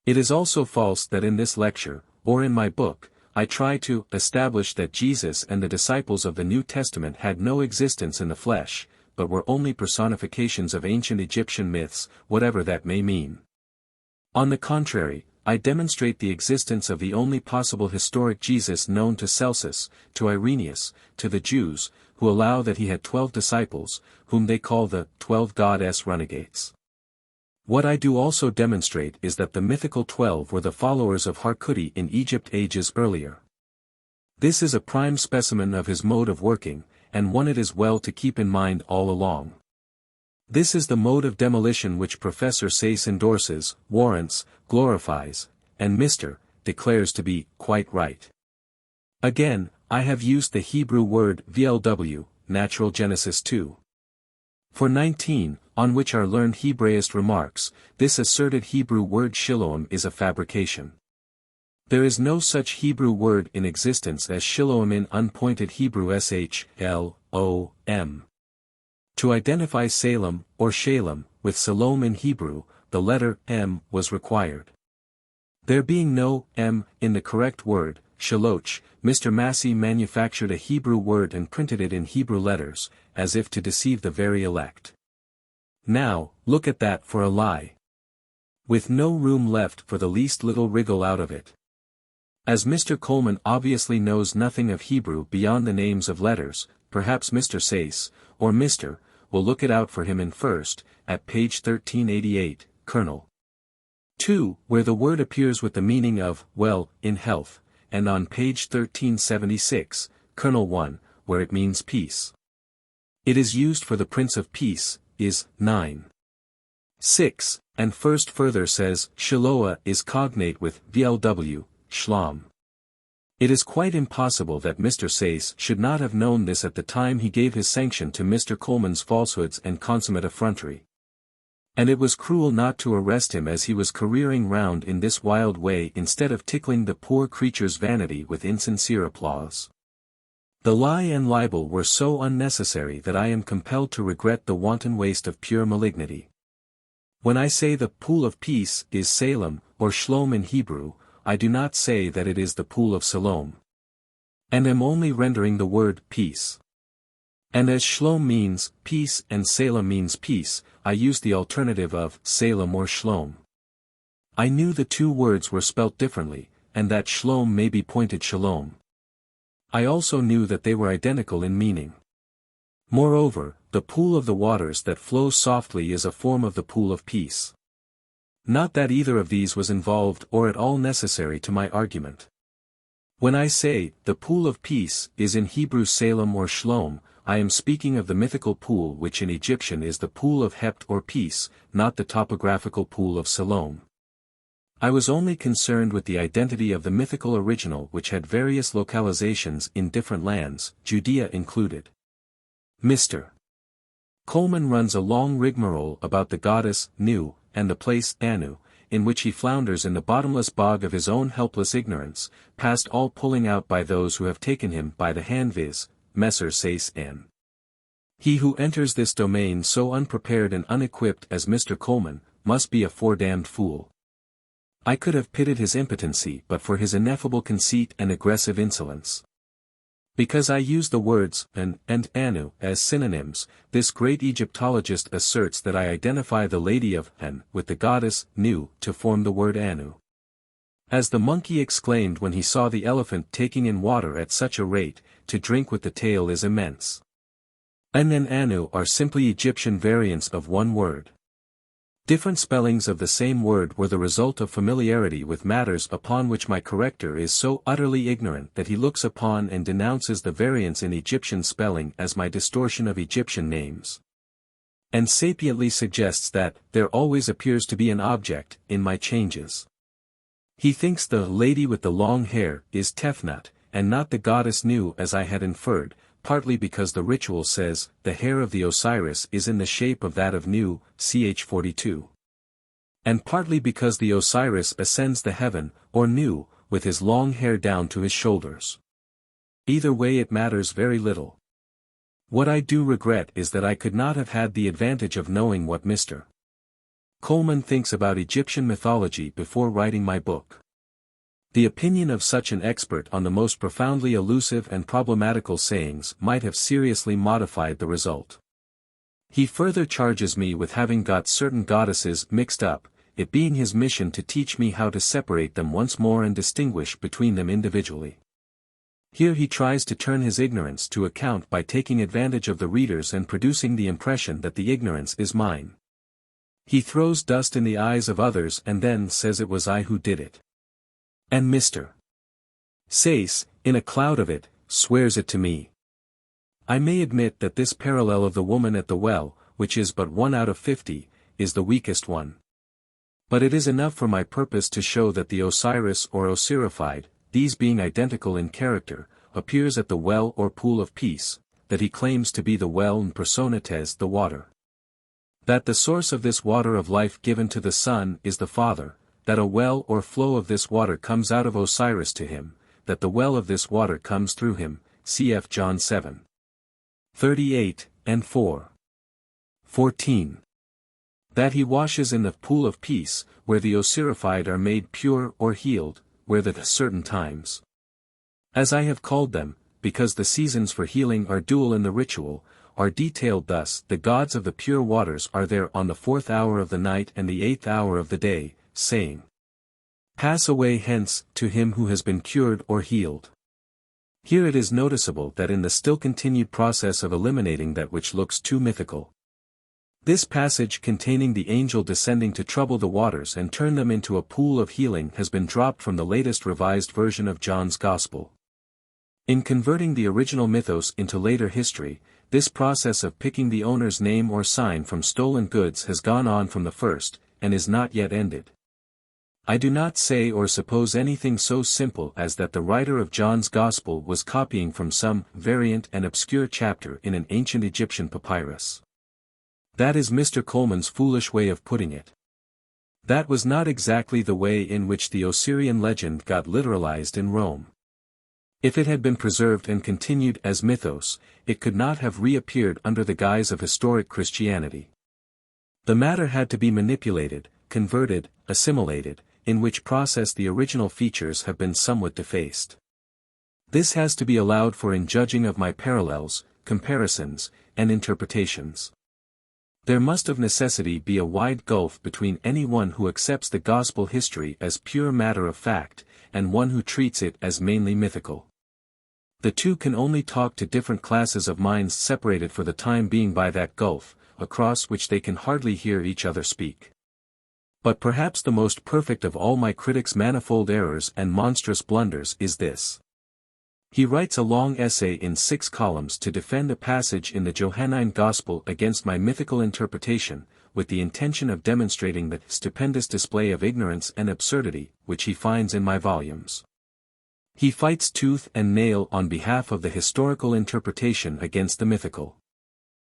It is also false that in this lecture, or in my book, I try to establish that Jesus and the disciples of the New Testament had no existence in the flesh, but were only personifications of ancient Egyptian myths, whatever that may mean. On the contrary, I demonstrate the existence of the only possible historic Jesus known to Celsus, to Irenaeus, to the Jews, who allow that he had 12 disciples, whom they call the 12 goddess runagates. What I do also demonstrate is that the mythical 12 were the followers of Harkuti in Egypt ages earlier. This is a prime specimen of his mode of working, and one it is well to keep in mind all along. This is the mode of demolition which Professor Sayce endorses, warrants, glorifies, and Mr. declares to be quite right. Again, I have used the Hebrew word VLW, Natural Genesis 2. For 19, on which our learned Hebraist remarks, this asserted Hebrew word Shiloam is a fabrication. There is no such Hebrew word in existence as Shiloam in unpointed Hebrew SHLOM. To identify Salem, or Shalem, with Salom in Hebrew, the letter M was required. There being no M in the correct word, Shaloch, Mr. Massey manufactured a Hebrew word and printed it in Hebrew letters, as if to deceive the very elect. Now, look at that for a lie. With no room left for the least little wriggle out of it. As Mr. Coleman obviously knows nothing of Hebrew beyond the names of letters, perhaps Mr. Sayce, or Mr., will look it out for him in first, at page 1388, Colonel 2, where the word appears with the meaning of, well, in health, and on page 1376, Colonel 1, where it means peace. It is used for the Prince of Peace, is 9. 6, and first further says, Shiloah is cognate with VLW, Shlam. It is quite impossible that Mr. Sayce should not have known this at the time he gave his sanction to Mr. Coleman's falsehoods and consummate effrontery. And it was cruel not to arrest him as he was careering round in this wild way instead of tickling the poor creature's vanity with insincere applause. The lie and libel were so unnecessary that I am compelled to regret the wanton waste of pure malignity. When I say the pool of peace is Salem, or Shlom in Hebrew, I do not say that it is the pool of Salom. And am only rendering the word peace. And as Shlom means peace and Salem means peace, I use the alternative of Salem or Shlom. I knew the two words were spelt differently, and that Shlom may be pointed Shalom. I also knew that they were identical in meaning. Moreover, the pool of the waters that flows softly is a form of the pool of peace. Not that either of these was involved or at all necessary to my argument. When I say, the pool of peace is in Hebrew Salem or Shlom, I am speaking of the mythical pool which in Egyptian is the pool of Hept or peace, not the topographical pool of Salom. I was only concerned with the identity of the mythical original which had various localizations in different lands, Judea included. Mr. Coleman runs a long rigmarole about the goddess, Nu, and the place, Anu, in which he flounders in the bottomless bog of his own helpless ignorance, past all pulling out by those who have taken him by the hand, viz., Messer Sayce N. He who enters this domain so unprepared and unequipped as Mr. Coleman, must be a foredamned fool. I could have pitied his impotency but for his ineffable conceit and aggressive insolence. Because I use the words an and Anu as synonyms, this great Egyptologist asserts that I identify the lady of An with the goddess Nu to form the word Anu. As the monkey exclaimed when he saw the elephant taking in water at such a rate, to drink with the tail is immense. An and Anu are simply Egyptian variants of one word. Different spellings of the same word were the result of familiarity with matters upon which my corrector is so utterly ignorant that he looks upon and denounces the variance in Egyptian spelling as my distortion of Egyptian names. And sapiently suggests that there always appears to be an object in my changes. He thinks the lady with the long hair is Tefnut, and not the goddess Nu as I had inferred, partly because the ritual says, the hair of the Osiris is in the shape of that of Nu, ch 42. And partly because the Osiris ascends the heaven, or Nu, with his long hair down to his shoulders. Either way it matters very little. What I do regret is that I could not have had the advantage of knowing what Mr. Coleman thinks about Egyptian mythology before writing my book. The opinion of such an expert on the most profoundly elusive and problematical sayings might have seriously modified the result. He further charges me with having got certain goddesses mixed up, it being his mission to teach me how to separate them once more and distinguish between them individually. Here he tries to turn his ignorance to account by taking advantage of the readers and producing the impression that the ignorance is mine. He throws dust in the eyes of others and then says it was I who did it. And Mr. Sayce, in a cloud of it, swears it to me. I may admit that this parallel of the woman at the well, which is but 1 out of 50, is the weakest one. But it is enough for my purpose to show that the Osiris or Osirified, these being identical in character, appears at the well or pool of peace, that he claims to be the well and personates the water. That the source of this water of life given to the Son is the Father, that a well or flow of this water comes out of Osiris to him, that the well of this water comes through him, cf. John 7. 38, and 4. 14. That he washes in the pool of peace, where the Osirified are made pure or healed, where the certain times, as I have called them, because the seasons for healing are dual in the ritual, are detailed thus: the gods of the pure waters are there on the 4th hour of the night and the 8th hour of the day, saying, "Pass away hence, to him who has been cured or healed." Here it is noticeable that in the still continued process of eliminating that which looks too mythical. This passage containing the angel descending to trouble the waters and turn them into a pool of healing has been dropped from the latest revised version of John's Gospel. In converting the original mythos into later history, this process of picking the owner's name or sign from stolen goods has gone on from the first, and is not yet ended. I do not say or suppose anything so simple as that the writer of John's Gospel was copying from some variant and obscure chapter in an ancient Egyptian papyrus. That is Mr. Coleman's foolish way of putting it. That was not exactly the way in which the Osirian legend got literalized in Rome. If it had been preserved and continued as mythos, it could not have reappeared under the guise of historic Christianity. The matter had to be manipulated, converted, assimilated, in which process the original features have been somewhat defaced. This has to be allowed for in judging of my parallels, comparisons, and interpretations. There must of necessity be a wide gulf between anyone who accepts the gospel history as pure matter of fact, and one who treats it as mainly mythical. The two can only talk to different classes of minds separated for the time being by that gulf, across which they can hardly hear each other speak. But perhaps the most perfect of all my critic's manifold errors and monstrous blunders is this. He writes a long essay in 6 columns to defend a passage in the Johannine Gospel against my mythical interpretation, with the intention of demonstrating the stupendous display of ignorance and absurdity which he finds in my volumes. He fights tooth and nail on behalf of the historical interpretation against the mythical.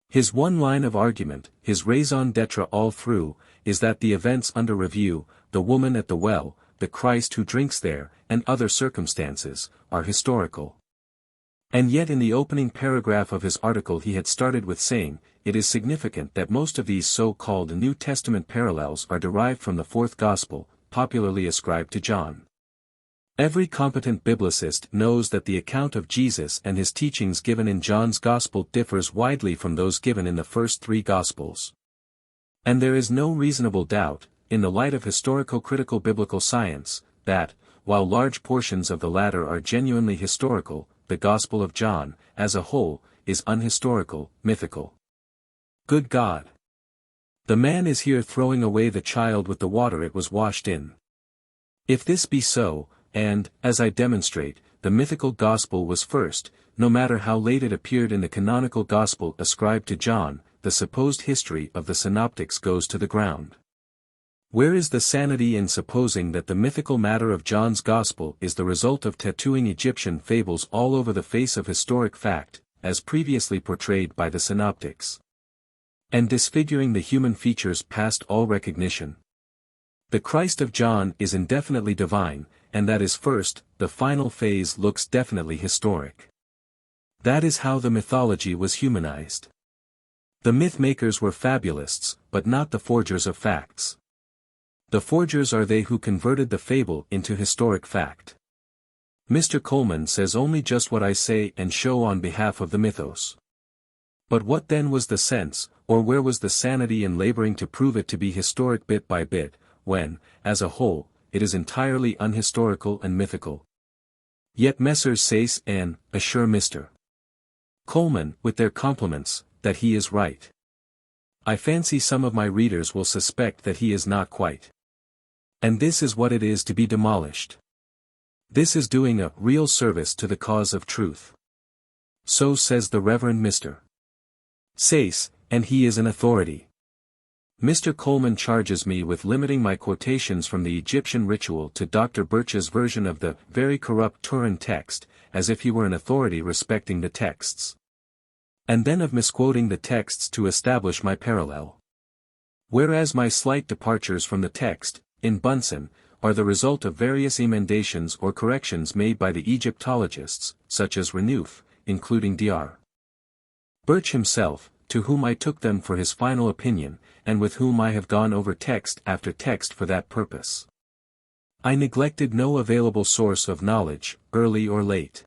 His one line of argument, his raison d'etre all through, is that the events under review, the woman at the well, the Christ who drinks there, and other circumstances, are historical. And yet in the opening paragraph of his article he had started with saying, it is significant that most of these so-called New Testament parallels are derived from the 4th Gospel, popularly ascribed to John. Every competent biblicist knows that the account of Jesus and his teachings given in John's Gospel differs widely from those given in the first three Gospels. And there is no reasonable doubt, in the light of historico-critical biblical science, that, while large portions of the latter are genuinely historical, the Gospel of John, as a whole, is unhistorical, mythical. Good God! The man is here throwing away the child with the water it was washed in. If this be so, and, as I demonstrate, the mythical Gospel was first, no matter how late it appeared in the canonical Gospel ascribed to John, the supposed history of the synoptics goes to the ground. Where is the sanity in supposing that the mythical matter of John's Gospel is the result of tattooing Egyptian fables all over the face of historic fact, as previously portrayed by the synoptics, and disfiguring the human features past all recognition? The Christ of John is indefinitely divine, and that is first, the final phase looks definitely historic. That is how the mythology was humanized. The myth-makers were fabulists, but not the forgers of facts. The forgers are they who converted the fable into historic fact. Mr. Coleman says only just what I say and show on behalf of the mythos. But what then was the sense, or where was the sanity in laboring to prove it to be historic bit by bit, when, as a whole, it is entirely unhistorical and mythical? Yet Messrs. Sayce and assure Mr. Coleman, with their compliments, that he is right. I fancy some of my readers will suspect that he is not quite. And this is what it is to be demolished. This is doing a real service to the cause of truth. So says the Reverend Mr. Sayce, and he is an authority. Mr. Coleman charges me with limiting my quotations from the Egyptian ritual to Dr. Birch's version of the very corrupt Turin text, as if he were an authority respecting the texts. And then of misquoting the texts to establish my parallel. Whereas my slight departures from the text, in Bunsen, are the result of various emendations or corrections made by the Egyptologists, such as Renouf, including Dr. Birch himself, to whom I took them for his final opinion, and with whom I have gone over text after text for that purpose. I neglected no available source of knowledge, early or late.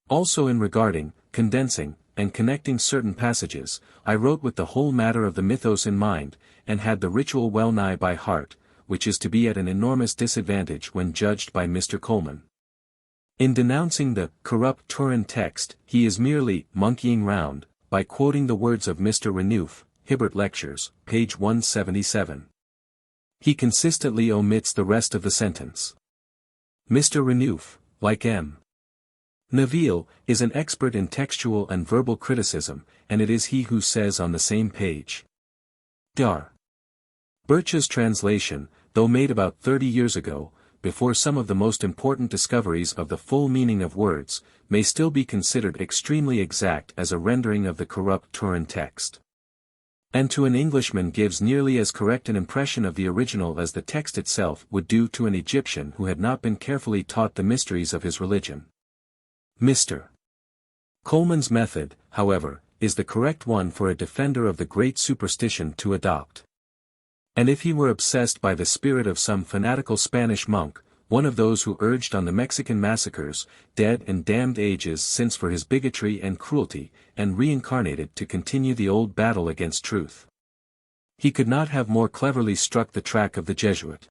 Also in regarding, condensing, and connecting certain passages, I wrote with the whole matter of the mythos in mind, and had the ritual well nigh by heart, which is to be at an enormous disadvantage when judged by Mr. Coleman. In denouncing the corrupt Turin text, he is merely monkeying round, by quoting the words of Mr. Renouf, Hibbert Lectures, page 177. He consistently omits the rest of the sentence. Mr. Renouf, like M. Neville, is an expert in textual and verbal criticism, and it is he who says on the same page. Dr. Birch's translation, though made about 30 years ago, before some of the most important discoveries of the full meaning of words, may still be considered extremely exact as a rendering of the corrupt Turin text. And to an Englishman gives nearly as correct an impression of the original as the text itself would do to an Egyptian who had not been carefully taught the mysteries of his religion. Mr. Coleman's method, however, is the correct one for a defender of the great superstition to adopt. And if he were obsessed by the spirit of some fanatical Spanish monk, one of those who urged on the Mexican massacres, dead and damned ages since for his bigotry and cruelty, and reincarnated to continue the old battle against truth, he could not have more cleverly struck the track of the Jesuit.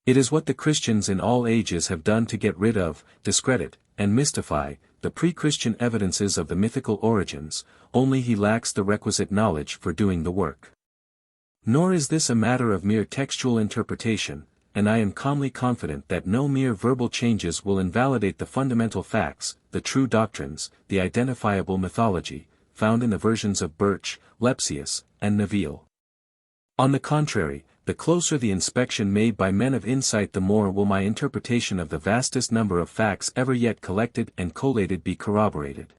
It is what the Christians in all ages have done to get rid of, discredit, and mystify, the pre-Christian evidences of the mythical origins, only he lacks the requisite knowledge for doing the work. Nor is this a matter of mere textual interpretation, and I am calmly confident that no mere verbal changes will invalidate the fundamental facts, the true doctrines, the identifiable mythology, found in the versions of Birch, Lepsius, and Neville. On the contrary, the closer the inspection made by men of insight, the more will my interpretation of the vastest number of facts ever yet collected and collated be corroborated.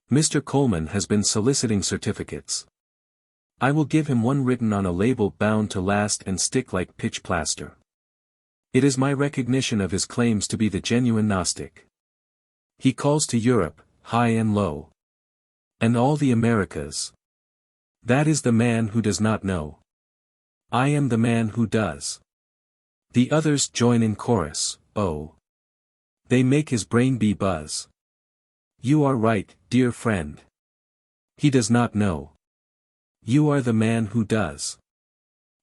Mr. Coleman has been soliciting certificates. I will give him one written on a label bound to last and stick like pitch plaster. It is my recognition of his claims to be the genuine Gnostic. He calls to Europe, high and low, and all the Americas. That is the man who does not know. I am the man who does. The others join in chorus, oh. They make his brain bee buzz. You are right, dear friend. He does not know. You are the man who does.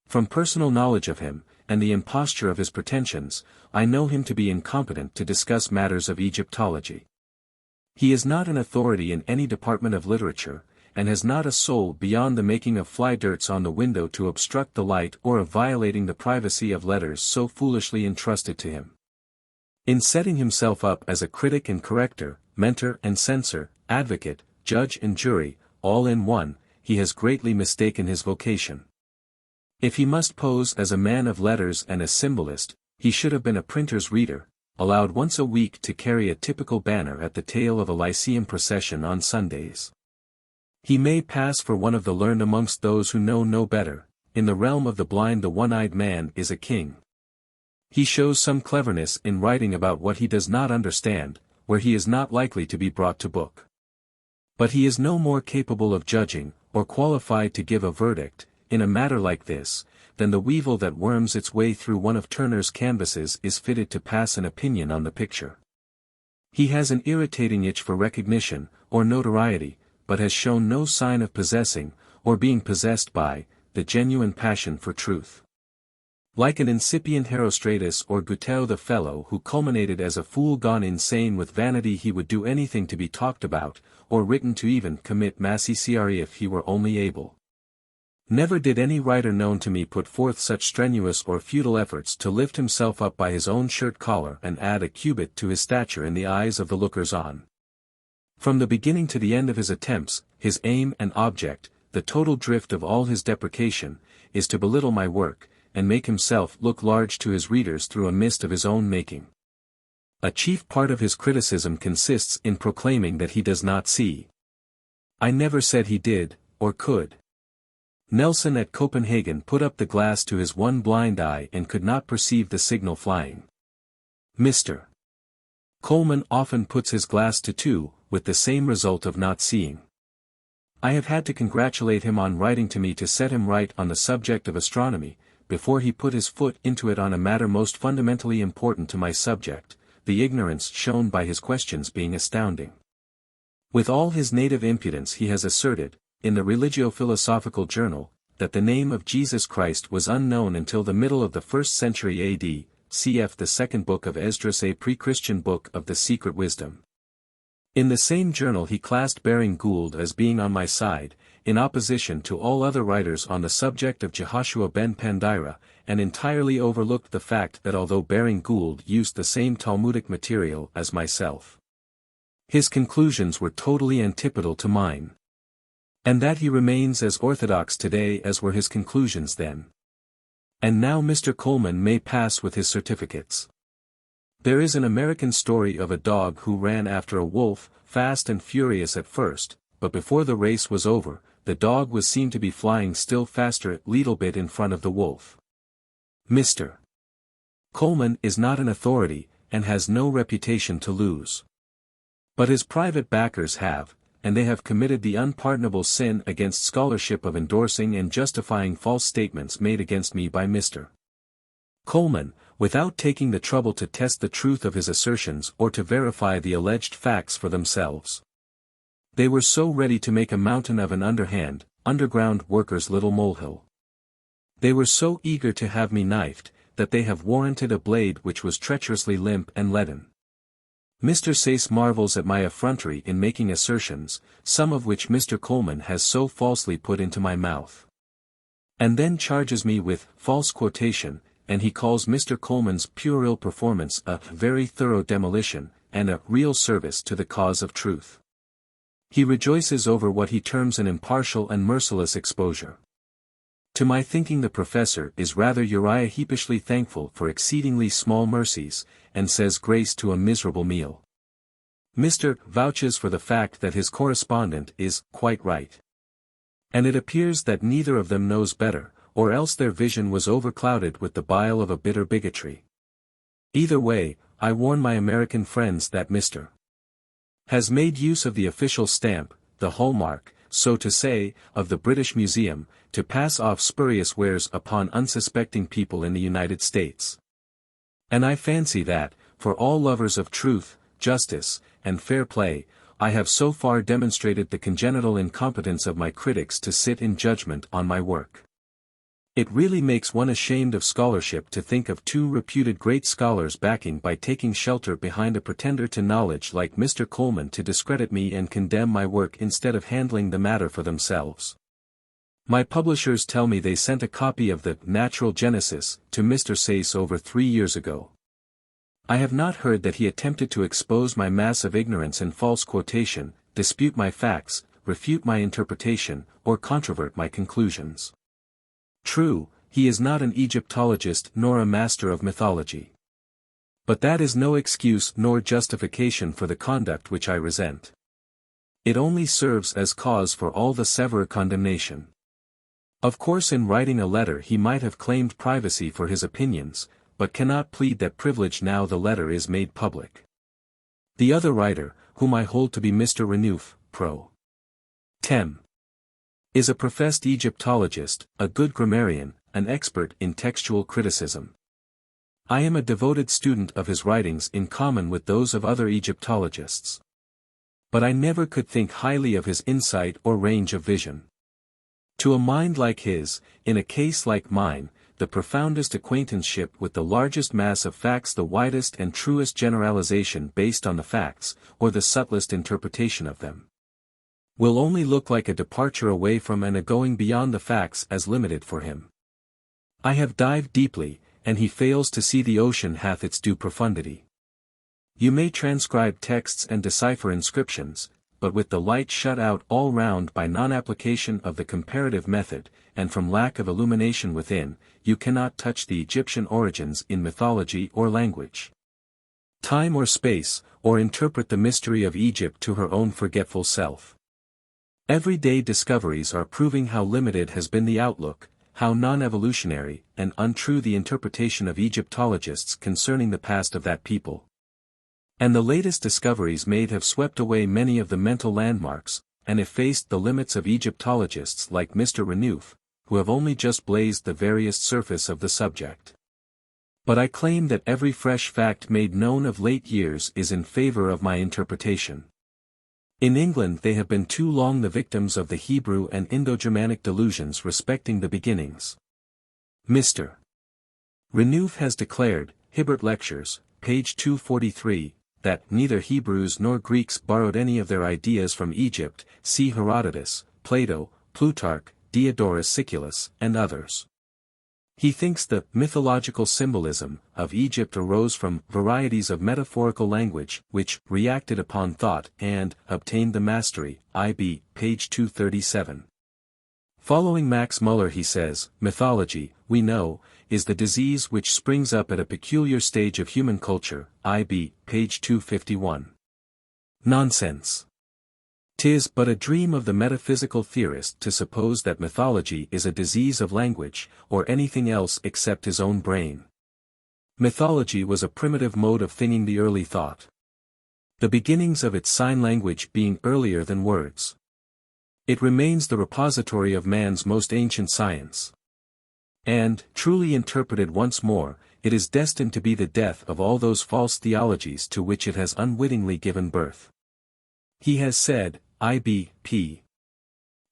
From personal knowledge of him, and the imposture of his pretensions, I know him to be incompetent to discuss matters of Egyptology. He is not an authority in any department of literature, and has not a soul beyond the making of fly dirts on the window to obstruct the light or of violating the privacy of letters so foolishly entrusted to him. In setting himself up as a critic and corrector, mentor and censor, advocate, judge and jury, all in one, he has greatly mistaken his vocation. If he must pose as a man of letters and a symbolist, he should have been a printer's reader, allowed once a week to carry a typical banner at the tail of a Lyceum procession on Sundays. He may pass for one of the learned amongst those who know no better. In the realm of the blind the one-eyed man is a king. He shows some cleverness in writing about what he does not understand, where he is not likely to be brought to book. But he is no more capable of judging, or qualified to give a verdict, in a matter like this, than the weevil that worms its way through one of Turner's canvases is fitted to pass an opinion on the picture. He has an irritating itch for recognition, or notoriety, but has shown no sign of possessing, or being possessed by, the genuine passion for truth. Like an incipient Herostratus or Goethe, the fellow who culminated as a fool gone insane with vanity, he would do anything to be talked about, or written to, even commit massacre if he were only able. Never did any writer known to me put forth such strenuous or futile efforts to lift himself up by his own shirt collar and add a cubit to his stature in the eyes of the lookers-on. From the beginning to the end of his attempts, his aim and object, the total drift of all his deprecation, is to belittle my work, and make himself look large to his readers through a mist of his own making. A chief part of his criticism consists in proclaiming that he does not see. I never said he did, or could. Nelson at Copenhagen put up the glass to his one blind eye and could not perceive the signal flying. Mr. Coleman often puts his glass to two, with the same result of not seeing. I have had to congratulate him on writing to me to set him right on the subject of astronomy, before he put his foot into it on a matter most fundamentally important to my subject, the ignorance shown by his questions being astounding. With all his native impudence he has asserted, in the Religio-Philosophical Journal, that the name of Jesus Christ was unknown until the middle of the 1st century AD, cf. the second book of Esdras, a pre-Christian book of the secret wisdom. In the same journal he classed Baring Gould as being on my side, in opposition to all other writers on the subject of Jehoshua ben Pandira, and entirely overlooked the fact that although Baring Gould used the same Talmudic material as myself, his conclusions were totally antipodal to mine. And that he remains as orthodox today as were his conclusions then. And now Mr. Coleman may pass with his certificates. There is an American story of a dog who ran after a wolf, fast and furious at first, but before the race was over, the dog was seen to be flying still faster a little bit in front of the wolf. Mr. Coleman is not an authority, and has no reputation to lose. But his private backers have, and they have committed the unpardonable sin against scholarship of endorsing and justifying false statements made against me by Mr. Coleman, without taking the trouble to test the truth of his assertions or to verify the alleged facts for themselves. They were so ready to make a mountain of an underground worker's little molehill. They were so eager to have me knifed, that they have warranted a blade which was treacherously limp and leaden. Mr. Sayce marvels at my effrontery in making assertions, some of which Mr. Coleman has so falsely put into my mouth. And then charges me with false quotation, and he calls Mr. Coleman's puerile performance a very thorough demolition, and a real service to the cause of truth. He rejoices over what he terms an impartial and merciless exposure. To my thinking the professor is rather Uriah Heepishly thankful for exceedingly small mercies, and says grace to a miserable meal. Mr. vouches for the fact that his correspondent is quite right. And it appears that neither of them knows better, or else their vision was overclouded with the bile of a bitter bigotry. Either way, I warn my American friends that Mr. has made use of the official stamp, the hallmark, so to say, of the British Museum, to pass off spurious wares upon unsuspecting people in the United States. And I fancy that, for all lovers of truth, justice, and fair play, I have so far demonstrated the congenital incompetence of my critics to sit in judgment on my work. It really makes one ashamed of scholarship to think of two reputed great scholars backing by taking shelter behind a pretender to knowledge like Mr. Coleman to discredit me and condemn my work instead of handling the matter for themselves. My publishers tell me they sent a copy of the Natural Genesis to Mr. Sayce over 3 years ago. I have not heard that he attempted to expose my mass of ignorance and false quotation, dispute my facts, refute my interpretation, or controvert my conclusions. True, he is not an Egyptologist nor a master of mythology. But that is no excuse nor justification for the conduct which I resent. It only serves as cause for all the severe condemnation. Of course, in writing a letter he might have claimed privacy for his opinions, but cannot plead that privilege now the letter is made public. The other writer, whom I hold to be Mr. Renouf, Pro. Tem. is a professed Egyptologist, a good grammarian, an expert in textual criticism. I am a devoted student of his writings in common with those of other Egyptologists. But I never could think highly of his insight or range of vision. To a mind like his, in a case like mine, the profoundest acquaintanceship with the largest mass of facts, the widest and truest generalization based on the facts, or the subtlest interpretation of them, will only look like a departure away from and a going beyond the facts as limited for him. I have dived deeply, and he fails to see the ocean hath its due profundity. You may transcribe texts and decipher inscriptions, but with the light shut out all round by non-application of the comparative method, and from lack of illumination within, you cannot touch the Egyptian origins in mythology or language, time or space, or interpret the mystery of Egypt to her own forgetful self. Everyday discoveries are proving how limited has been the outlook, how non-evolutionary and untrue the interpretation of Egyptologists concerning the past of that people. And the latest discoveries made have swept away many of the mental landmarks, and effaced the limits of Egyptologists like Mr. Renouf, who have only just blazed the veriest surface of the subject. But I claim that every fresh fact made known of late years is in favor of my interpretation. In England they have been too long the victims of the Hebrew and Indo-Germanic delusions respecting the beginnings. Mr. Renouf has declared, Hibbert Lectures, page 243, that neither Hebrews nor Greeks borrowed any of their ideas from Egypt, see Herodotus, Plato, Plutarch, Diodorus Siculus, and others. He thinks the mythological symbolism of Egypt arose from varieties of metaphorical language which reacted upon thought and obtained the mastery, IB, page 237. Following Max Muller he says, mythology, we know, is the disease which springs up at a peculiar stage of human culture, IB, page 251. Nonsense. 'Tis but a dream of the metaphysical theorist to suppose that mythology is a disease of language, or anything else except his own brain. Mythology was a primitive mode of thinking, the early thought, the beginnings of its sign language being earlier than words. It remains the repository of man's most ancient science. And, truly interpreted once more, it is destined to be the death of all those false theologies to which it has unwittingly given birth. He has said, IB, p.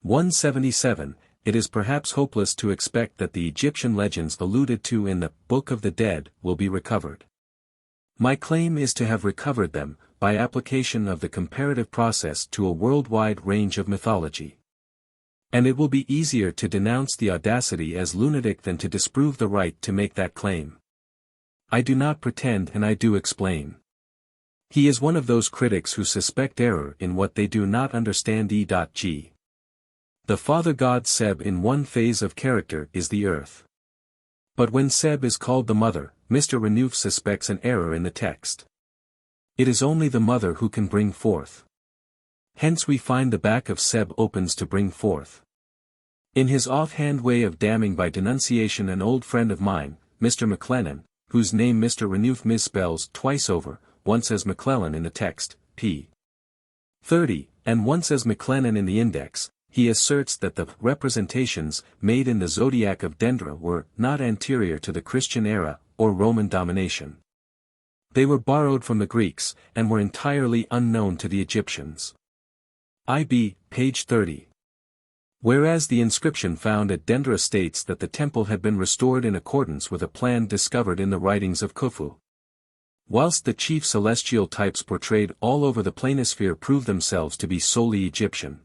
177, it is perhaps hopeless to expect that the Egyptian legends alluded to in the Book of the Dead will be recovered. My claim is to have recovered them, by application of the comparative process to a worldwide range of mythology. And it will be easier to denounce the audacity as lunatic than to disprove the right to make that claim. I do not pretend, and I do explain. He is one of those critics who suspect error in what they do not understand. E.g. The father god Seb in one phase of character is the earth. But when Seb is called the mother, Mr. Renouf suspects an error in the text. It is only the mother who can bring forth. Hence we find the back of Seb opens to bring forth. In his offhand way of damning by denunciation an old friend of mine, Mr. McLennan, whose name Mr. Renouf misspells twice over, once as McClellan in the text, p. 30, and once as McLennan in the index, he asserts that the representations made in the zodiac of Dendra were not anterior to the Christian era, or Roman domination. They were borrowed from the Greeks, and were entirely unknown to the Egyptians. IB, page 30. Whereas the inscription found at Dendera states that the temple had been restored in accordance with a plan discovered in the writings of Khufu. Whilst the chief celestial types portrayed all over the planisphere prove themselves to be solely Egyptian.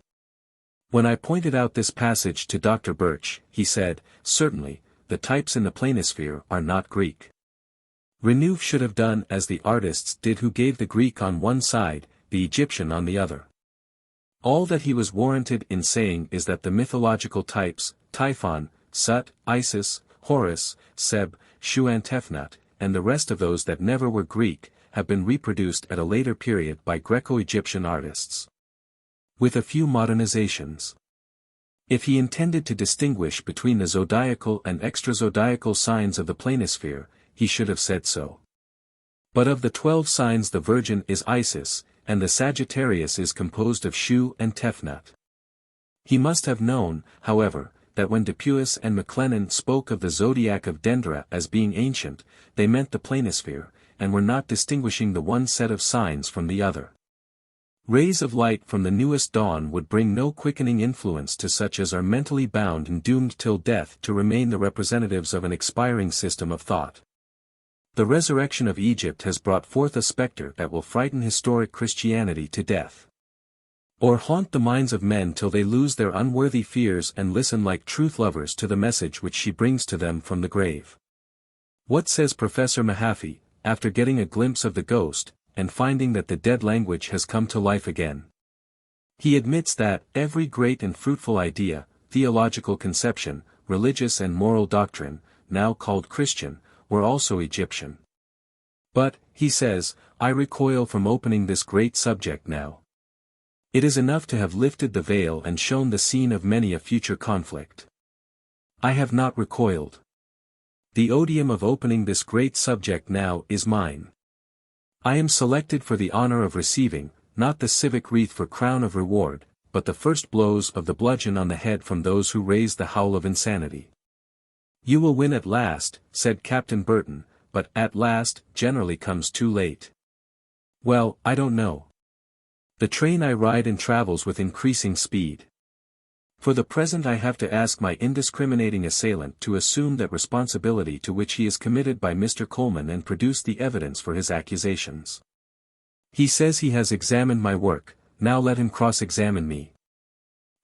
When I pointed out this passage to Dr. Birch, he said, certainly, the types in the planisphere are not Greek. Renouf should have done as the artists did who gave the Greek on one side, the Egyptian on the other. All that he was warranted in saying is that the mythological types, Typhon, Sut, Isis, Horus, Seb, Shu-Antefnut, and the rest of those that never were Greek, have been reproduced at a later period by Greco-Egyptian artists. With a few modernizations. If he intended to distinguish between the zodiacal and extrazodiacal signs of the planisphere, he should have said so. But of the 12 signs the Virgin is Isis, and the Sagittarius is composed of Shu and Tefnut. He must have known, however, that when Dupuis and MacLennan spoke of the zodiac of Dendera as being ancient, they meant the planisphere, and were not distinguishing the one set of signs from the other. Rays of light from the newest dawn would bring no quickening influence to such as are mentally bound and doomed till death to remain the representatives of an expiring system of thought. The resurrection of Egypt has brought forth a spectre that will frighten historic Christianity to death. Or haunt the minds of men till they lose their unworthy fears and listen like truth lovers to the message which she brings to them from the grave. What says Professor Mahaffey, after getting a glimpse of the ghost, and finding that the dead language has come to life again? He admits that every great and fruitful idea, theological conception, religious and moral doctrine, now called Christian, were also Egyptian. But, he says, I recoil from opening this great subject now. It is enough to have lifted the veil and shown the scene of many a future conflict. I have not recoiled. The odium of opening this great subject now is mine. I am selected for the honor of receiving, not the civic wreath for crown of reward, but the first blows of the bludgeon on the head from those who raise the howl of insanity. You will win at last, said Captain Burton, but at last generally comes too late. Well, I don't know. The train I ride in travels with increasing speed. For the present I have to ask my indiscriminating assailant to assume that responsibility to which he is committed by Mr. Coleman and produce the evidence for his accusations. He says he has examined my work, now let him cross-examine me.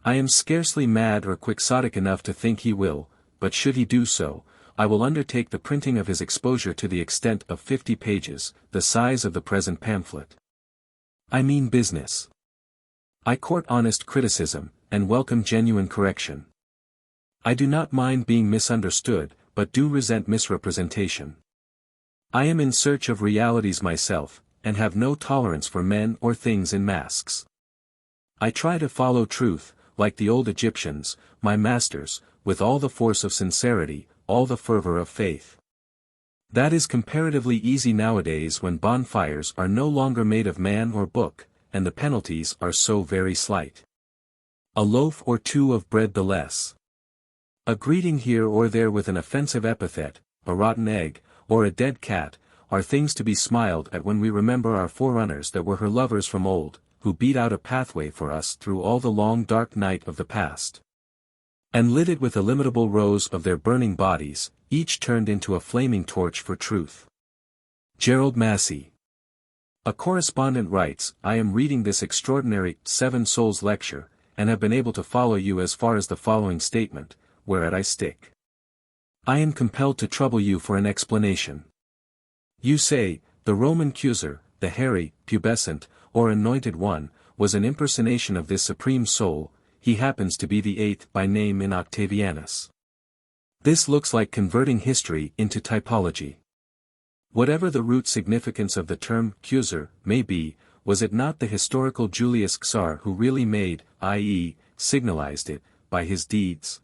I am scarcely mad or quixotic enough to think he will, but should he do so, I will undertake the printing of his exposure to the extent of 50 pages, the size of the present pamphlet. I mean business. I court honest criticism, and welcome genuine correction. I do not mind being misunderstood, but do resent misrepresentation. I am in search of realities myself, and have no tolerance for men or things in masks. I try to follow truth, like the old Egyptians, my masters, with all the force of sincerity, all the fervor of faith. That is comparatively easy nowadays when bonfires are no longer made of man or book, and the penalties are so very slight. A loaf or two of bread the less. A greeting here or there with an offensive epithet, a rotten egg, or a dead cat, are things to be smiled at when we remember our forerunners that were her lovers from old, who beat out a pathway for us through all the long dark night of the past. And lit it with illimitable rows of their burning bodies, each turned into a flaming torch for truth. Gerald Massey. A correspondent writes, I am reading this extraordinary Seven Souls lecture, and have been able to follow you as far as the following statement, whereat I stick. I am compelled to trouble you for an explanation. You say, the Roman accuser, the hairy, pubescent, or anointed one, was an impersonation of this supreme soul. He happens to be the eighth by name in Octavianus. This looks like converting history into typology. Whatever the root significance of the term accuser may be, was it not the historical Julius Caesar who really made, i.e., signalized it, by his deeds?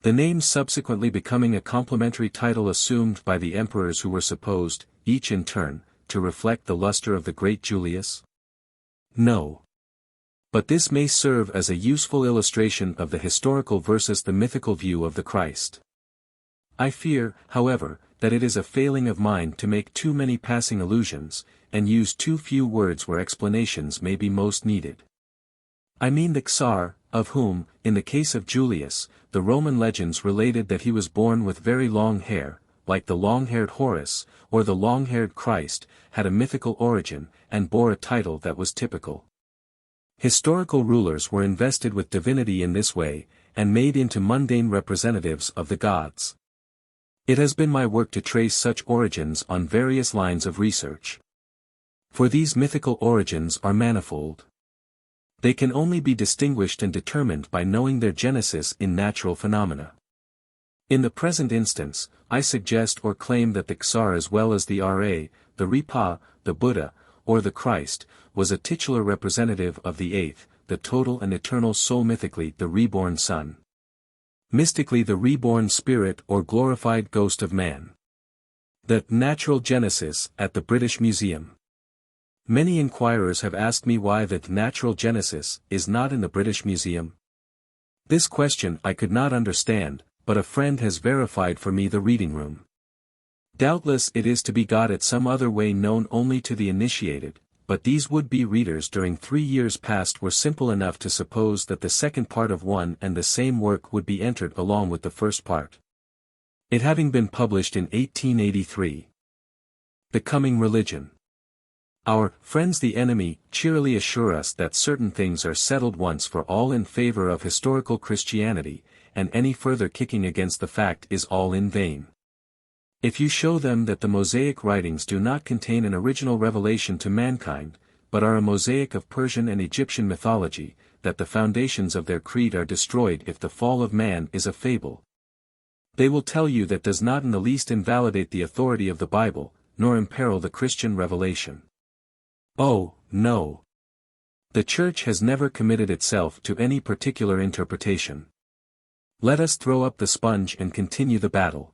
The name subsequently becoming a complimentary title assumed by the emperors who were supposed, each in turn, to reflect the luster of the great Julius? No. But this may serve as a useful illustration of the historical versus the mythical view of the Christ. I fear, however, that it is a failing of mine to make too many passing allusions, and use too few words where explanations may be most needed. I mean the Czar, of whom, in the case of Julius, the Roman legends related that he was born with very long hair, like the long-haired Horus, or the long-haired Christ, had a mythical origin, and bore a title that was typical. Historical rulers were invested with divinity in this way, and made into mundane representatives of the gods. It has been my work to trace such origins on various lines of research. For these mythical origins are manifold. They can only be distinguished and determined by knowing their genesis in natural phenomena. In the present instance, I suggest or claim that the Czar as well as the Ra, the Ripa, the Buddha, or the Christ, was a titular representative of the eighth, the total and eternal soul, mythically the reborn Son. Mystically the reborn spirit or glorified ghost of man. The Natural Genesis at the British Museum. Many inquirers have asked me why the Natural Genesis is not in the British Museum. This question I could not understand, but a friend has verified for me the reading room. Doubtless it is to be got at some other way known only to the initiated, but these would-be readers during 3 years past were simple enough to suppose that the second part of one and the same work would be entered along with the first part. It having been published in 1883. Becoming Religion. Our friends the enemy cheerily assure us that certain things are settled once for all in favor of historical Christianity, and any further kicking against the fact is all in vain. If you show them that the Mosaic writings do not contain an original revelation to mankind, but are a mosaic of Persian and Egyptian mythology, that the foundations of their creed are destroyed if the fall of man is a fable, they will tell you that does not in the least invalidate the authority of the Bible, nor imperil the Christian revelation. Oh, no. The Church has never committed itself to any particular interpretation. Let us throw up the sponge and continue the battle.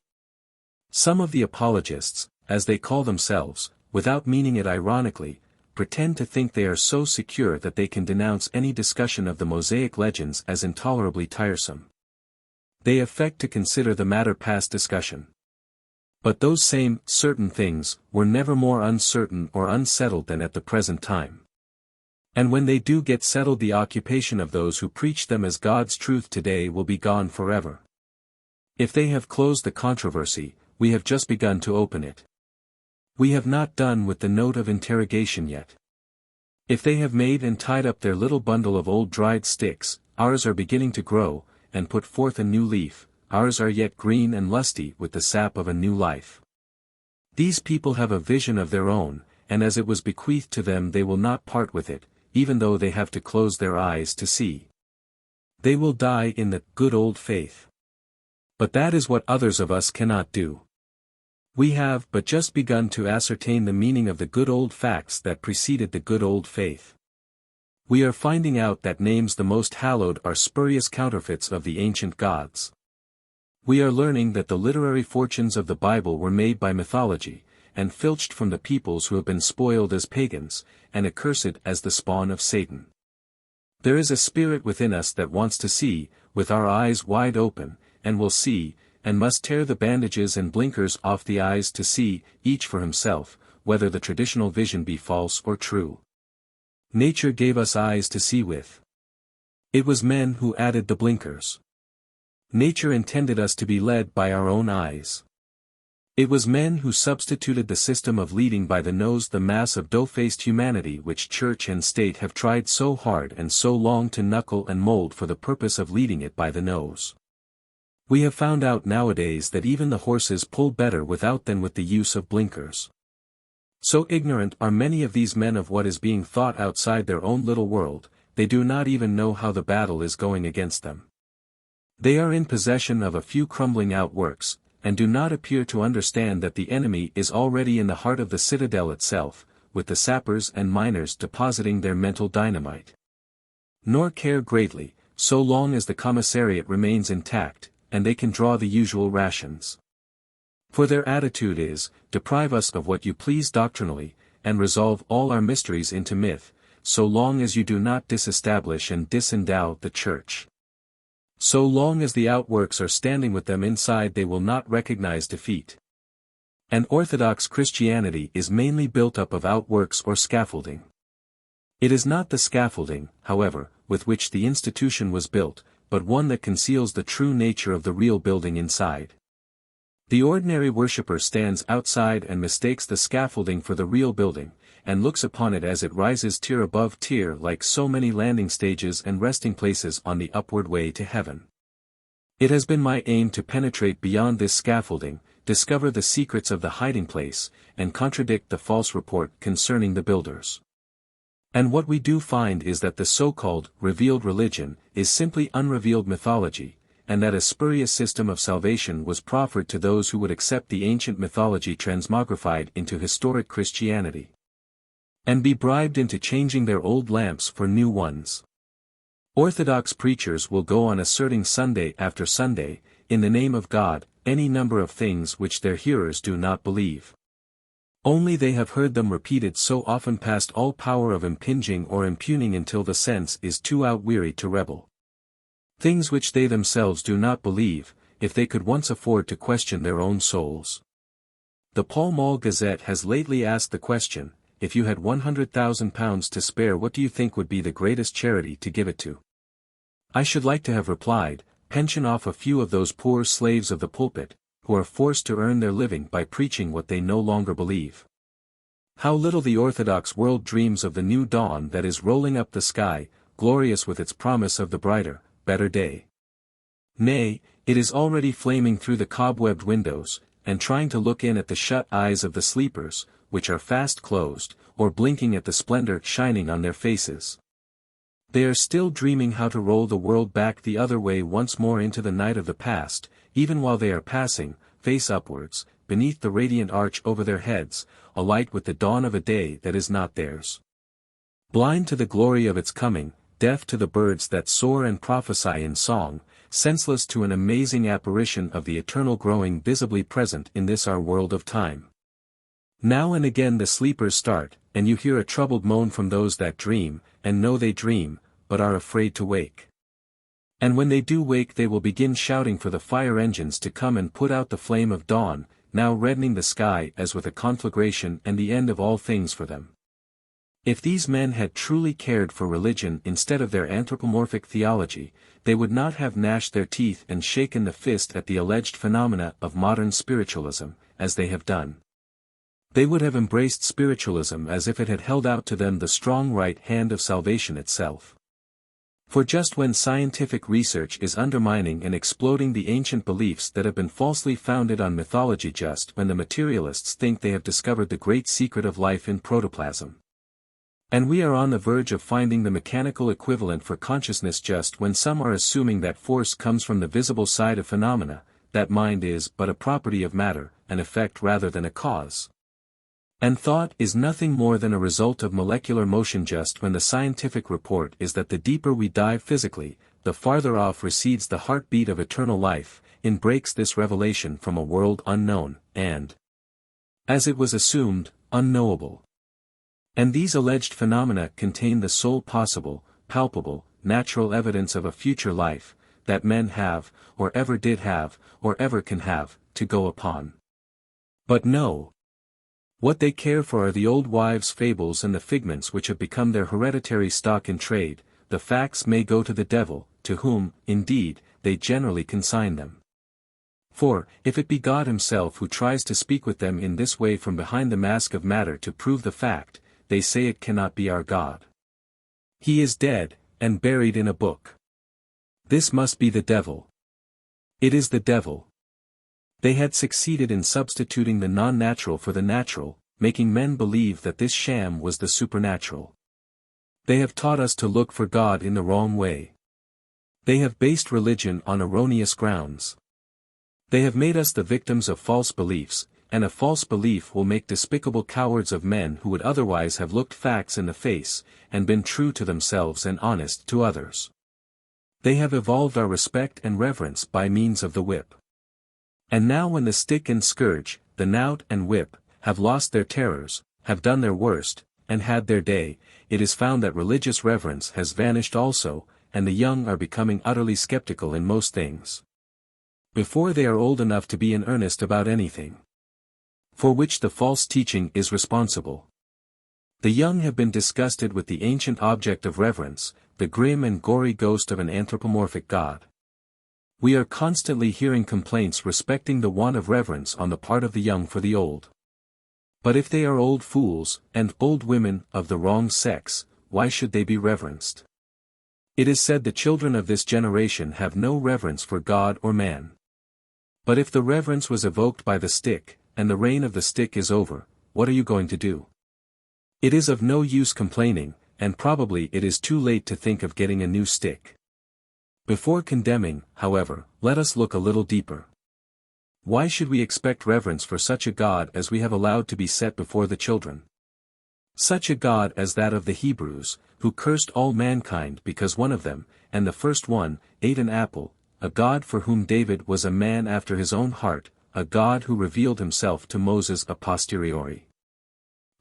Some of the apologists, as they call themselves, without meaning it ironically, pretend to think they are so secure that they can denounce any discussion of the Mosaic legends as intolerably tiresome. They affect to consider the matter past discussion. But those same certain things were never more uncertain or unsettled than at the present time. And when they do get settled, the occupation of those who preach them as God's truth today will be gone forever. If they have closed the controversy, we have just begun to open it. We have not done with the note of interrogation yet. If they have made and tied up their little bundle of old dried sticks, ours are beginning to grow, and put forth a new leaf, ours are yet green and lusty with the sap of a new life. These people have a vision of their own, and as it was bequeathed to them they will not part with it, even though they have to close their eyes to see. They will die in the good old faith. But that is what others of us cannot do. We have but just begun to ascertain the meaning of the good old facts that preceded the good old faith. We are finding out that names the most hallowed are spurious counterfeits of the ancient gods. We are learning that the literary fortunes of the Bible were made by mythology, and filched from the peoples who have been spoiled as pagans, and accursed as the spawn of Satan. There is a spirit within us that wants to see, with our eyes wide open, and will see, and must tear the bandages and blinkers off the eyes to see, each for himself, whether the traditional vision be false or true. Nature gave us eyes to see with. It was men who added the blinkers. Nature intended us to be led by our own eyes. It was men who substituted the system of leading by the nose the mass of dough-faced humanity which Church and State have tried so hard and so long to knuckle and mold for the purpose of leading it by the nose. We have found out nowadays that even the horses pull better without than with the use of blinkers. So ignorant are many of these men of what is being thought outside their own little world, they do not even know how the battle is going against them. They are in possession of a few crumbling outworks, and do not appear to understand that the enemy is already in the heart of the citadel itself, with the sappers and miners depositing their mental dynamite. Nor care greatly, so long as the commissariat remains intact, and they can draw the usual rations. For their attitude is, deprive us of what you please doctrinally, and resolve all our mysteries into myth, so long as you do not disestablish and disendow the Church. So long as the outworks are standing with them inside they will not recognize defeat. And Orthodox Christianity is mainly built up of outworks or scaffolding. It is not the scaffolding, however, with which the institution was built, but one that conceals the true nature of the real building inside. The ordinary worshipper stands outside and mistakes the scaffolding for the real building, and looks upon it as it rises tier above tier like so many landing stages and resting places on the upward way to heaven. It has been my aim to penetrate beyond this scaffolding, discover the secrets of the hiding place, and contradict the false report concerning the builders. And what we do find is that the so-called revealed religion is simply unrevealed mythology, and that a spurious system of salvation was proffered to those who would accept the ancient mythology transmogrified into historic Christianity, and be bribed into changing their old lamps for new ones. Orthodox preachers will go on asserting Sunday after Sunday, in the name of God, any number of things which their hearers do not believe. Only they have heard them repeated so often past all power of impinging or impugning until the sense is too outwearied to rebel. Things which they themselves do not believe, if they could once afford to question their own souls. The Pall Mall Gazette has lately asked the question, if you had £100,000 to spare, what do you think would be the greatest charity to give it to? I should like to have replied, pension off a few of those poor slaves of the pulpit, who are forced to earn their living by preaching what they no longer believe. How little the orthodox world dreams of the new dawn that is rolling up the sky, glorious with its promise of the brighter, better day. Nay, it is already flaming through the cobwebbed windows, and trying to look in at the shut eyes of the sleepers, which are fast closed, or blinking at the splendor shining on their faces. They are still dreaming how to roll the world back the other way once more into the night of the past, even while they are passing, face upwards, beneath the radiant arch over their heads, alight with the dawn of a day that is not theirs. Blind to the glory of its coming, deaf to the birds that soar and prophesy in song, senseless to an amazing apparition of the eternal growing visibly present in this our world of time. Now and again the sleepers start, and you hear a troubled moan from those that dream, and know they dream, but are afraid to wake. And when they do wake they will begin shouting for the fire engines to come and put out the flame of dawn, now reddening the sky as with a conflagration and the end of all things for them. If these men had truly cared for religion instead of their anthropomorphic theology, they would not have gnashed their teeth and shaken the fist at the alleged phenomena of modern spiritualism, as they have done. They would have embraced spiritualism as if it had held out to them the strong right hand of salvation itself. For just when scientific research is undermining and exploding the ancient beliefs that have been falsely founded on mythology, just when the materialists think they have discovered the great secret of life in protoplasm, and we are on the verge of finding the mechanical equivalent for consciousness, just when some are assuming that force comes from the visible side of phenomena, that mind is but a property of matter, an effect rather than a cause, and thought is nothing more than a result of molecular motion, just when the scientific report is that the deeper we dive physically, the farther off recedes the heartbeat of eternal life, in breaks this revelation from a world unknown, and, as it was assumed, unknowable. And these alleged phenomena contain the sole possible, palpable, natural evidence of a future life, that men have, or ever did have, or ever can have, to go upon. But no. What they care for are the old wives' fables and the figments which have become their hereditary stock in trade. The facts may go to the devil, to whom, indeed, they generally consign them. For, if it be God himself who tries to speak with them in this way from behind the mask of matter to prove the fact, they say it cannot be our God. He is dead, and buried in a book. This must be the devil. It is the devil. They had succeeded in substituting the non-natural for the natural, making men believe that this sham was the supernatural. They have taught us to look for God in the wrong way. They have based religion on erroneous grounds. They have made us the victims of false beliefs, and a false belief will make despicable cowards of men who would otherwise have looked facts in the face, and been true to themselves and honest to others. They have evolved our respect and reverence by means of the whip. And now when the stick and scourge, the knout and whip, have lost their terrors, have done their worst, and had their day, it is found that religious reverence has vanished also, and the young are becoming utterly skeptical in most things, before they are old enough to be in earnest about anything. for which the false teaching is responsible. The young have been disgusted with the ancient object of reverence, the grim and gory ghost of an anthropomorphic god. We are constantly hearing complaints respecting the want of reverence on the part of the young for the old. But if they are old fools, and old women of the wrong sex, why should they be reverenced? It is said the children of this generation have no reverence for God or man. But if the reverence was evoked by the stick, and the reign of the stick is over, what are you going to do? It is of no use complaining, and probably it is too late to think of getting a new stick. Before condemning, however, let us look a little deeper. Why should we expect reverence for such a God as we have allowed to be set before the children? Such a God as that of the Hebrews, who cursed all mankind because one of them, and the first one, ate an apple, a God for whom David was a man after his own heart, a God who revealed himself to Moses a posteriori.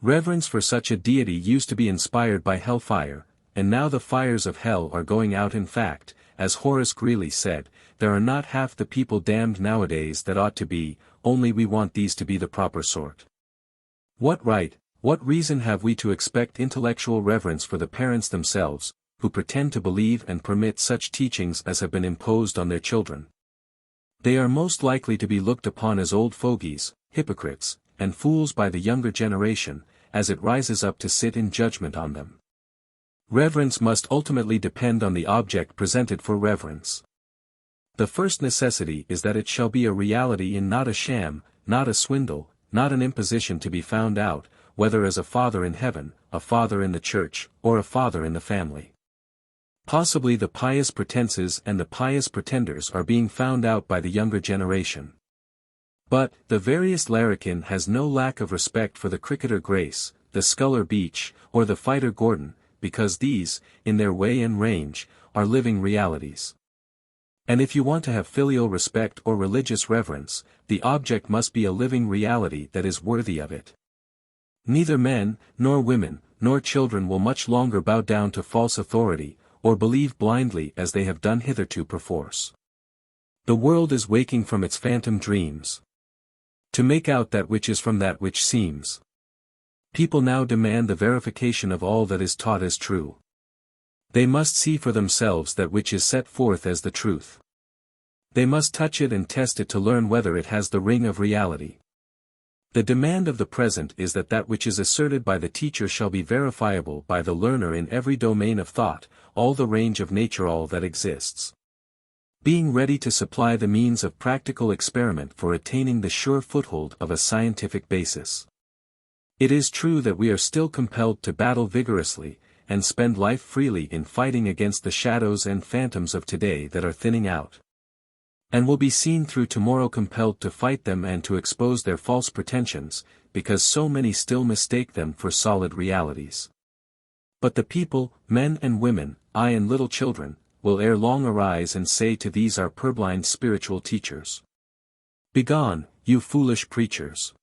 Reverence for such a deity used to be inspired by hellfire, and now the fires of hell are going out. In fact, as Horace Greeley said, there are not half the people damned nowadays that ought to be, only we want these to be the proper sort. What right, what reason have we to expect intellectual reverence for the parents themselves, who pretend to believe and permit such teachings as have been imposed on their children? They are most likely to be looked upon as old fogies, hypocrites, and fools by the younger generation, as it rises up to sit in judgment on them. Reverence must ultimately depend on the object presented for reverence. The first necessity is that it shall be a reality and not a sham, not a swindle, not an imposition to be found out, whether as a father in heaven, a father in the church, or a father in the family. Possibly the pious pretenses and the pious pretenders are being found out by the younger generation. But, the veriest larrikin has no lack of respect for the cricketer Grace, the sculler Beach, or the fighter Gordon, because these, in their way and range, are living realities. And if you want to have filial respect or religious reverence, the object must be a living reality that is worthy of it. Neither men, nor women, nor children will much longer bow down to false authority, or believe blindly as they have done hitherto perforce. The world is waking from its phantom dreams to make out that which is from that which seems. People now demand the verification of all that is taught as true. They must see for themselves that which is set forth as the truth. They must touch it and test it to learn whether it has the ring of reality. The demand of the present is that that which is asserted by the teacher shall be verifiable by the learner in every domain of thought, all the range of nature, all that exists. Being ready to supply the means of practical experiment for attaining the sure foothold of a scientific basis. It is true that we are still compelled to battle vigorously, and spend life freely in fighting against the shadows and phantoms of today that are thinning out. And will be seen through tomorrow compelled to fight them and to expose their false pretensions, because so many still mistake them for solid realities. But the people, men and women, aye and little children, will ere long arise and say to these our purblind spiritual teachers, "Begone, you foolish preachers!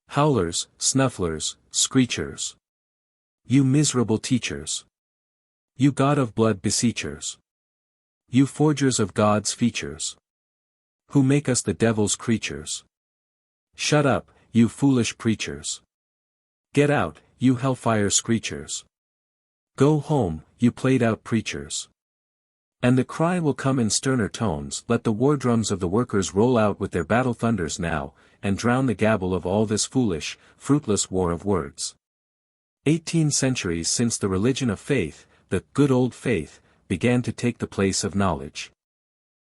Howlers, snufflers, screechers! You miserable teachers! You God of blood beseechers! You forgers of God's features! Who make us the devil's creatures! Shut up, you foolish preachers! Get out, you hellfire screechers! Go home, you played-out preachers!" And the cry will come in sterner tones, "Let the war drums of the workers roll out with their battle thunders now, and drown the gabble of all this foolish, fruitless war of words." 18 centuries since the religion of faith, the good old faith, began to take the place of knowledge.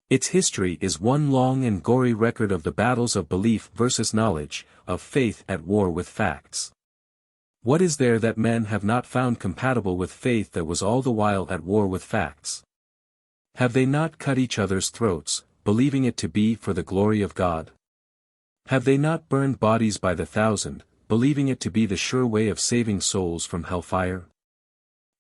Its history is one long and gory record of the battles of belief versus knowledge, of faith at war with facts. What is there that men have not found compatible with faith that was all the while at war with facts? Have they not cut each other's throats, believing it to be for the glory of God? Have they not burned bodies by the thousand, believing it to be the sure way of saving souls from hellfire?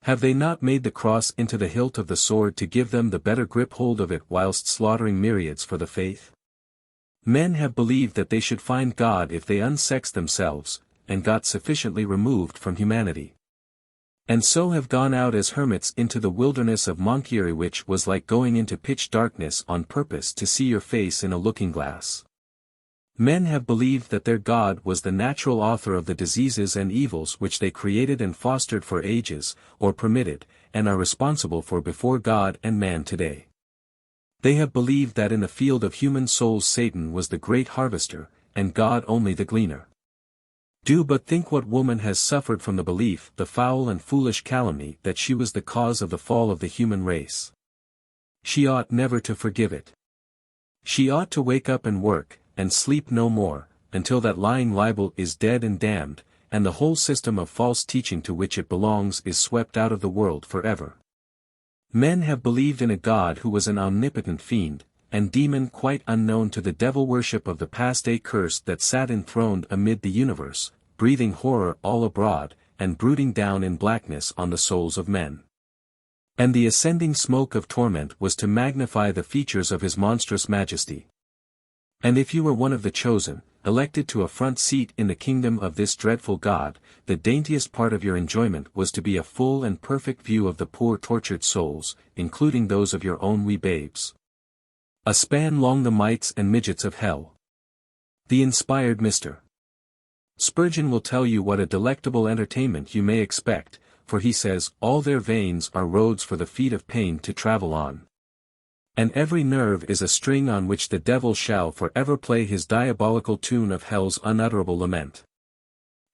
Have they not made the cross into the hilt of the sword to give them the better grip hold of it whilst slaughtering myriads for the faith? Men have believed that they should find God if they unsexed themselves, and got sufficiently removed from humanity. And so have gone out as hermits into the wilderness of Monchyeri, which was like going into pitch darkness on purpose to see your face in a looking-glass. Men have believed that their God was the natural author of the diseases and evils which they created and fostered for ages, or permitted, and are responsible for before God and man today. They have believed that in the field of human souls Satan was the great harvester, and God only the gleaner. Do but think what woman has suffered from the belief, the foul and foolish calumny, that she was the cause of the fall of the human race. She ought never to forgive it. She ought to wake up and work, and sleep no more, until that lying libel is dead and damned, and the whole system of false teaching to which it belongs is swept out of the world forever. Men have believed in a God who was an omnipotent fiend, and demon quite unknown to the devil worship of the past day cursed that sat enthroned amid the universe, breathing horror all abroad, and brooding down in blackness on the souls of men. And the ascending smoke of torment was to magnify the features of his monstrous majesty. And if you were one of the chosen, elected to a front seat in the kingdom of this dreadful God, the daintiest part of your enjoyment was to be a full and perfect view of the poor tortured souls, including those of your own wee babes. A span long the mites and midgets of hell. The inspired Mr. Spurgeon will tell you what a delectable entertainment you may expect, for he says, all their veins are roads for the feet of pain to travel on. And every nerve is a string on which the devil shall for ever play his diabolical tune of hell's unutterable lament.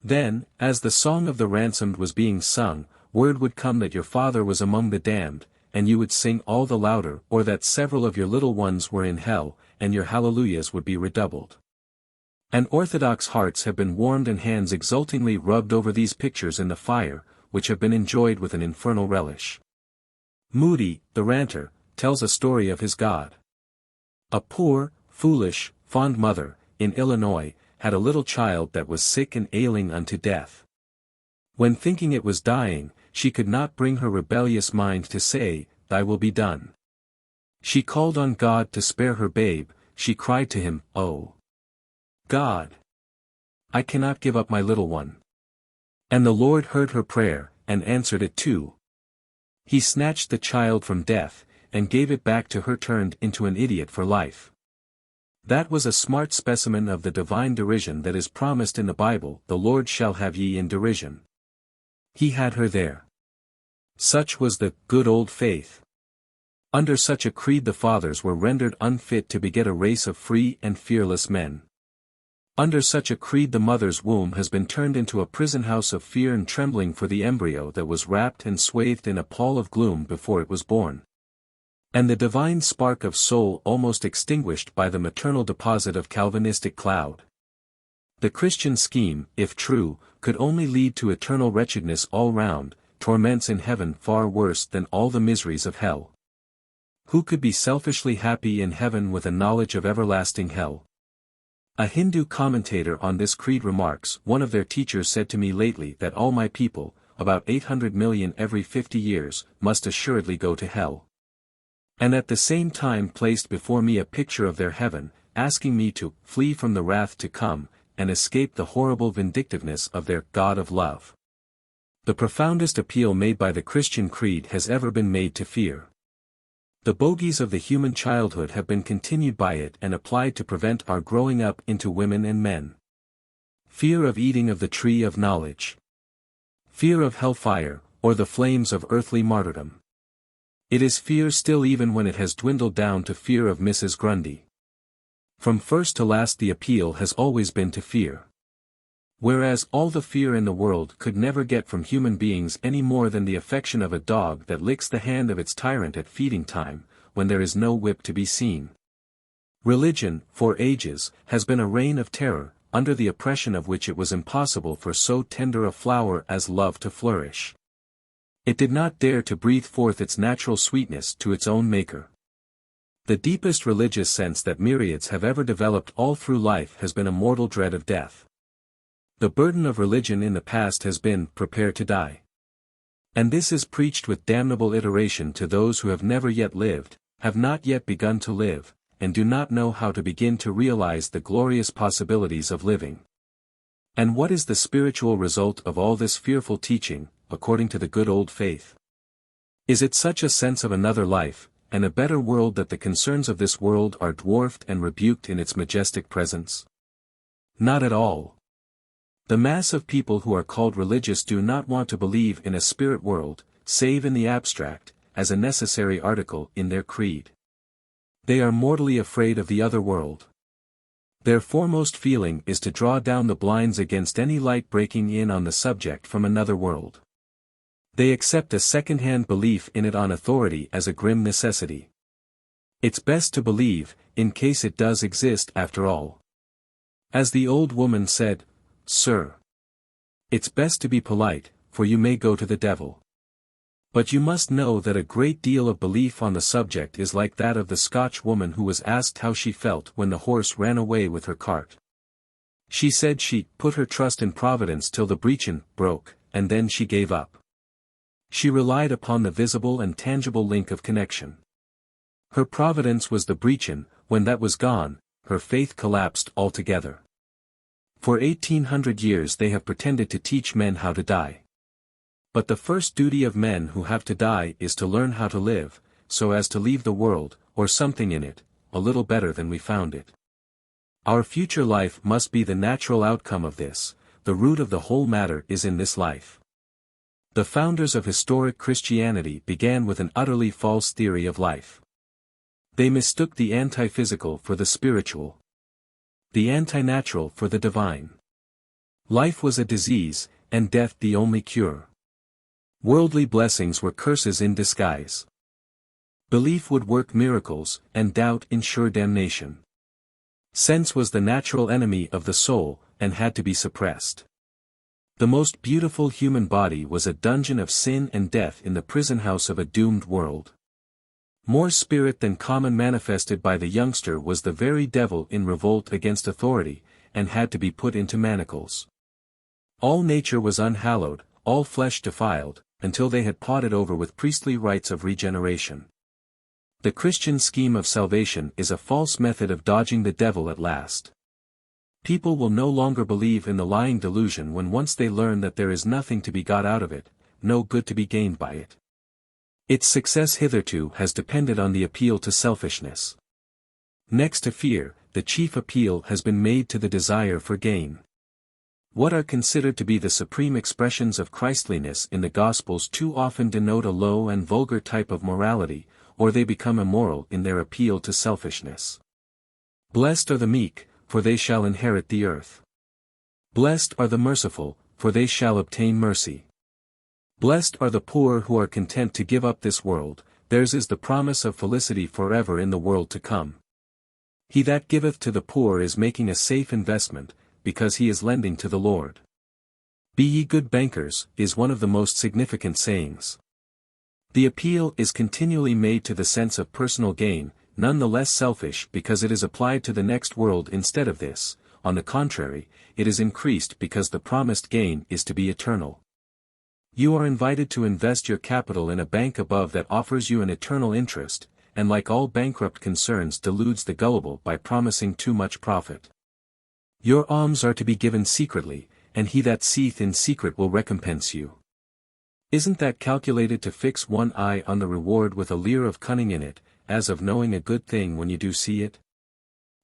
Then, as the song of the ransomed was being sung, word would come that your father was among the damned, and you would sing all the louder, or that several of your little ones were in hell, and your hallelujahs would be redoubled. And orthodox hearts have been warmed and hands exultingly rubbed over these pictures in the fire, which have been enjoyed with an infernal relish. Moody, the ranter, tells a story of his God. A poor, foolish, fond mother, in Illinois, had a little child that was sick and ailing unto death. When thinking it was dying, she could not bring her rebellious mind to say, Thy will be done. She called on God to spare her babe, she cried to him, Oh God! I cannot give up my little one. And the Lord heard her prayer, and answered it too. He snatched the child from death, and gave it back to her turned into an idiot for life. That was a smart specimen of the divine derision that is promised in the Bible, the Lord shall have ye in derision. He had her there. Such was the good old faith. Under such a creed the fathers were rendered unfit to beget a race of free and fearless men. Under such a creed the mother's womb has been turned into a prison house of fear and trembling for the embryo that was wrapped and swathed in a pall of gloom before it was born. And the divine spark of soul almost extinguished by the maternal deposit of Calvinistic cloud. The Christian scheme, if true, could only lead to eternal wretchedness all round, torments in heaven far worse than all the miseries of hell. Who could be selfishly happy in heaven with a knowledge of everlasting hell? A Hindu commentator on this creed remarks, one of their teachers said to me lately that all my people, about 800 million every 50 years, must assuredly go to hell. And at the same time placed before me a picture of their heaven, asking me to flee from the wrath to come, and escape the horrible vindictiveness of their God of love. The profoundest appeal made by the Christian creed has ever been made to fear. The bogies of the human childhood have been continued by it and applied to prevent our growing up into women and men. Fear of eating of the tree of knowledge. Fear of hellfire, or the flames of earthly martyrdom. It is fear still even when it has dwindled down to fear of Mrs. Grundy. From first to last the appeal has always been to fear. Whereas all the fear in the world could never get from human beings any more than the affection of a dog that licks the hand of its tyrant at feeding time, when there is no whip to be seen. Religion, for ages, has been a reign of terror, under the oppression of which it was impossible for so tender a flower as love to flourish. It did not dare to breathe forth its natural sweetness to its own maker. The deepest religious sense that myriads have ever developed all through life has been a mortal dread of death. The burden of religion in the past has been, prepare to die. And this is preached with damnable iteration to those who have never yet lived, have not yet begun to live, and do not know how to begin to realize the glorious possibilities of living. And what is the spiritual result of all this fearful teaching, according to the good old faith? Is it such a sense of another life, and a better world that the concerns of this world are dwarfed and rebuked in its majestic presence? Not at all. The mass of people who are called religious do not want to believe in a spirit world, save in the abstract, as a necessary article in their creed. They are mortally afraid of the other world. Their foremost feeling is to draw down the blinds against any light breaking in on the subject from another world. They accept a second-hand belief in it on authority as a grim necessity. It's best to believe, in case it does exist after all. As the old woman said, "Sir, it's best to be polite, for you may go to the devil." But you must know that a great deal of belief on the subject is like that of the Scotch woman who was asked how she felt when the horse ran away with her cart. She said she put her trust in Providence till the breechin broke, and then she gave up. She relied upon the visible and tangible link of connection. Her Providence was the breechin. When that was gone, her faith collapsed altogether. For 1800 years they have pretended to teach men how to die. But the first duty of men who have to die is to learn how to live, so as to leave the world, or something in it, a little better than we found it. Our future life must be the natural outcome of this. The root of the whole matter is in this life. The founders of historic Christianity began with an utterly false theory of life. They mistook the anti-physical for the spiritual, the anti-natural for the divine. Life was a disease, and death the only cure. Worldly blessings were curses in disguise. Belief would work miracles, and doubt ensure damnation. Sense was the natural enemy of the soul, and had to be suppressed. The most beautiful human body was a dungeon of sin and death in the prison house of a doomed world. More spirit than common manifested by the youngster was the very devil in revolt against authority, and had to be put into manacles. All nature was unhallowed, all flesh defiled, until they had potted over with priestly rites of regeneration. The Christian scheme of salvation is a false method of dodging the devil at last. People will no longer believe in the lying delusion when once they learn that there is nothing to be got out of it, no good to be gained by it. Its success hitherto has depended on the appeal to selfishness. Next to fear, the chief appeal has been made to the desire for gain. What are considered to be the supreme expressions of Christliness in the Gospels too often denote a low and vulgar type of morality, or they become immoral in their appeal to selfishness. Blessed are the meek, for they shall inherit the earth. Blessed are the merciful, for they shall obtain mercy. Blessed are the poor who are content to give up this world, theirs is the promise of felicity forever in the world to come. He that giveth to the poor is making a safe investment, because he is lending to the Lord. Be ye good bankers, is one of the most significant sayings. The appeal is continually made to the sense of personal gain, none the less selfish because it is applied to the next world instead of this. On the contrary, it is increased because the promised gain is to be eternal. You are invited to invest your capital in a bank above that offers you an eternal interest, and like all bankrupt concerns deludes the gullible by promising too much profit. Your alms are to be given secretly, and he that seeth in secret will recompense you. Isn't that calculated to fix one eye on the reward with a leer of cunning in it, as of knowing a good thing when you do see it?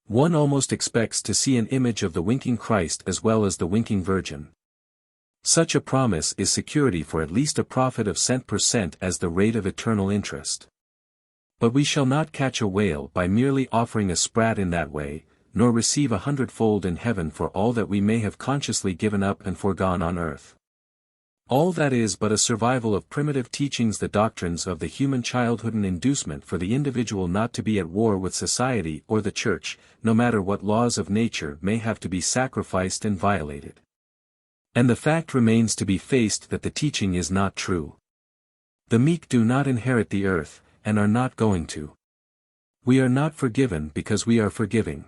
One almost expects to see an image of the winking Christ as well as the winking Virgin. Such a promise is security for at least a profit of cent per cent as the rate of eternal interest. But we shall not catch a whale by merely offering a sprat in that way, nor receive 100-fold in heaven for all that we may have consciously given up and foregone on earth. All that is but a survival of primitive teachings, the doctrines of the human childhood, an inducement for the individual not to be at war with society or the church, no matter what laws of nature may have to be sacrificed and violated. And the fact remains to be faced that the teaching is not true. The meek do not inherit the earth, and are not going to. We are not forgiven because we are forgiving.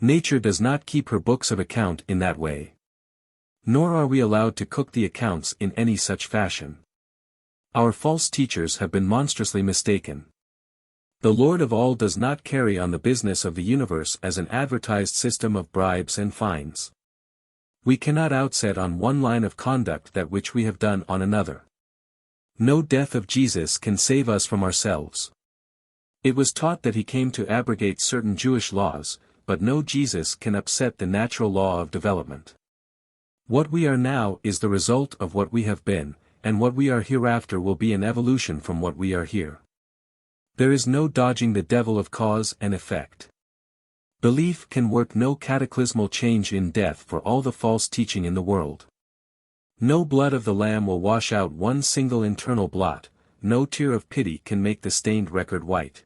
Nature does not keep her books of account in that way. Nor are we allowed to cook the accounts in any such fashion. Our false teachers have been monstrously mistaken. The Lord of all does not carry on the business of the universe as an advertised system of bribes and fines. We cannot outset on one line of conduct that which we have done on another. No death of Jesus can save us from ourselves. It was taught that he came to abrogate certain Jewish laws, but no Jesus can upset the natural law of development. What we are now is the result of what we have been, and what we are hereafter will be an evolution from what we are here. There is no dodging the devil of cause and effect. Belief can work no cataclysmal change in death for all the false teaching in the world. No blood of the Lamb will wash out one single internal blot, no tear of pity can make the stained record white.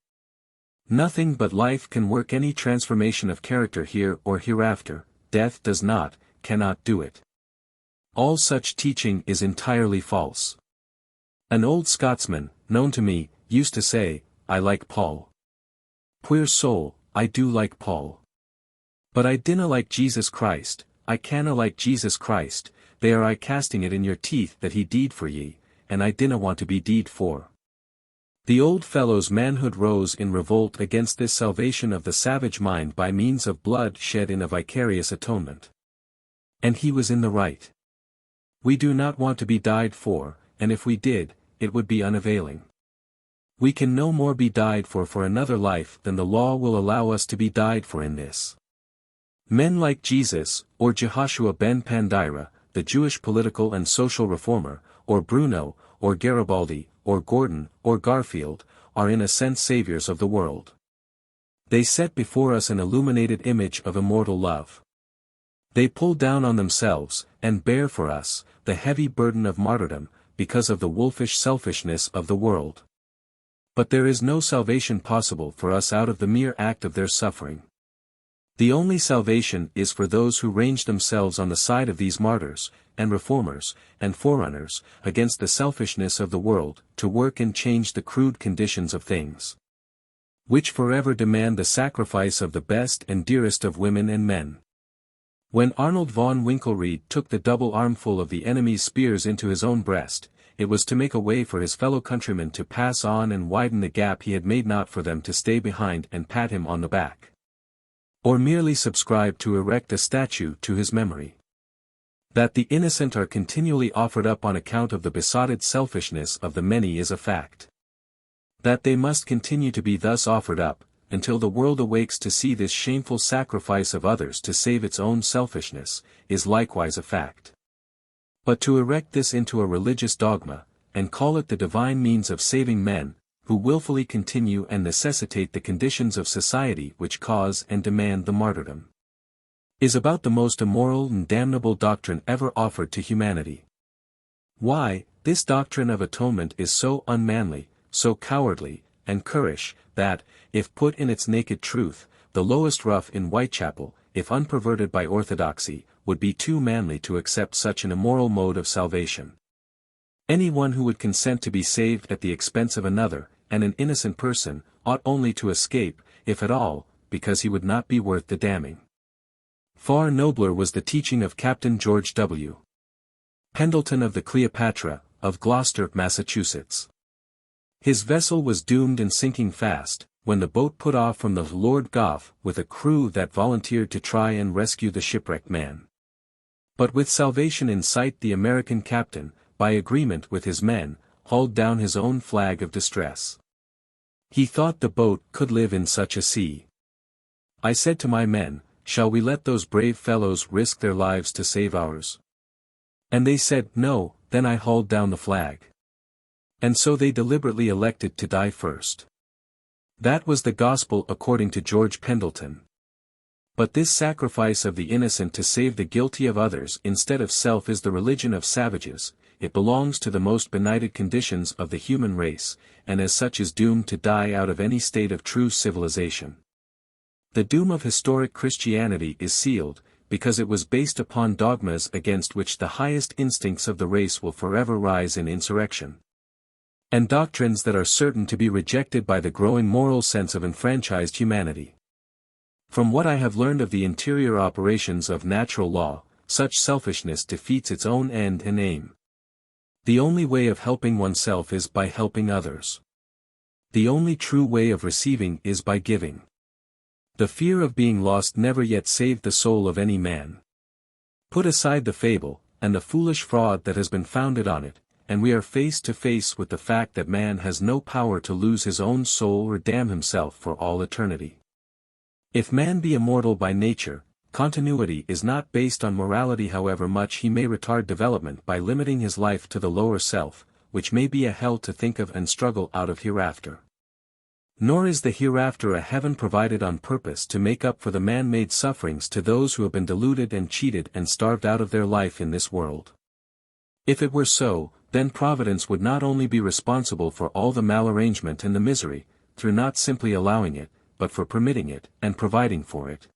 Nothing but life can work any transformation of character here or hereafter, death does not, cannot do it. All such teaching is entirely false. An old Scotsman, known to me, used to say, I like Paul. Queer soul, I do like Paul. But I dinna like Jesus Christ, I canna like Jesus Christ, they are I casting it in your teeth that he deed for ye, and I dinna want to be deed for. The old fellow's manhood rose in revolt against this salvation of the savage mind by means of blood shed in a vicarious atonement. And he was in the right. We do not want to be died for, and if we did, it would be unavailing. We can no more be died for another life than the law will allow us to be died for in this. Men like Jesus, or Jehoshua ben Pandira, the Jewish political and social reformer, or Bruno, or Garibaldi, or Gordon, or Garfield, are in a sense saviors of the world. They set before us an illuminated image of immortal love. They pull down on themselves, and bear for us, the heavy burden of martyrdom, because of the wolfish selfishness of the world. But there is no salvation possible for us out of the mere act of their suffering. The only salvation is for those who range themselves on the side of these martyrs, and reformers, and forerunners, against the selfishness of the world, to work and change the crude conditions of things, which forever demand the sacrifice of the best and dearest of women and men. When Arnold von Winkelried took the double armful of the enemy's spears into his own breast, it was to make a way for his fellow countrymen to pass on and widen the gap he had made, not for them to stay behind and pat him on the back, or merely subscribe to erect a statue to his memory. That the innocent are continually offered up on account of the besotted selfishness of the many is a fact. That they must continue to be thus offered up, until the world awakes to see this shameful sacrifice of others to save its own selfishness, is likewise a fact. But to erect this into a religious dogma, and call it the divine means of saving men, who willfully continue and necessitate the conditions of society which cause and demand the martyrdom, is about the most immoral and damnable doctrine ever offered to humanity. Why, this doctrine of atonement is so unmanly, so cowardly, and currish, that, if put in its naked truth, the lowest rough in Whitechapel, if unperverted by orthodoxy, would be too manly to accept such an immoral mode of salvation. Anyone who would consent to be saved at the expense of another, and an innocent person, ought only to escape, if at all, because he would not be worth the damning. Far nobler was the teaching of Captain George W. Pendleton of the Cleopatra, of Gloucester, Massachusetts. His vessel was doomed and sinking fast, when the boat put off from the Lord Gough with a crew that volunteered to try and rescue the shipwrecked man. But with salvation in sight, the American captain, by agreement with his men, hauled down his own flag of distress. He thought the boat could live in such a sea. I said to my men, shall we let those brave fellows risk their lives to save ours? And they said, no. Then I hauled down the flag. And so they deliberately elected to die first. That was the gospel according to George Pendleton. But this sacrifice of the innocent to save the guilty of others instead of self is the religion of savages. It belongs to the most benighted conditions of the human race, and as such is doomed to die out of any state of true civilization. The doom of historic Christianity is sealed, because it was based upon dogmas against which the highest instincts of the race will forever rise in insurrection, and doctrines that are certain to be rejected by the growing moral sense of enfranchised humanity. From what I have learned of the interior operations of natural law, such selfishness defeats its own end and aim. The only way of helping oneself is by helping others. The only true way of receiving is by giving. The fear of being lost never yet saved the soul of any man. Put aside the fable, and the foolish fraud that has been founded on it, and we are face to face with the fact that man has no power to lose his own soul or damn himself for all eternity. If man be immortal by nature, continuity is not based on morality, however much he may retard development by limiting his life to the lower self, which may be a hell to think of and struggle out of hereafter. Nor is the hereafter a heaven provided on purpose to make up for the man-made sufferings to those who have been deluded and cheated and starved out of their life in this world. If it were so, then Providence would not only be responsible for all the malarrangement and the misery, through not simply allowing it, but for permitting it, and providing for it.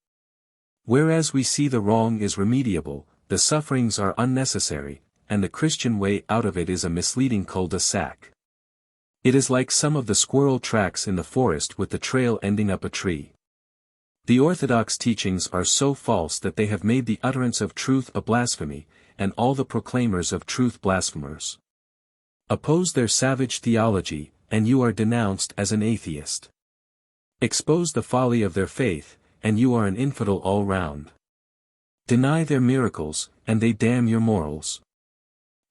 Whereas we see the wrong is remediable, the sufferings are unnecessary, and the Christian way out of it is a misleading cul-de-sac. It is like some of the squirrel tracks in the forest with the trail ending up a tree. The orthodox teachings are so false that they have made the utterance of truth a blasphemy, and all the proclaimers of truth blasphemers. Oppose their savage theology, and you are denounced as an atheist. Expose the folly of their faith, and you are an infidel all round. Deny their miracles, and they damn your morals.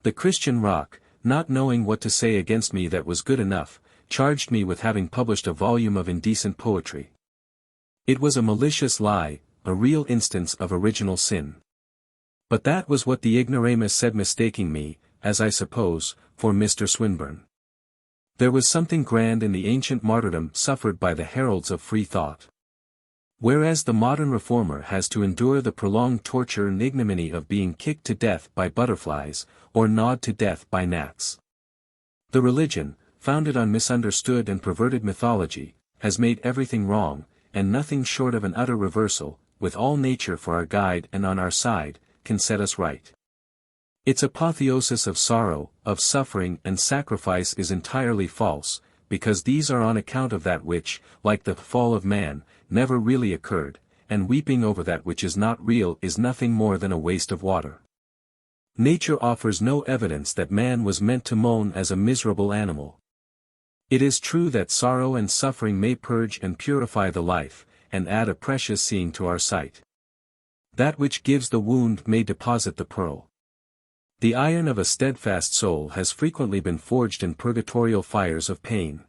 The Christian rock, not knowing what to say against me that was good enough, charged me with having published a volume of indecent poetry. It was a malicious lie, a real instance of original sin. But that was what the ignoramus said, mistaking me, as I suppose, for Mr. Swinburne. There was something grand in the ancient martyrdom suffered by the heralds of free thought. Whereas the modern reformer has to endure the prolonged torture and ignominy of being kicked to death by butterflies, or gnawed to death by gnats. The religion, founded on misunderstood and perverted mythology, has made everything wrong, and nothing short of an utter reversal, with all nature for our guide and on our side, can set us right. Its apotheosis of sorrow, of suffering and sacrifice is entirely false, because these are on account of that which, like the fall of man, never really occurred, and weeping over that which is not real is nothing more than a waste of water. Nature offers no evidence that man was meant to moan as a miserable animal. It is true that sorrow and suffering may purge and purify the life, and add a precious seeing to our sight. That which gives the wound may deposit the pearl. The iron of a steadfast soul has frequently been forged in purgatorial fires of pain.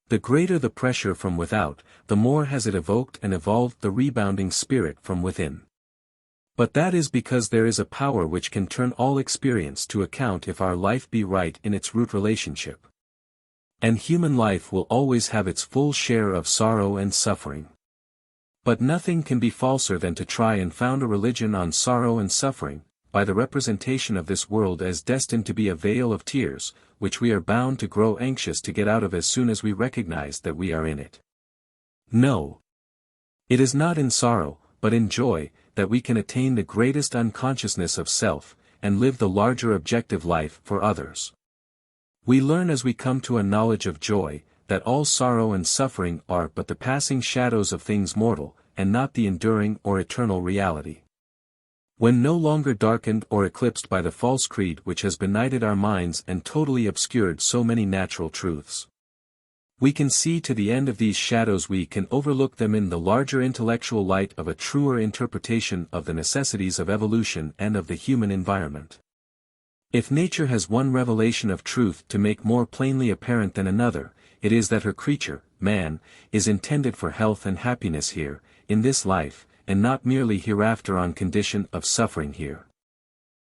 The greater the pressure from without, the more has it evoked and evolved the rebounding spirit from within. But that is because there is a power which can turn all experience to account if our life be right in its root relationship. And human life will always have its full share of sorrow and suffering. But nothing can be falser than to try and found a religion on sorrow and suffering, by the representation of this world as destined to be a vale of tears, which we are bound to grow anxious to get out of as soon as we recognize that we are in it. No. It is not in sorrow, but in joy, that we can attain the greatest unconsciousness of self, and live the larger objective life for others. We learn as we come to a knowledge of joy, that all sorrow and suffering are but the passing shadows of things mortal, and not the enduring or eternal reality. When no longer darkened or eclipsed by the false creed which has benighted our minds and totally obscured so many natural truths, we can see to the end of these shadows, we can overlook them in the larger intellectual light of a truer interpretation of the necessities of evolution and of the human environment. If nature has one revelation of truth to make more plainly apparent than another, it is that her creature, man, is intended for health and happiness here, in this life, and not merely hereafter on condition of suffering here.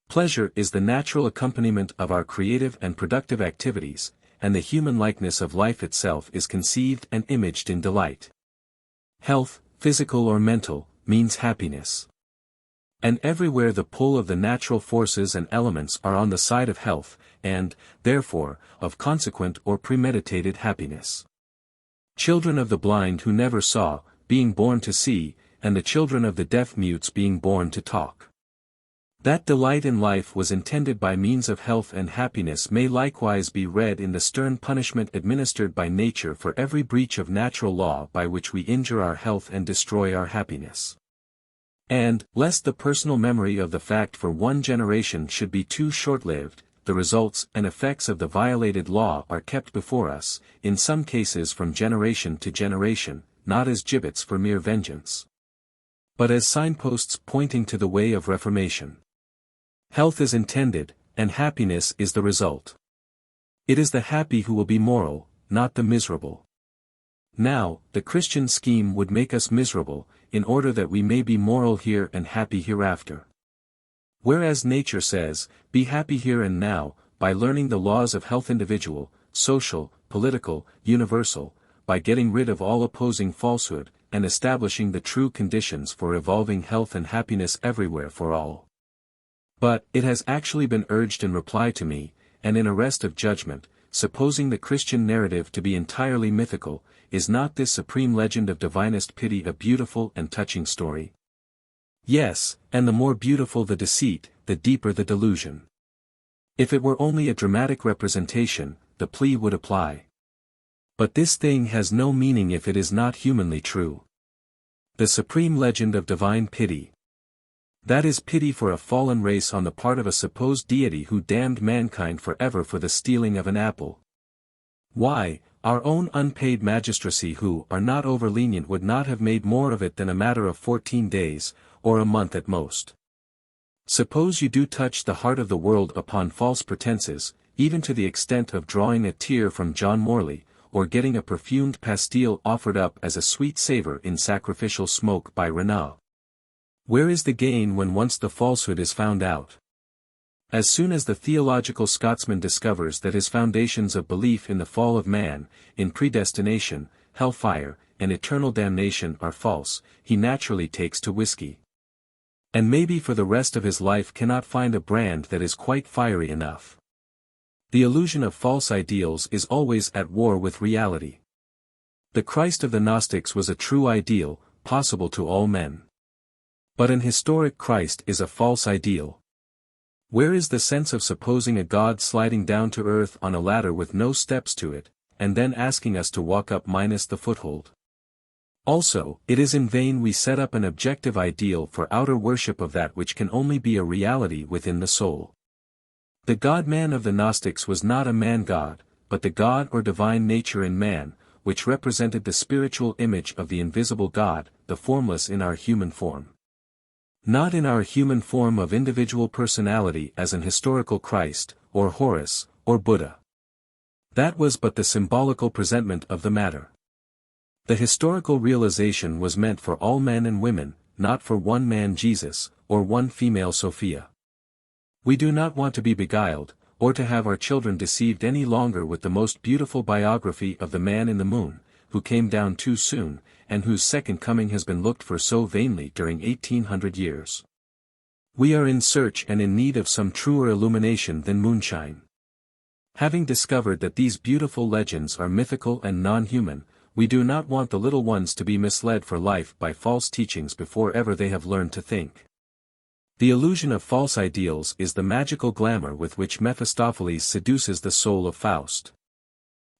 Pleasure is the natural accompaniment of our creative and productive activities, and the human likeness of life itself is conceived and imaged in delight. Health, physical or mental, means happiness. And everywhere the pull of the natural forces and elements are on the side of health, and, therefore, of consequent or premeditated happiness. Children of the blind who never saw, being born to see, and the children of the deaf-mutes being born to talk. That delight in life was intended by means of health and happiness may likewise be read in the stern punishment administered by nature for every breach of natural law by which we injure our health and destroy our happiness. And, lest the personal memory of the fact for one generation should be too short-lived, the results and effects of the violated law are kept before us, in some cases from generation to generation, not as gibbets for mere vengeance, but as signposts pointing to the way of reformation. Health is intended, and happiness is the result. It is the happy who will be moral, not the miserable. Now, the Christian scheme would make us miserable, in order that we may be moral here and happy hereafter. Whereas nature says, be happy here and now, by learning the laws of health individual, social, political, universal, by getting rid of all opposing falsehood, and establishing the true conditions for evolving health and happiness everywhere for all. But, it has actually been urged in reply to me, and in arrest of judgment, supposing the Christian narrative to be entirely mythical, is not this supreme legend of divinest pity a beautiful and touching story? Yes, and the more beautiful the deceit, the deeper the delusion. If it were only a dramatic representation, the plea would apply. But this thing has no meaning if it is not humanly true. The supreme legend of divine pity. That is pity for a fallen race on the part of a supposed deity who damned mankind forever for the stealing of an apple. Why, our own unpaid magistracy who are not over lenient would not have made more of it than a matter of 14 days, or a month at most. Suppose you do touch the heart of the world upon false pretenses, even to the extent of drawing a tear from John Morley, or getting a perfumed pastille offered up as a sweet savor in sacrificial smoke by Renaud. Where is the gain when once the falsehood is found out? As soon as the theological Scotsman discovers that his foundations of belief in the fall of man, in predestination, hellfire, and eternal damnation are false, he naturally takes to whiskey. And maybe for the rest of his life cannot find a brand that is quite fiery enough. The illusion of false ideals is always at war with reality. The Christ of the Gnostics was a true ideal, possible to all men. But an historic Christ is a false ideal. Where is the sense of supposing a God sliding down to earth on a ladder with no steps to it, and then asking us to walk up minus the foothold? Also, it is in vain we set up an objective ideal for outer worship of that which can only be a reality within the soul. The God-man of the Gnostics was not a man-God, but the God or divine nature in man, which represented the spiritual image of the invisible God, the formless in our human form. Not in our human form of individual personality as an historical Christ, or Horus, or Buddha. That was but the symbolical presentment of the matter. The historical realization was meant for all men and women, not for one man Jesus, or one female Sophia. We do not want to be beguiled, or to have our children deceived any longer with the most beautiful biography of the man in the moon, who came down too soon, and whose second coming has been looked for so vainly during 1800 years. We are in search and in need of some truer illumination than moonshine. Having discovered that these beautiful legends are mythical and non-human, we do not want the little ones to be misled for life by false teachings before ever they have learned to think. The illusion of false ideals is the magical glamour with which Mephistopheles seduces the soul of Faust.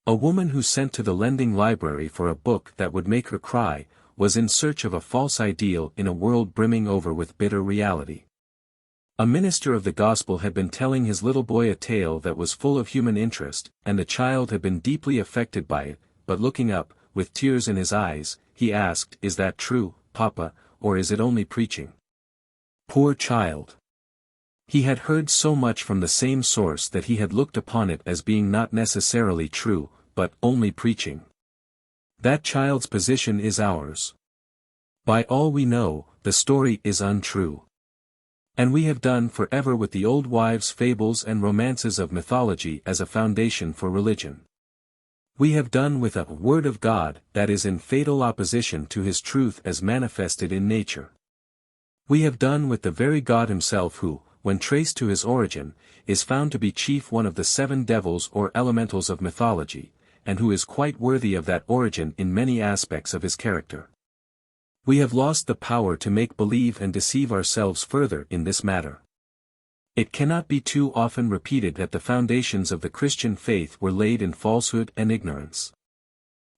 A woman who sent to the lending library for a book that would make her cry, was in search of a false ideal in a world brimming over with bitter reality. A minister of the gospel had been telling his little boy a tale that was full of human interest, and the child had been deeply affected by it, but looking up, with tears in his eyes, he asked, "Is that true, Papa, or is it only preaching?" Poor child! He had heard so much from the same source that he had looked upon it as being not necessarily true, but only preaching. That child's position is ours. By all we know, the story is untrue. And we have done forever with the old wives' fables and romances of mythology as a foundation for religion. We have done with a word of God that is in fatal opposition to his truth as manifested in nature. We have done with the very God himself who, when traced to his origin, is found to be chief one of the 7 devils or elementals of mythology, and who is quite worthy of that origin in many aspects of his character. We have lost the power to make believe and deceive ourselves further in this matter. It cannot be too often repeated that the foundations of the Christian faith were laid in falsehood and ignorance.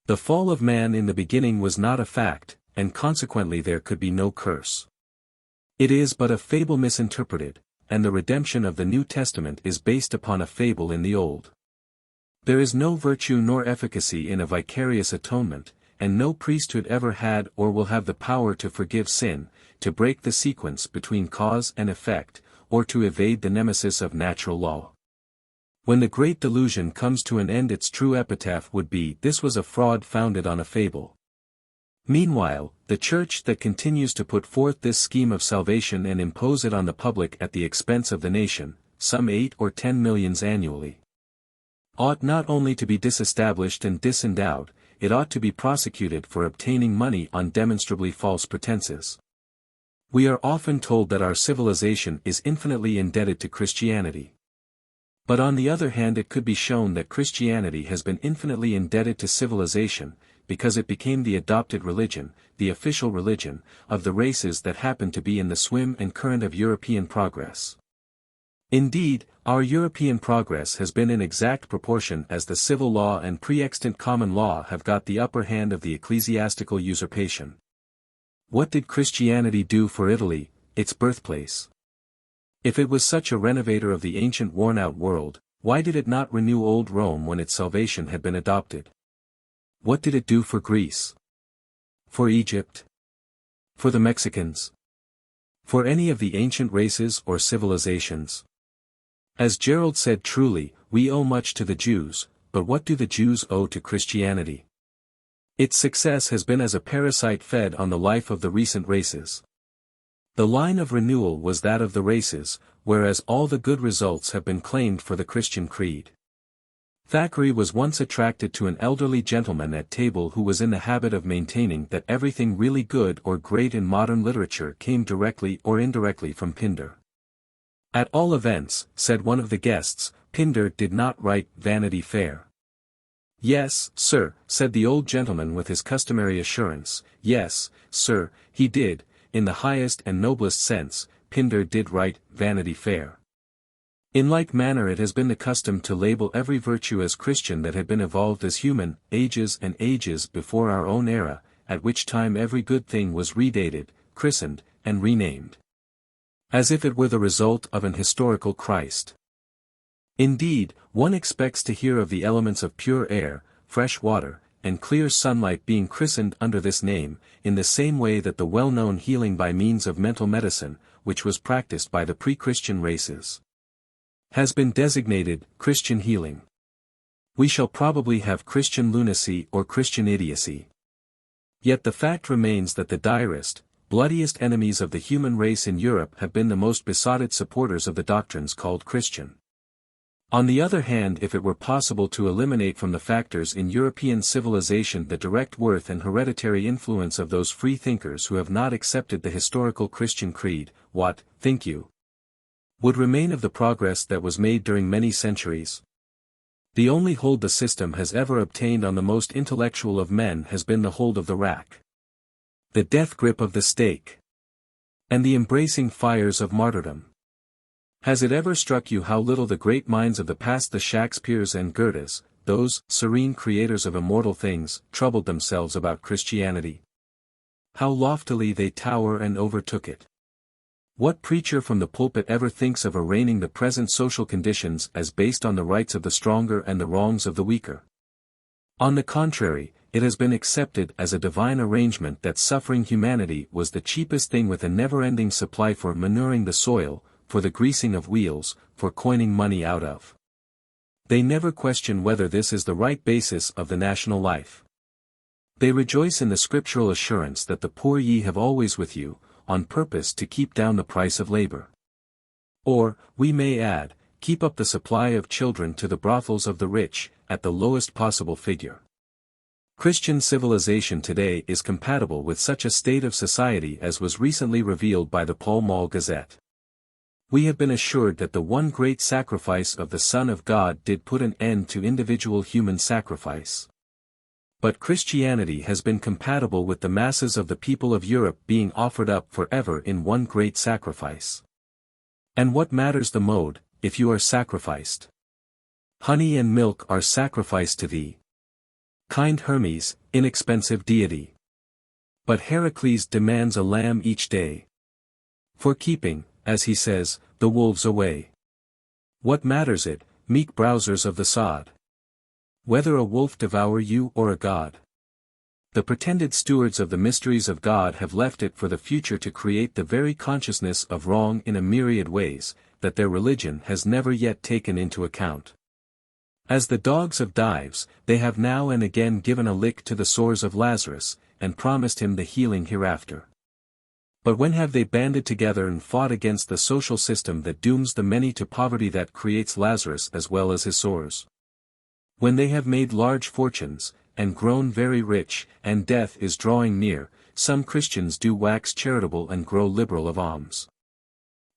The fall of man in the beginning was not a fact, and consequently there could be no curse. It is but a fable misinterpreted, and the redemption of the New Testament is based upon a fable in the Old. There is no virtue nor efficacy in a vicarious atonement, and no priesthood ever had or will have the power to forgive sin, to break the sequence between cause and effect, or to evade the nemesis of natural law. When the great delusion comes to an end, its true epitaph would be, "This was a fraud founded on a fable." Meanwhile, the Church that continues to put forth this scheme of salvation and impose it on the public at the expense of the nation, some 8 or 10 millions annually, ought not only to be disestablished and disendowed, it ought to be prosecuted for obtaining money on demonstrably false pretenses. We are often told that our civilization is infinitely indebted to Christianity. But on the other hand, it could be shown that Christianity has been infinitely indebted to civilization, because it became the adopted religion, the official religion, of the races that happen to be in the swim and current of European progress. Indeed, our European progress has been in exact proportion as the civil law and pre-extant common law have got the upper hand of the ecclesiastical usurpation. What did Christianity do for Italy, its birthplace? If it was such a renovator of the ancient worn-out world, why did it not renew old Rome when its salvation had been adopted? What did it do for Greece? For Egypt? For the Mexicans? For any of the ancient races or civilizations? As Gerald said truly, we owe much to the Jews, but what do the Jews owe to Christianity? Its success has been as a parasite fed on the life of the recent races. The line of renewal was that of the races, whereas all the good results have been claimed for the Christian creed. Thackeray was once attracted to an elderly gentleman at table who was in the habit of maintaining that everything really good or great in modern literature came directly or indirectly from Pindar. At all events, said one of the guests, Pindar did not write Vanity Fair. Yes, sir, said the old gentleman with his customary assurance, yes, sir, he did. In the highest and noblest sense, Pindar did write Vanity Fair. In like manner it has been the custom to label every virtue as Christian that had been evolved as human, ages and ages before our own era, at which time every good thing was redated, christened, and renamed, as if it were the result of an historical Christ. Indeed, one expects to hear of the elements of pure air, fresh water, and clear sunlight being christened under this name, in the same way that the well-known healing by means of mental medicine, which was practiced by the pre-Christian races, has been designated Christian healing. We shall probably have Christian lunacy or Christian idiocy. Yet the fact remains that the direst, bloodiest enemies of the human race in Europe have been the most besotted supporters of the doctrines called Christian. On the other hand, if it were possible to eliminate from the factors in European civilization the direct worth and hereditary influence of those free thinkers who have not accepted the historical Christian creed, what, think you, would remain of the progress that was made during many centuries? The only hold the system has ever obtained on the most intellectual of men has been the hold of the rack, the death grip of the stake, and the embracing fires of martyrdom. Has it ever struck you how little the great minds of the past, the Shakespeares and Goethes, those serene creators of immortal things, troubled themselves about Christianity? How loftily they tower and overtook it! What preacher from the pulpit ever thinks of arraigning the present social conditions as based on the rights of the stronger and the wrongs of the weaker? On the contrary, it has been accepted as a divine arrangement that suffering humanity was the cheapest thing with a never-ending supply for manuring the soil, for the greasing of wheels, for coining money out of. They never question whether this is the right basis of the national life. They rejoice in the scriptural assurance that the poor ye have always with you, on purpose to keep down the price of labor. Or, we may add, keep up the supply of children to the brothels of the rich, at the lowest possible figure. Christian civilization today is compatible with such a state of society as was recently revealed by the Pall Mall Gazette. We have been assured that the one great sacrifice of the Son of God did put an end to individual human sacrifice. But Christianity has been compatible with the masses of the people of Europe being offered up forever in one great sacrifice. And what matters the mode, if you are sacrificed? Honey and milk are sacrificed to thee, kind Hermes, inexpensive deity. But Heracles demands a lamb each day, for keeping, as he says, the wolves away. What matters it, meek browsers of the sod, whether a wolf devour you or a god? The pretended stewards of the mysteries of God have left it for the future to create the very consciousness of wrong in a myriad ways, that their religion has never yet taken into account. As the dogs of Dives, they have now and again given a lick to the sores of Lazarus, and promised him the healing hereafter. But when have they banded together and fought against the social system that dooms the many to poverty that creates Lazarus as well as his sores? When they have made large fortunes, and grown very rich, and death is drawing near, some Christians do wax charitable and grow liberal of alms.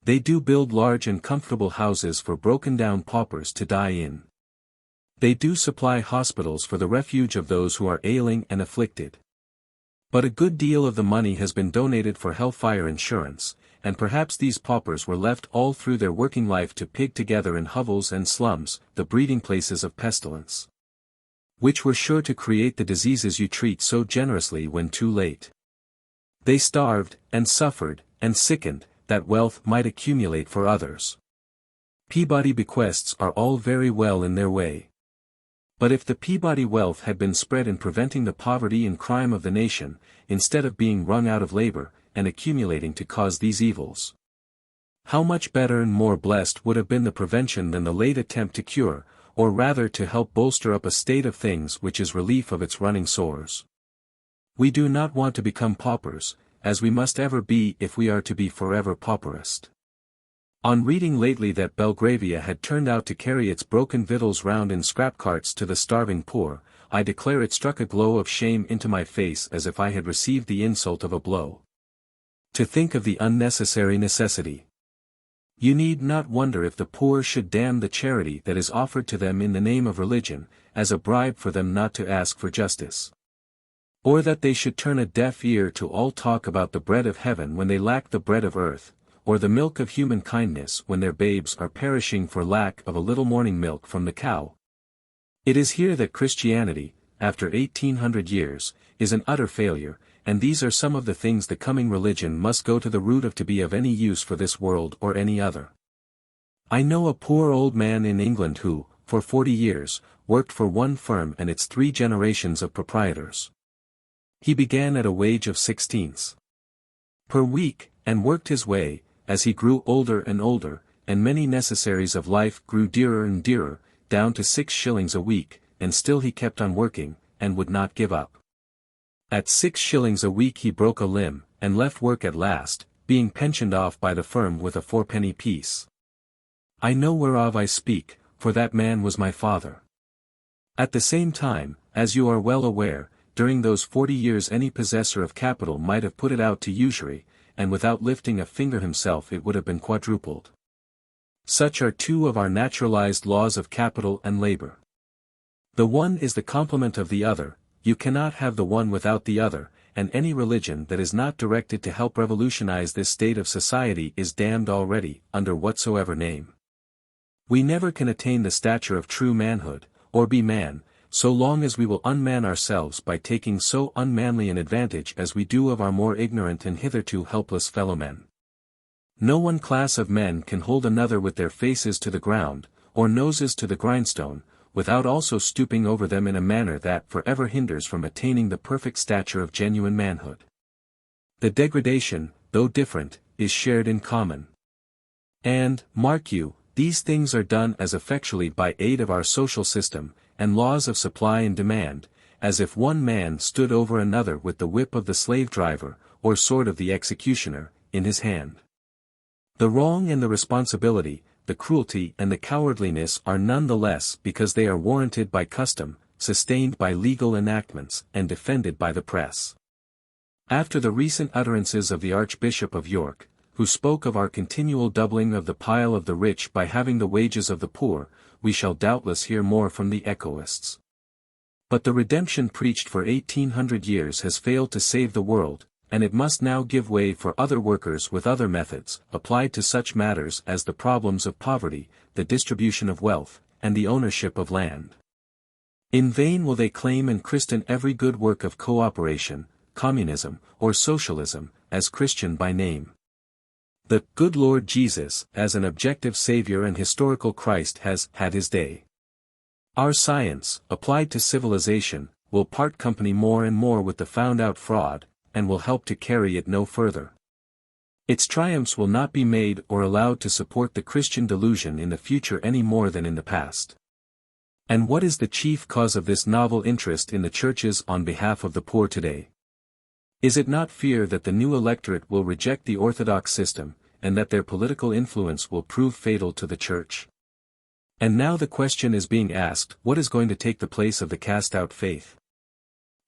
They do build large and comfortable houses for broken-down paupers to die in. They do supply hospitals for the refuge of those who are ailing and afflicted. But a good deal of the money has been donated for hellfire insurance, and perhaps these paupers were left all through their working life to pig together in hovels and slums, the breeding places of pestilence, which were sure to create the diseases you treat so generously when too late. They starved, and suffered, and sickened, that wealth might accumulate for others. Peabody bequests are all very well in their way. But if the Peabody wealth had been spread in preventing the poverty and crime of the nation, instead of being wrung out of labor, and accumulating to cause these evils, how much better and more blessed would have been the prevention than the late attempt to cure, or rather to help bolster up a state of things which is relief of its running sores. We do not want to become paupers, as we must ever be if we are to be forever pauperist. On reading lately that Belgravia had turned out to carry its broken victuals round in scrap carts to the starving poor, I declare it struck a glow of shame into my face as if I had received the insult of a blow. To think of the unnecessary necessity. You need not wonder if the poor should damn the charity that is offered to them in the name of religion, as a bribe for them not to ask for justice. Or that they should turn a deaf ear to all talk about the bread of heaven when they lack the bread of earth, or the milk of human kindness when their babes are perishing for lack of a little morning milk from the cow. It is here that Christianity, after 1800 years, is an utter failure, and these are some of the things the coming religion must go to the root of to be of any use for this world or any other. I know a poor old man in England who, for 40 years, worked for one firm and its 3 generations of proprietors. He began at a wage of 16s per week, and worked his way, as he grew older and older, and many necessaries of life grew dearer and dearer, down to 6 shillings a week, and still he kept on working, and would not give up. At 6 shillings a week he broke a limb, and left work at last, being pensioned off by the firm with a 4-penny piece. I know whereof I speak, for that man was my father. At the same time, as you are well aware, during those 40 years any possessor of capital might have put it out to usury, and without lifting a finger himself it would have been quadrupled. Such are 2 of our naturalized laws of capital and labor. The one is the complement of the other, you cannot have the one without the other, and any religion that is not directed to help revolutionize this state of society is damned already, under whatsoever name. We never can attain the stature of true manhood, or be man, so long as we will unman ourselves by taking so unmanly an advantage as we do of our more ignorant and hitherto helpless fellowmen. No one class of men can hold another with their faces to the ground, or noses to the grindstone, without also stooping over them in a manner that forever hinders from attaining the perfect stature of genuine manhood. The degradation, though different, is shared in common. And, mark you, these things are done as effectually by aid of our social system, and laws of supply and demand, as if one man stood over another with the whip of the slave driver, or sword of the executioner, in his hand. The wrong and the responsibility, the cruelty and the cowardliness are none the less because they are warranted by custom, sustained by legal enactments, and defended by the press. After the recent utterances of the Archbishop of York, who spoke of our continual doubling of the pile of the rich by having the wages of the poor, we shall doubtless hear more from the echoists. But the redemption preached for 1800 years has failed to save the world, and it must now give way for other workers with other methods, applied to such matters as the problems of poverty, the distribution of wealth, and the ownership of land. In vain will they claim and christen every good work of cooperation, communism, or socialism, as Christian by name. The good Lord Jesus, as an objective Savior and historical Christ, has had his day. Our science, applied to civilization, will part company more and more with the found-out fraud, and will help to carry it no further. Its triumphs will not be made or allowed to support the Christian delusion in the future any more than in the past. And what is the chief cause of this novel interest in the churches on behalf of the poor today? Is it not fear that the new electorate will reject the orthodox system, and that their political influence will prove fatal to the church? And now the question is being asked, what is going to take the place of the cast-out faith?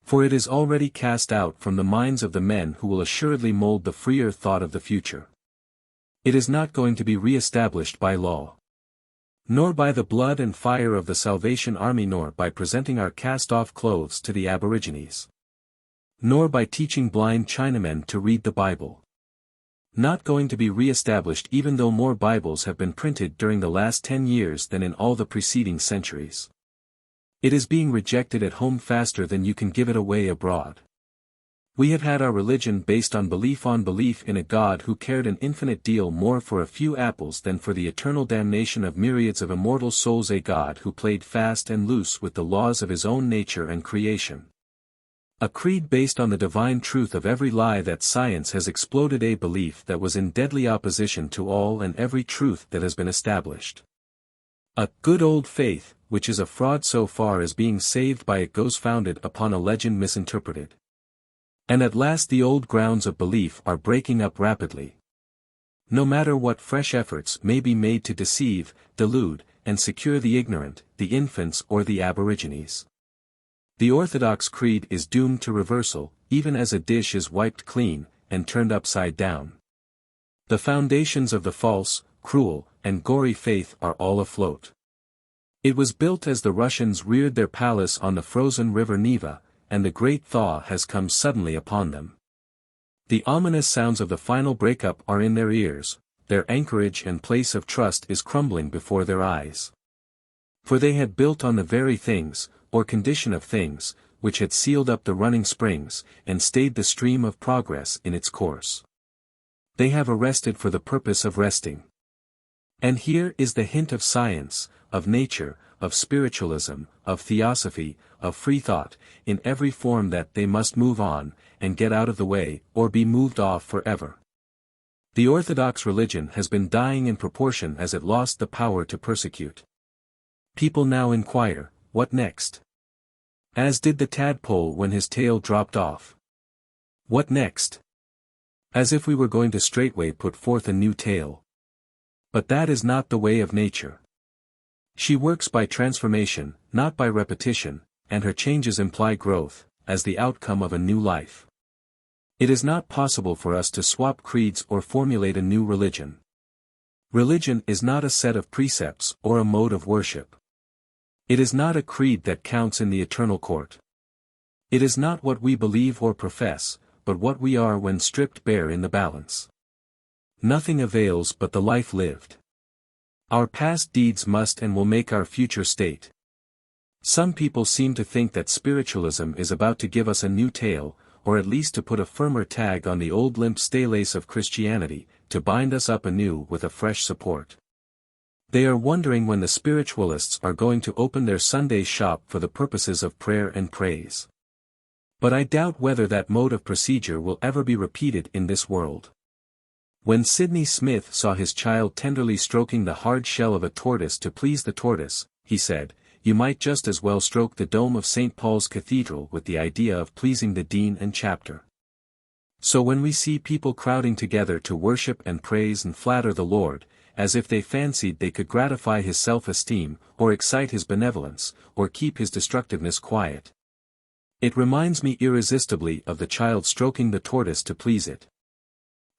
For it is already cast out from the minds of the men who will assuredly mold the freer thought of the future. It is not going to be re-established by law, nor by the blood and fire of the Salvation Army, nor by presenting our cast-off clothes to the aborigines, nor by teaching blind Chinamen to read the Bible. Not going to be re-established even though more Bibles have been printed during the last 10 years than in all the preceding centuries. It is being rejected at home faster than you can give it away abroad. We have had our religion based on belief in a God who cared an infinite deal more for a few apples than for the eternal damnation of myriads of immortal souls, a God who played fast and loose with the laws of his own nature and creation. A creed based on the divine truth of every lie that science has exploded, a belief that was in deadly opposition to all and every truth that has been established. A good old faith, which is a fraud so far as being saved by it goes, founded upon a legend misinterpreted. And at last the old grounds of belief are breaking up rapidly. No matter what fresh efforts may be made to deceive, delude, and secure the ignorant, the infants or the aborigines, the orthodox creed is doomed to reversal, even as a dish is wiped clean, and turned upside down. The foundations of the false, cruel, and gory faith are all afloat. It was built as the Russians reared their palace on the frozen river Neva, and the great thaw has come suddenly upon them. The ominous sounds of the final breakup are in their ears, their anchorage and place of trust is crumbling before their eyes. For they had built on the very things, or condition of things, which had sealed up the running springs, and stayed the stream of progress in its course. They have arrested for the purpose of resting. And here is the hint of science, of nature, of spiritualism, of theosophy, of free thought, in every form, that they must move on, and get out of the way, or be moved off forever. The orthodox religion has been dying in proportion as it lost the power to persecute. People now inquire, what next? As did the tadpole when his tail dropped off. What next? As if we were going to straightway put forth a new tail. But that is not the way of nature. She works by transformation, not by repetition, and her changes imply growth, as the outcome of a new life. It is not possible for us to swap creeds or formulate a new religion. Religion is not a set of precepts or a mode of worship. It is not a creed that counts in the eternal court. It is not what we believe or profess, but what we are when stripped bare in the balance. Nothing avails but the life lived. Our past deeds must and will make our future state. Some people seem to think that spiritualism is about to give us a new tail, or at least to put a firmer tag on the old limp staylace of Christianity, to bind us up anew with a fresh support. They are wondering when the spiritualists are going to open their Sunday shop for the purposes of prayer and praise. But I doubt whether that mode of procedure will ever be repeated in this world. When Sidney Smith saw his child tenderly stroking the hard shell of a tortoise to please the tortoise, he said, "You might just as well stroke the dome of St. Paul's Cathedral with the idea of pleasing the dean and chapter." So when we see people crowding together to worship and praise and flatter the Lord, as if they fancied they could gratify his self-esteem, or excite his benevolence, or keep his destructiveness quiet, it reminds me irresistibly of the child stroking the tortoise to please it.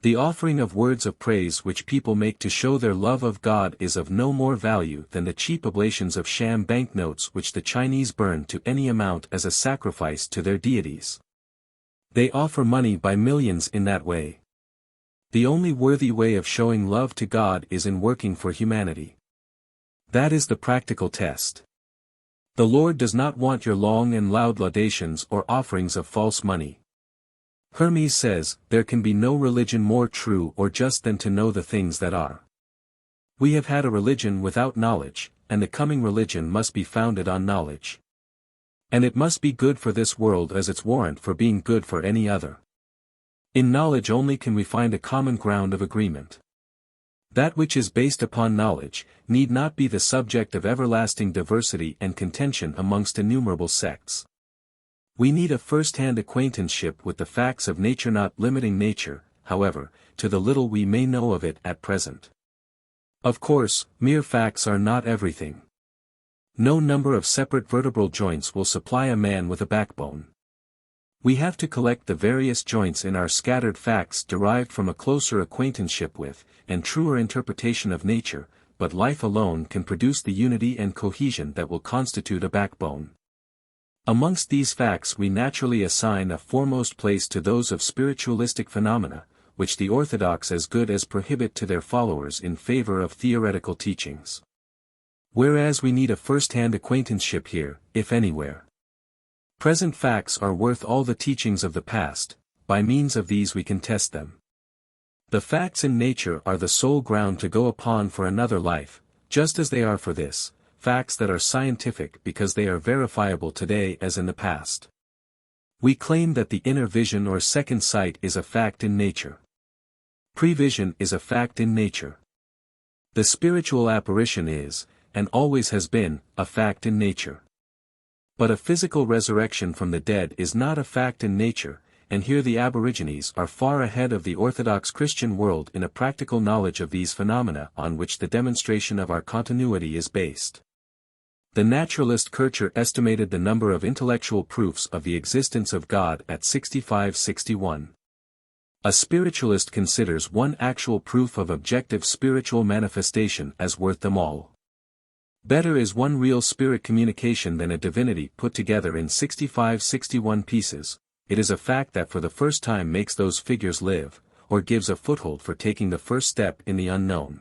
The offering of words of praise which people make to show their love of God is of no more value than the cheap oblations of sham banknotes which the Chinese burn to any amount as a sacrifice to their deities. They offer money by millions in that way. The only worthy way of showing love to God is in working for humanity. That is the practical test. The Lord does not want your long and loud laudations or offerings of false money. Hermes says, "There can be no religion more true or just than to know the things that are." We have had a religion without knowledge, and the coming religion must be founded on knowledge. And it must be good for this world as its warrant for being good for any other. In knowledge only can we find a common ground of agreement. That which is based upon knowledge, need not be the subject of everlasting diversity and contention amongst innumerable sects. We need a first-hand acquaintanceship with the facts of nature, not limiting nature, however, to the little we may know of it at present. Of course, mere facts are not everything. No number of separate vertebral joints will supply a man with a backbone. We have to collect the various joints in our scattered facts derived from a closer acquaintanceship with, and truer interpretation of nature, but life alone can produce the unity and cohesion that will constitute a backbone. Amongst these facts we naturally assign a foremost place to those of spiritualistic phenomena, which the orthodox as good as prohibit to their followers in favor of theoretical teachings. Whereas we need a first-hand acquaintanceship here, if anywhere. Present facts are worth all the teachings of the past, by means of these we can test them. The facts in nature are the sole ground to go upon for another life, just as they are for this, facts that are scientific because they are verifiable today as in the past. We claim that the inner vision or second sight is a fact in nature. Prevision is a fact in nature. The spiritual apparition is, and always has been, a fact in nature. But a physical resurrection from the dead is not a fact in nature, and here the aborigines are far ahead of the Orthodox Christian world in a practical knowledge of these phenomena on which the demonstration of our continuity is based. The naturalist Kircher estimated the number of intellectual proofs of the existence of God at 65-61. A spiritualist considers one actual proof of objective spiritual manifestation as worth them all. Better is one real spirit communication than a divinity put together in 65-61 pieces. It is a fact that for the first time makes those figures live, or gives a foothold for taking the first step in the unknown.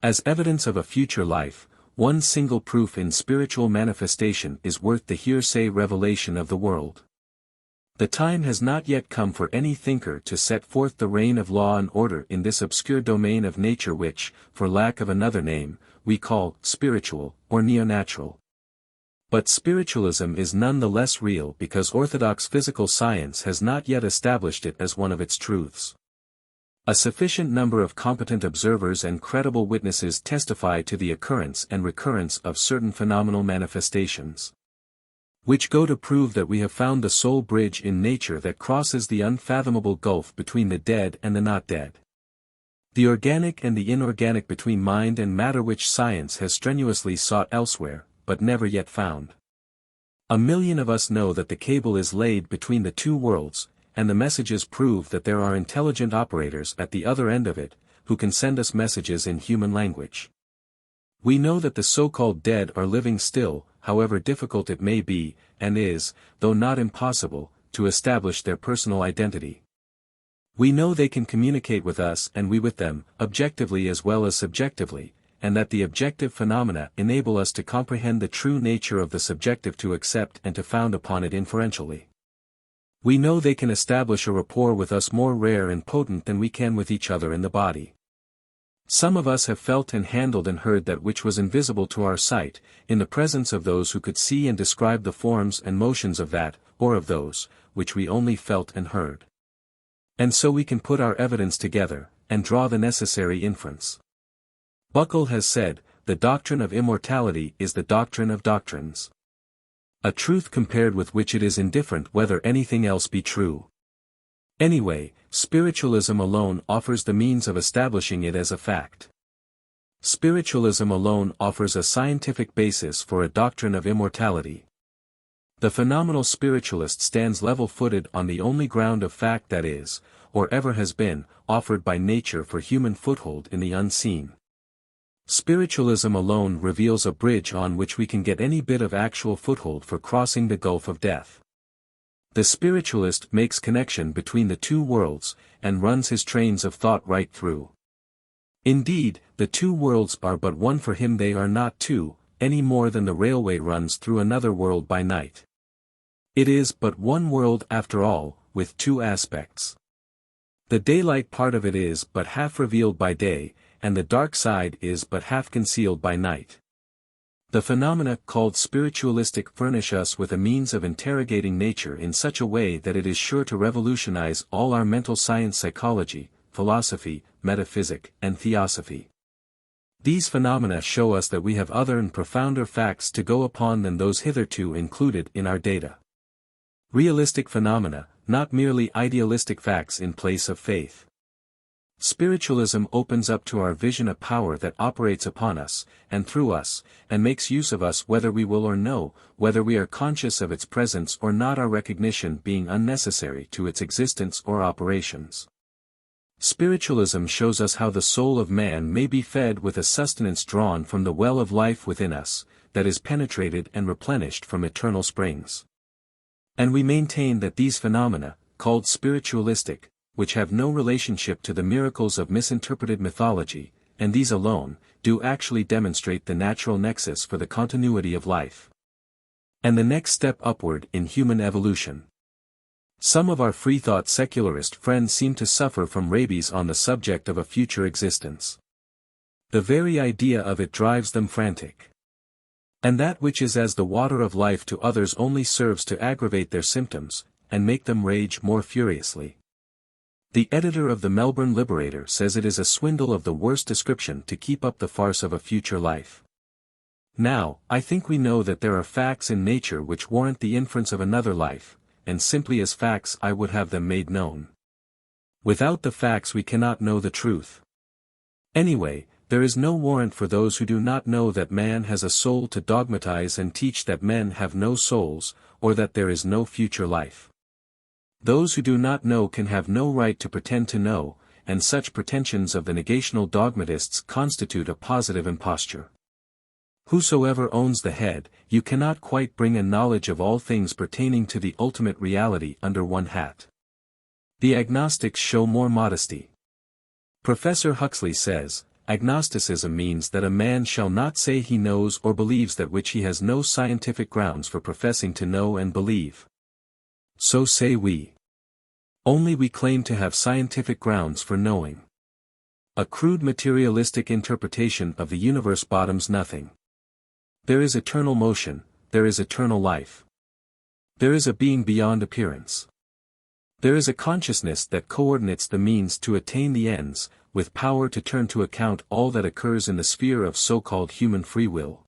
As evidence of a future life, one single proof in spiritual manifestation is worth the hearsay revelation of the world. The time has not yet come for any thinker to set forth the reign of law and order in this obscure domain of nature which, for lack of another name, we call spiritual, or neonatural. But spiritualism is none the less real because orthodox physical science has not yet established it as one of its truths. A sufficient number of competent observers and credible witnesses testify to the occurrence and recurrence of certain phenomenal manifestations, which go to prove that we have found the sole bridge in nature that crosses the unfathomable gulf between the dead and the not dead. The organic and the inorganic between mind and matter which science has strenuously sought elsewhere, but never yet found. 1,000,000 of us know that the cable is laid between the two worlds, and the messages prove that there are intelligent operators at the other end of it, who can send us messages in human language. We know that the so-called dead are living still, however difficult it may be, and is, though not impossible, to establish their personal identity. We know they can communicate with us and we with them, objectively as well as subjectively, and that the objective phenomena enable us to comprehend the true nature of the subjective, to accept and to found upon it inferentially. We know they can establish a rapport with us more rare and potent than we can with each other in the body. Some of us have felt and handled and heard that which was invisible to our sight, in the presence of those who could see and describe the forms and motions of that, or of those, which we only felt and heard. And so we can put our evidence together, and draw the necessary inference. Buckle has said, the doctrine of immortality is the doctrine of doctrines. A truth compared with which it is indifferent whether anything else be true. Anyway, spiritualism alone offers the means of establishing it as a fact. Spiritualism alone offers a scientific basis for a doctrine of immortality. The phenomenal spiritualist stands level-footed on the only ground of fact that is, or ever has been, offered by nature for human foothold in the unseen. Spiritualism alone reveals a bridge on which we can get any bit of actual foothold for crossing the gulf of death. The spiritualist makes connection between the two worlds, and runs his trains of thought right through. Indeed, the two worlds are but one for him, they are not two, any more than the railway runs through another world by night. It is but one world after all, with two aspects. The daylight part of it is but half revealed by day, and the dark side is but half concealed by night. The phenomena called spiritualistic furnish us with a means of interrogating nature in such a way that it is sure to revolutionize all our mental science psychology, philosophy, metaphysic, and theosophy. These phenomena show us that we have other and profounder facts to go upon than those hitherto included in our data. Realistic phenomena, not merely idealistic facts in place of faith. Spiritualism opens up to our vision a power that operates upon us, and through us, and makes use of us whether we will or no, whether we are conscious of its presence or not, our recognition being unnecessary to its existence or operations. Spiritualism shows us how the soul of man may be fed with a sustenance drawn from the well of life within us, that is penetrated and replenished from eternal springs. And we maintain that these phenomena, called spiritualistic, which have no relationship to the miracles of misinterpreted mythology, and these alone, do actually demonstrate the natural nexus for the continuity of life. And the next step upward in human evolution. Some of our freethought secularist friends seem to suffer from rabies on the subject of a future existence. The very idea of it drives them frantic. And that which is as the water of life to others only serves to aggravate their symptoms, and make them rage more furiously. The editor of the Melbourne Liberator says it is a swindle of the worst description to keep up the farce of a future life. Now, I think we know that there are facts in nature which warrant the inference of another life, and simply as facts I would have them made known. Without the facts we cannot know the truth. Anyway, there is no warrant for those who do not know that man has a soul to dogmatize and teach that men have no souls, or that there is no future life. Those who do not know can have no right to pretend to know, and such pretensions of the negational dogmatists constitute a positive imposture. Whosoever owns the head, you cannot quite bring a knowledge of all things pertaining to the ultimate reality under one hat. The agnostics show more modesty. Professor Huxley says, agnosticism means that a man shall not say he knows or believes that which he has no scientific grounds for professing to know and believe. So say we. Only we claim to have scientific grounds for knowing. A crude materialistic interpretation of the universe bottoms nothing. There is eternal motion, there is eternal life. There is a being beyond appearance. There is a consciousness that coordinates the means to attain the ends, with power to turn to account all that occurs in the sphere of so-called human free will.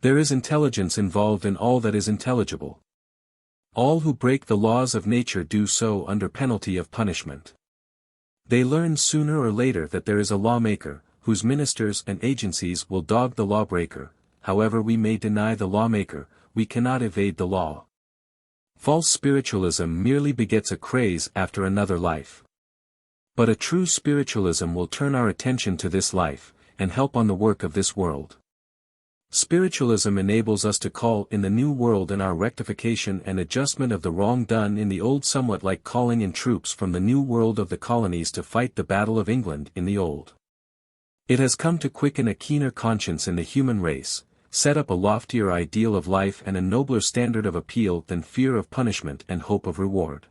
There is intelligence involved in all that is intelligible. All who break the laws of nature do so under penalty of punishment. They learn sooner or later that there is a lawmaker, whose ministers and agencies will dog the lawbreaker. However we may deny the lawmaker, we cannot evade the law. False spiritualism merely begets a craze after another life. But a true spiritualism will turn our attention to this life, and help on the work of this world. Spiritualism enables us to call in the new world in our rectification and adjustment of the wrong done in the old, somewhat like calling in troops from the new world of the colonies to fight the Battle of England in the old. It has come to quicken a keener conscience in the human race, set up a loftier ideal of life and a nobler standard of appeal than fear of punishment and hope of reward.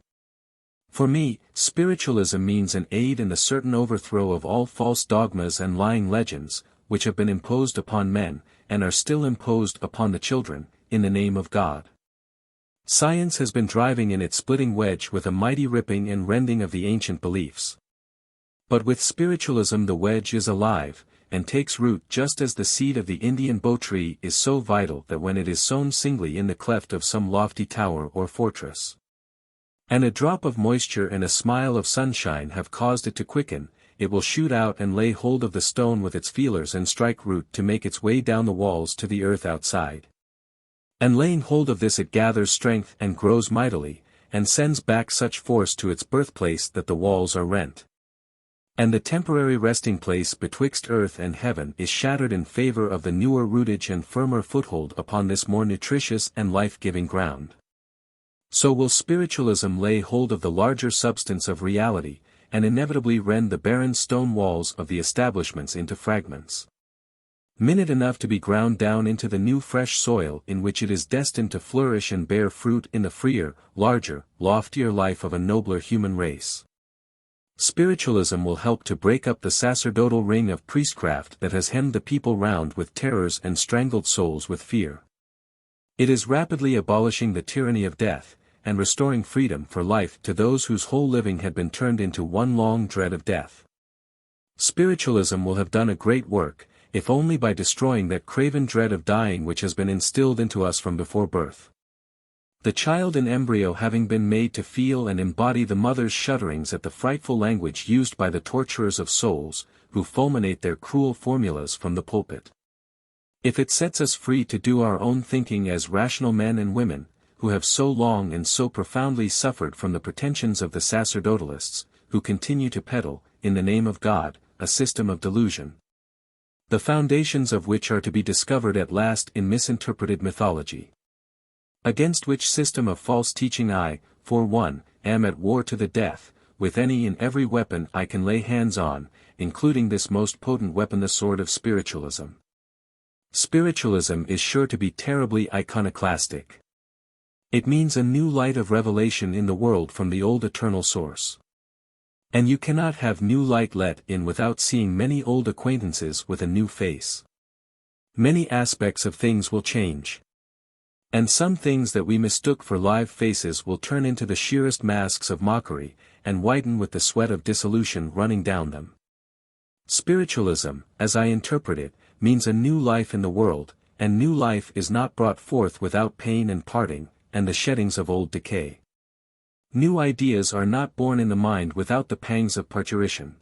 For me, spiritualism means an aid in the certain overthrow of all false dogmas and lying legends, which have been imposed upon men, and are still imposed upon the children, in the name of God. Science has been driving in its splitting wedge with a mighty ripping and rending of the ancient beliefs. But with spiritualism the wedge is alive, and takes root just as the seed of the Indian bow tree is so vital that when it is sown singly in the cleft of some lofty tower or fortress, and a drop of moisture and a smile of sunshine have caused it to quicken, it will shoot out and lay hold of the stone with its feelers and strike root to make its way down the walls to the earth outside. And laying hold of this it gathers strength and grows mightily, and sends back such force to its birthplace that the walls are rent. And the temporary resting place betwixt earth and heaven is shattered in favor of the newer rootage and firmer foothold upon this more nutritious and life-giving ground. So will spiritualism lay hold of the larger substance of reality, and inevitably rend the barren stone walls of the establishments into fragments. Minute enough to be ground down into the new fresh soil in which it is destined to flourish and bear fruit in the freer, larger, loftier life of a nobler human race. Spiritualism will help to break up the sacerdotal ring of priestcraft that has hemmed the people round with terrors and strangled souls with fear. It is rapidly abolishing the tyranny of death, and restoring freedom for life to those whose whole living had been turned into one long dread of death. Spiritualism will have done a great work, if only by destroying that craven dread of dying which has been instilled into us from before birth. The child in embryo having been made to feel and embody the mother's shudderings at the frightful language used by the torturers of souls, who fulminate their cruel formulas from the pulpit. If it sets us free to do our own thinking as rational men and women, who have so long and so profoundly suffered from the pretensions of the sacerdotalists, who continue to peddle, in the name of God, a system of delusion, the foundations of which are to be discovered at last in misinterpreted mythology. Against which system of false teaching I, for one, am at war to the death, with any and every weapon I can lay hands on, including this most potent weapon, the sword of spiritualism. Spiritualism is sure to be terribly iconoclastic. It means a new light of revelation in the world from the old eternal source. And you cannot have new light let in without seeing many old acquaintances with a new face. Many aspects of things will change. And some things that we mistook for live faces will turn into the sheerest masks of mockery, and whiten with the sweat of dissolution running down them. Spiritualism, as I interpret it, means a new life in the world, and new life is not brought forth without pain and parting, and the sheddings of old decay. New ideas are not born in the mind without the pangs of parturition.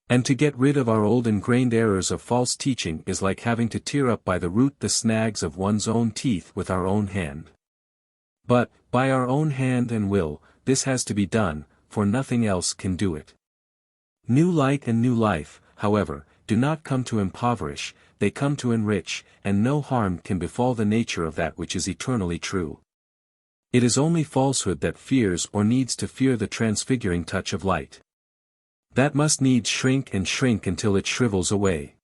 And to get rid of our old ingrained errors of false teaching is like having to tear up by the root the snags of one's own teeth with our own hand. But, by our own hand and will, this has to be done, for nothing else can do it. New light and new life, however, do not come to impoverish, they come to enrich, and no harm can befall the nature of that which is eternally true. It is only falsehood that fears or needs to fear the transfiguring touch of light. That must needs shrink and shrink until it shrivels away.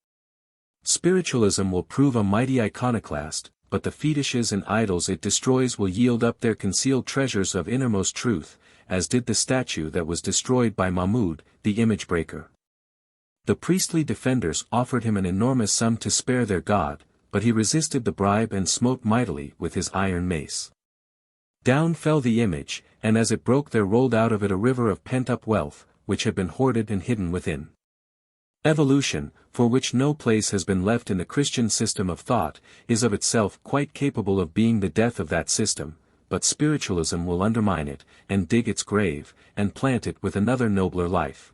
Spiritualism will prove a mighty iconoclast, but the fetishes and idols it destroys will yield up their concealed treasures of innermost truth, as did the statue that was destroyed by Mahmud, the image breaker. The priestly defenders offered him an enormous sum to spare their god, but he resisted the bribe and smote mightily with his iron mace. Down fell the image, and as it broke there rolled out of it a river of pent-up wealth, which had been hoarded and hidden within. Evolution, for which no place has been left in the Christian system of thought, is of itself quite capable of being the death of that system, but spiritualism will undermine it, and dig its grave, and plant it with another nobler life.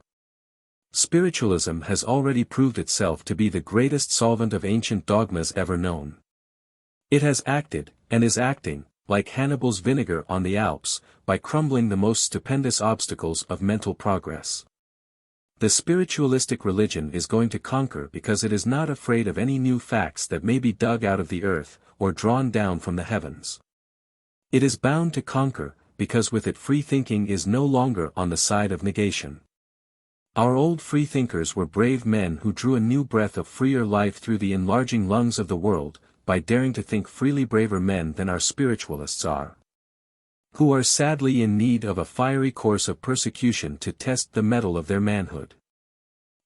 Spiritualism has already proved itself to be the greatest solvent of ancient dogmas ever known. It has acted, and is acting, like Hannibal's vinegar on the Alps, by crumbling the most stupendous obstacles of mental progress. The spiritualistic religion is going to conquer because it is not afraid of any new facts that may be dug out of the earth, or drawn down from the heavens. It is bound to conquer, because with it free thinking is no longer on the side of negation. Our old freethinkers were brave men who drew a new breath of freer life through the enlarging lungs of the world, by daring to think freely, braver men than our spiritualists are, who are sadly in need of a fiery course of persecution to test the mettle of their manhood.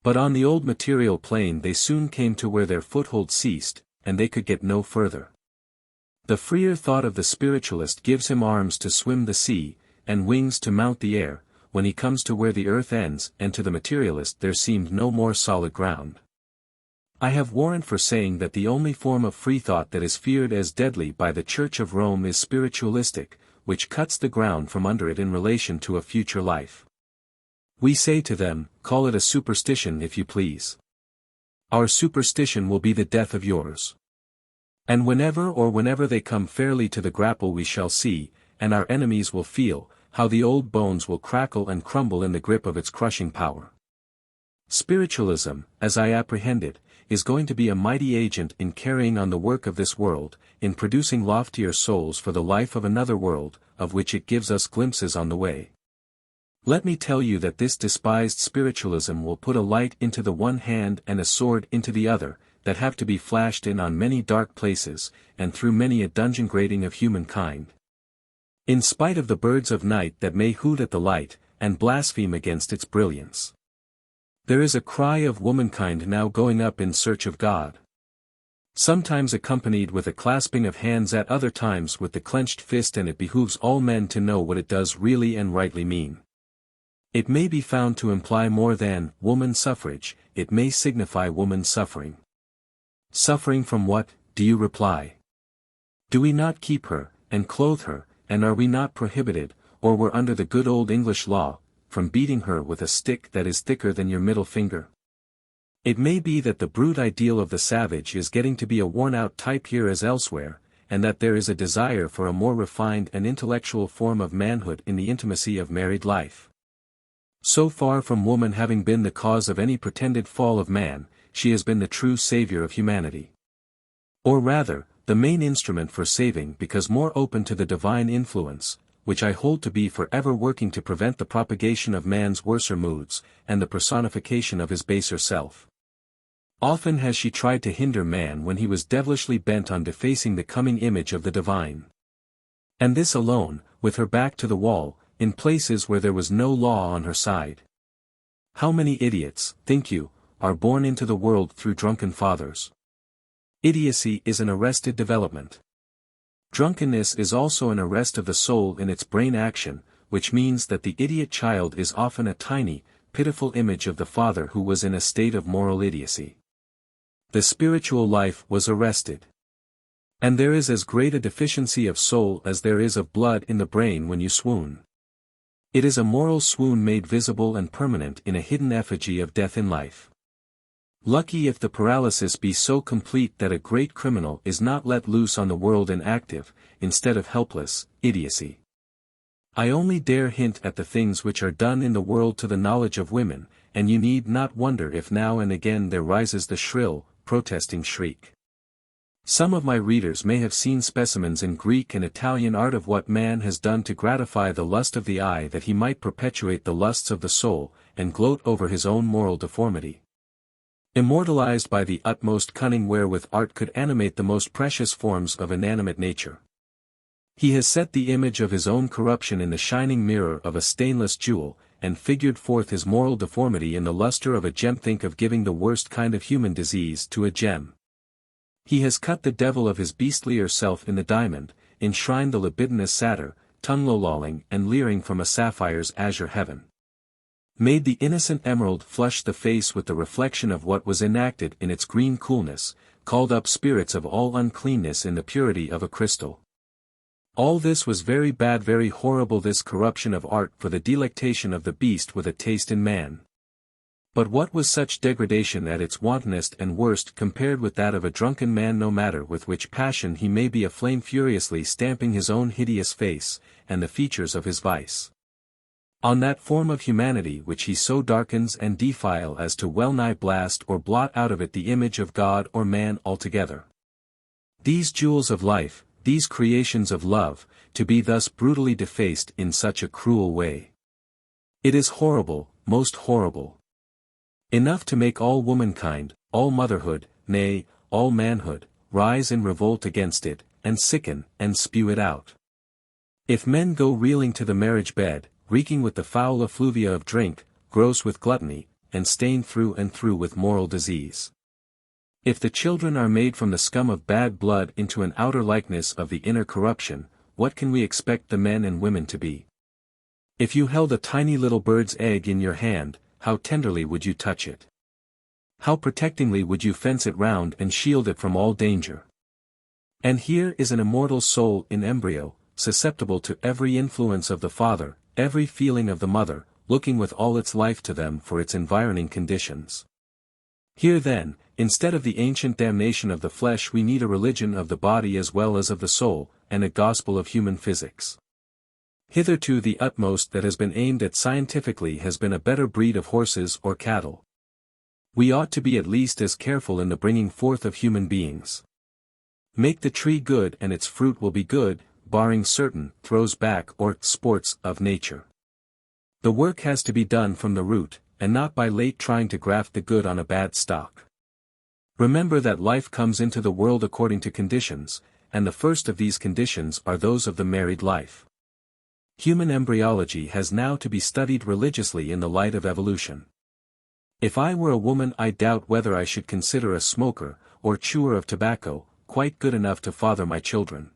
But on the old material plane they soon came to where their foothold ceased, and they could get no further. The freer thought of the spiritualist gives him arms to swim the sea, and wings to mount the air, when he comes to where the earth ends, and to the materialist there seemed no more solid ground. I have warrant for saying that the only form of free thought that is feared as deadly by the Church of Rome is spiritualistic, which cuts the ground from under it in relation to a future life. We say to them, call it a superstition if you please. Our superstition will be the death of yours. And whenever they come fairly to the grapple we shall see, and our enemies will feel, how the old bones will crackle and crumble in the grip of its crushing power. Spiritualism, as I apprehend it, is going to be a mighty agent in carrying on the work of this world, in producing loftier souls for the life of another world, of which it gives us glimpses on the way. Let me tell you that this despised spiritualism will put a light into the one hand and a sword into the other, that have to be flashed in on many dark places, and through many a dungeon grating of humankind. In spite of the birds of night that may hoot at the light, and blaspheme against its brilliance. There is a cry of womankind now going up in search of God. Sometimes accompanied with a clasping of hands, at other times with the clenched fist, and it behooves all men to know what it does really and rightly mean. It may be found to imply more than woman suffrage, it may signify woman suffering. Suffering from what, do you reply? Do we not keep her, and clothe her, and are we not prohibited, or were under the good old English law, from beating her with a stick that is thicker than your middle finger? It may be that the brute ideal of the savage is getting to be a worn-out type here as elsewhere, and that there is a desire for a more refined and intellectual form of manhood in the intimacy of married life. So far from woman having been the cause of any pretended fall of man, she has been the true savior of humanity. Or rather, the main instrument for saving, because more open to the divine influence, which I hold to be forever working to prevent the propagation of man's worser moods, and the personification of his baser self. Often has she tried to hinder man when he was devilishly bent on defacing the coming image of the divine. And this alone, with her back to the wall, in places where there was no law on her side. How many idiots, think you, are born into the world through drunken fathers? Idiocy is an arrested development. Drunkenness is also an arrest of the soul in its brain action, which means that the idiot child is often a tiny, pitiful image of the father who was in a state of moral idiocy. The spiritual life was arrested. And there is as great a deficiency of soul as there is of blood in the brain when you swoon. It is a moral swoon made visible and permanent in a hidden effigy of death in life. Lucky if the paralysis be so complete that a great criminal is not let loose on the world in active, instead of helpless, idiocy. I only dare hint at the things which are done in the world to the knowledge of women, and you need not wonder if now and again there rises the shrill, protesting shriek. Some of my readers may have seen specimens in Greek and Italian art of what man has done to gratify the lust of the eye that he might perpetuate the lusts of the soul, and gloat over his own moral deformity. Immortalized by the utmost cunning wherewith art could animate the most precious forms of inanimate nature. He has set the image of his own corruption in the shining mirror of a stainless jewel, and figured forth his moral deformity in the luster of a gem. Think of giving the worst kind of human disease to a gem. He has cut the devil of his beastlier self in the diamond, enshrined the libidinous satyr, tongue-lolling and leering from a sapphire's azure heaven. Made the innocent emerald flush the face with the reflection of what was enacted in its green coolness, called up spirits of all uncleanness in the purity of a crystal. All this was very bad, very horrible, this corruption of art for the delectation of the beast with a taste in man. But what was such degradation at its wantonest and worst compared with that of a drunken man, no matter with which passion he may be aflame, furiously stamping his own hideous face, and the features of his vice, on that form of humanity which he so darkens and defile as to well-nigh blast or blot out of it the image of God or man altogether. These jewels of life, these creations of love, to be thus brutally defaced in such a cruel way. It is horrible, most horrible. Enough to make all womankind, all motherhood, nay, all manhood, rise in revolt against it, and sicken, and spew it out. If men go reeling to the marriage bed, reeking with the foul effluvia of drink, gross with gluttony, and stained through and through with moral disease. If the children are made from the scum of bad blood into an outer likeness of the inner corruption, what can we expect the men and women to be? If you held a tiny little bird's egg in your hand, how tenderly would you touch it? How protectingly would you fence it round and shield it from all danger? And here is an immortal soul in embryo, susceptible to every influence of the father, every feeling of the mother, looking with all its life to them for its environing conditions. Here then, instead of the ancient damnation of the flesh, we need a religion of the body as well as of the soul, and a gospel of human physics. Hitherto the utmost that has been aimed at scientifically has been a better breed of horses or cattle. We ought to be at least as careful in the bringing forth of human beings. Make the tree good and its fruit will be good, barring certain throws back or sports of nature. The work has to be done from the root, and not by late trying to graft the good on a bad stock. Remember that life comes into the world according to conditions, and the first of these conditions are those of the married life. Human embryology has now to be studied religiously in the light of evolution. If I were a woman, I doubt whether I should consider a smoker, or chewer of tobacco, quite good enough to father my children.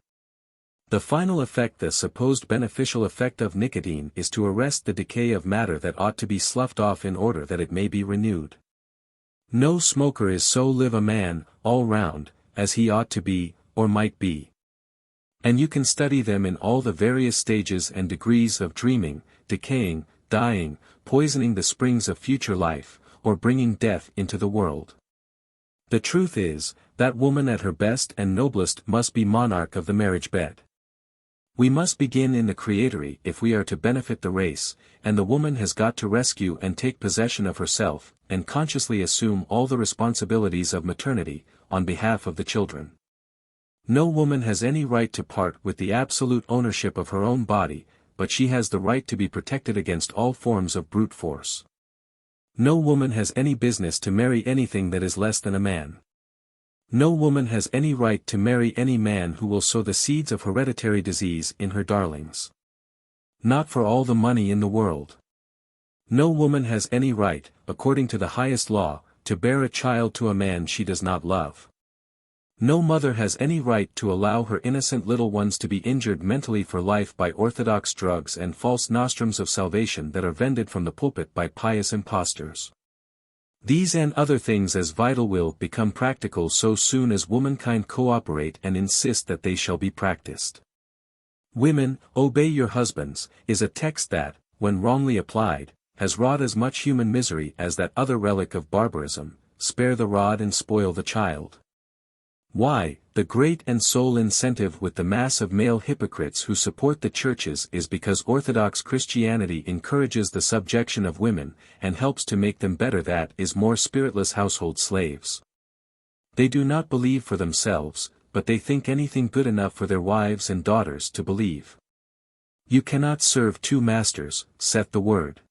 The final effect, the supposed beneficial effect of nicotine, is to arrest the decay of matter that ought to be sloughed off in order that it may be renewed. No smoker is so live a man, all round, as he ought to be, or might be. And you can study them in all the various stages and degrees of dreaming, decaying, dying, poisoning the springs of future life, or bringing death into the world. The truth is, that woman at her best and noblest must be monarch of the marriage bed. We must begin in the creatory if we are to benefit the race, and the woman has got to rescue and take possession of herself, and consciously assume all the responsibilities of maternity, on behalf of the children. No woman has any right to part with the absolute ownership of her own body, but she has the right to be protected against all forms of brute force. No woman has any business to marry anything that is less than a man. No woman has any right to marry any man who will sow the seeds of hereditary disease in her darlings. Not for all the money in the world. No woman has any right, according to the highest law, to bear a child to a man she does not love. No mother has any right to allow her innocent little ones to be injured mentally for life by orthodox drugs and false nostrums of salvation that are vended from the pulpit by pious impostors. These and other things as vital will become practical so soon as womankind cooperate and insist that they shall be practiced. Women, obey your husbands, is a text that, when wrongly applied, has wrought as much human misery as that other relic of barbarism, spare the rod and spoil the child. Why, the great and sole incentive with the mass of male hypocrites who support the churches is because Orthodox Christianity encourages the subjection of women, and helps to make them better, that is, more spiritless household slaves. They do not believe for themselves, but they think anything good enough for their wives and daughters to believe. You cannot serve two masters, saith the word.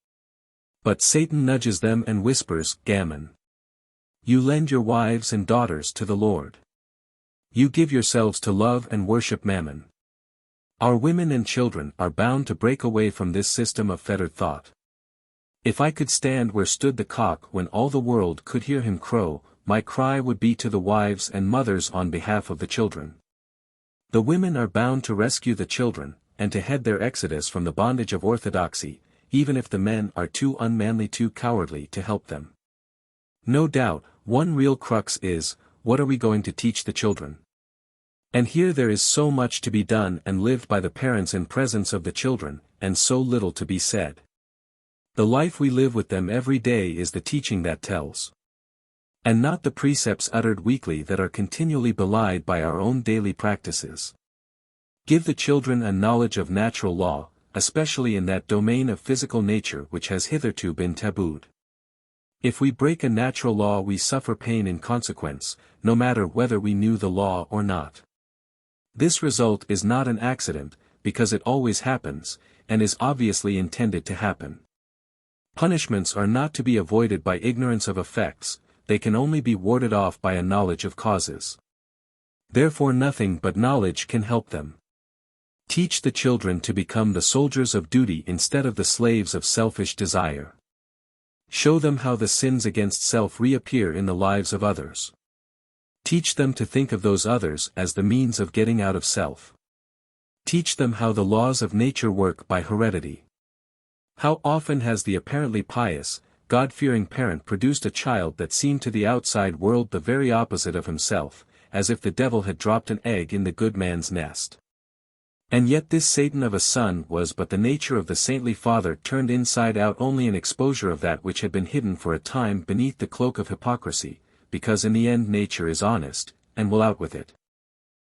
But Satan nudges them and whispers, gammon. You lend your wives and daughters to the Lord. You give yourselves to love and worship mammon. Our women and children are bound to break away from this system of fettered thought. If I could stand where stood the cock when all the world could hear him crow, my cry would be to the wives and mothers on behalf of the children. The women are bound to rescue the children, and to head their exodus from the bondage of orthodoxy, even if the men are too unmanly, too cowardly to help them. No doubt, one real crux is, what are we going to teach the children? And here there is so much to be done and lived by the parents in presence of the children, and so little to be said. The life we live with them every day is the teaching that tells. And not the precepts uttered weekly that are continually belied by our own daily practices. Give the children a knowledge of natural law, especially in that domain of physical nature which has hitherto been tabooed. If we break a natural law we suffer pain in consequence, no matter whether we knew the law or not. This result is not an accident, because it always happens, and is obviously intended to happen. Punishments are not to be avoided by ignorance of effects, they can only be warded off by a knowledge of causes. Therefore nothing but knowledge can help them. Teach the children to become the soldiers of duty instead of the slaves of selfish desire. Show them how the sins against self reappear in the lives of others. Teach them to think of those others as the means of getting out of self. Teach them how the laws of nature work by heredity. How often has the apparently pious, God-fearing parent produced a child that seemed to the outside world the very opposite of himself, as if the devil had dropped an egg in the good man's nest. And yet this Satan of a son was but the nature of the saintly father turned inside out, only an exposure of that which had been hidden for a time beneath the cloak of hypocrisy, because in the end nature is honest, and will out with it.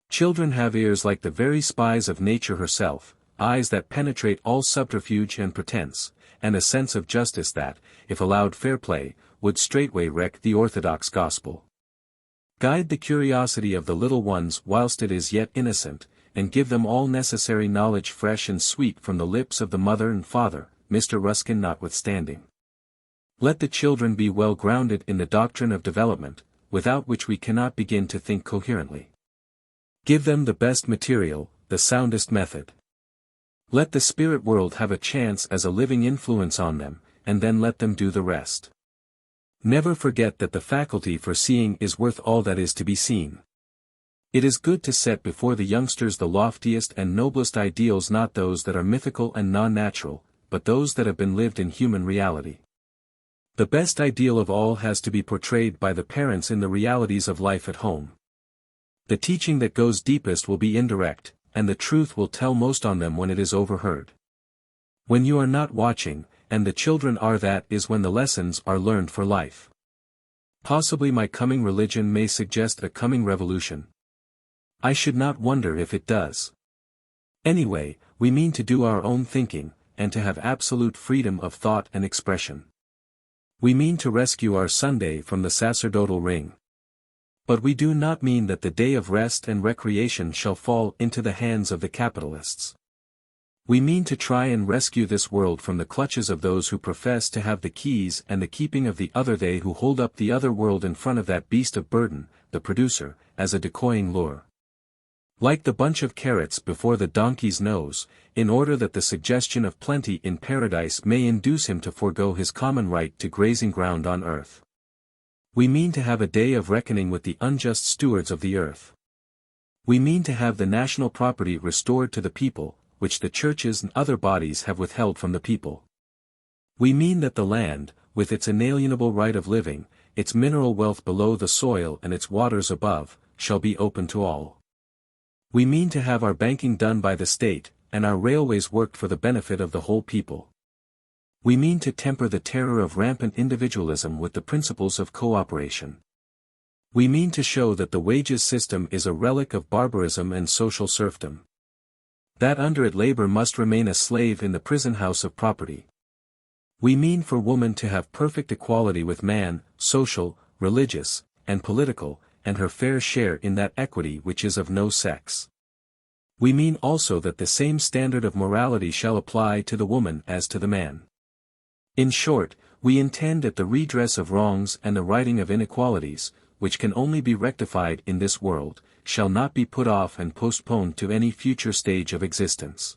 Children have ears like the very spies of nature herself, eyes that penetrate all subterfuge and pretense, and a sense of justice that, if allowed fair play, would straightway wreck the orthodox gospel. Guide the curiosity of the little ones whilst it is yet innocent, and give them all necessary knowledge fresh and sweet from the lips of the mother and father, Mr. Ruskin notwithstanding. Let the children be well grounded in the doctrine of development, without which we cannot begin to think coherently. Give them the best material, the soundest method. Let the spirit world have a chance as a living influence on them, and then let them do the rest. Never forget that the faculty for seeing is worth all that is to be seen. It is good to set before the youngsters the loftiest and noblest ideals, not those that are mythical and non-natural, but those that have been lived in human reality. The best ideal of all has to be portrayed by the parents in the realities of life at home. The teaching that goes deepest will be indirect, and the truth will tell most on them when it is overheard. When you are not watching, and the children are, that is when the lessons are learned for life. Possibly my coming religion may suggest a coming revolution. I should not wonder if it does. Anyway, we mean to do our own thinking, and to have absolute freedom of thought and expression. We mean to rescue our Sunday from the sacerdotal ring. But we do not mean that the day of rest and recreation shall fall into the hands of the capitalists. We mean to try and rescue this world from the clutches of those who profess to have the keys and the keeping of the other, they who hold up the other world in front of that beast of burden, the producer, as a decoying lure. Like the bunch of carrots before the donkey's nose, in order that the suggestion of plenty in paradise may induce him to forego his common right to grazing ground on earth. We mean to have a day of reckoning with the unjust stewards of the earth. We mean to have the national property restored to the people, which the churches and other bodies have withheld from the people. We mean that the land, with its inalienable right of living, its mineral wealth below the soil and its waters above, shall be open to all. We mean to have our banking done by the state, and our railways worked for the benefit of the whole people. We mean to temper the terror of rampant individualism with the principles of cooperation. We mean to show that the wages system is a relic of barbarism and social serfdom. That under it labor must remain a slave in the prison house of property. We mean for woman to have perfect equality with man, social, religious, and political, and her fair share in that equity which is of no sex. We mean also that the same standard of morality shall apply to the woman as to the man. In short, we intend at the redress of wrongs and the righting of inequalities, which can only be rectified in this world, shall not be put off and postponed to any future stage of existence.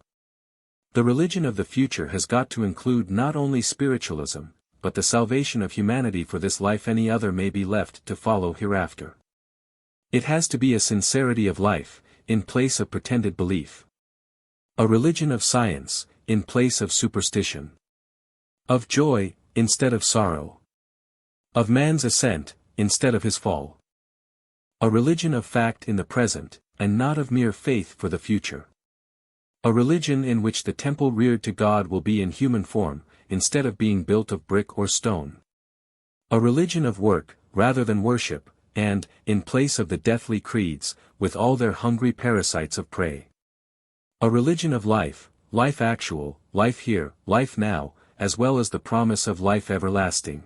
The religion of the future has got to include not only spiritualism, but the salvation of humanity for this life. Any other may be left to follow hereafter. It has to be a sincerity of life, in place of pretended belief. A religion of science, in place of superstition. Of joy, instead of sorrow. Of man's ascent, instead of his fall. A religion of fact in the present, and not of mere faith for the future. A religion in which the temple reared to God will be in human form, instead of being built of brick or stone. A religion of work, rather than worship, and, in place of the deathly creeds, with all their hungry parasites of prey. A religion of life, life actual, life here, life now, as well as the promise of life everlasting.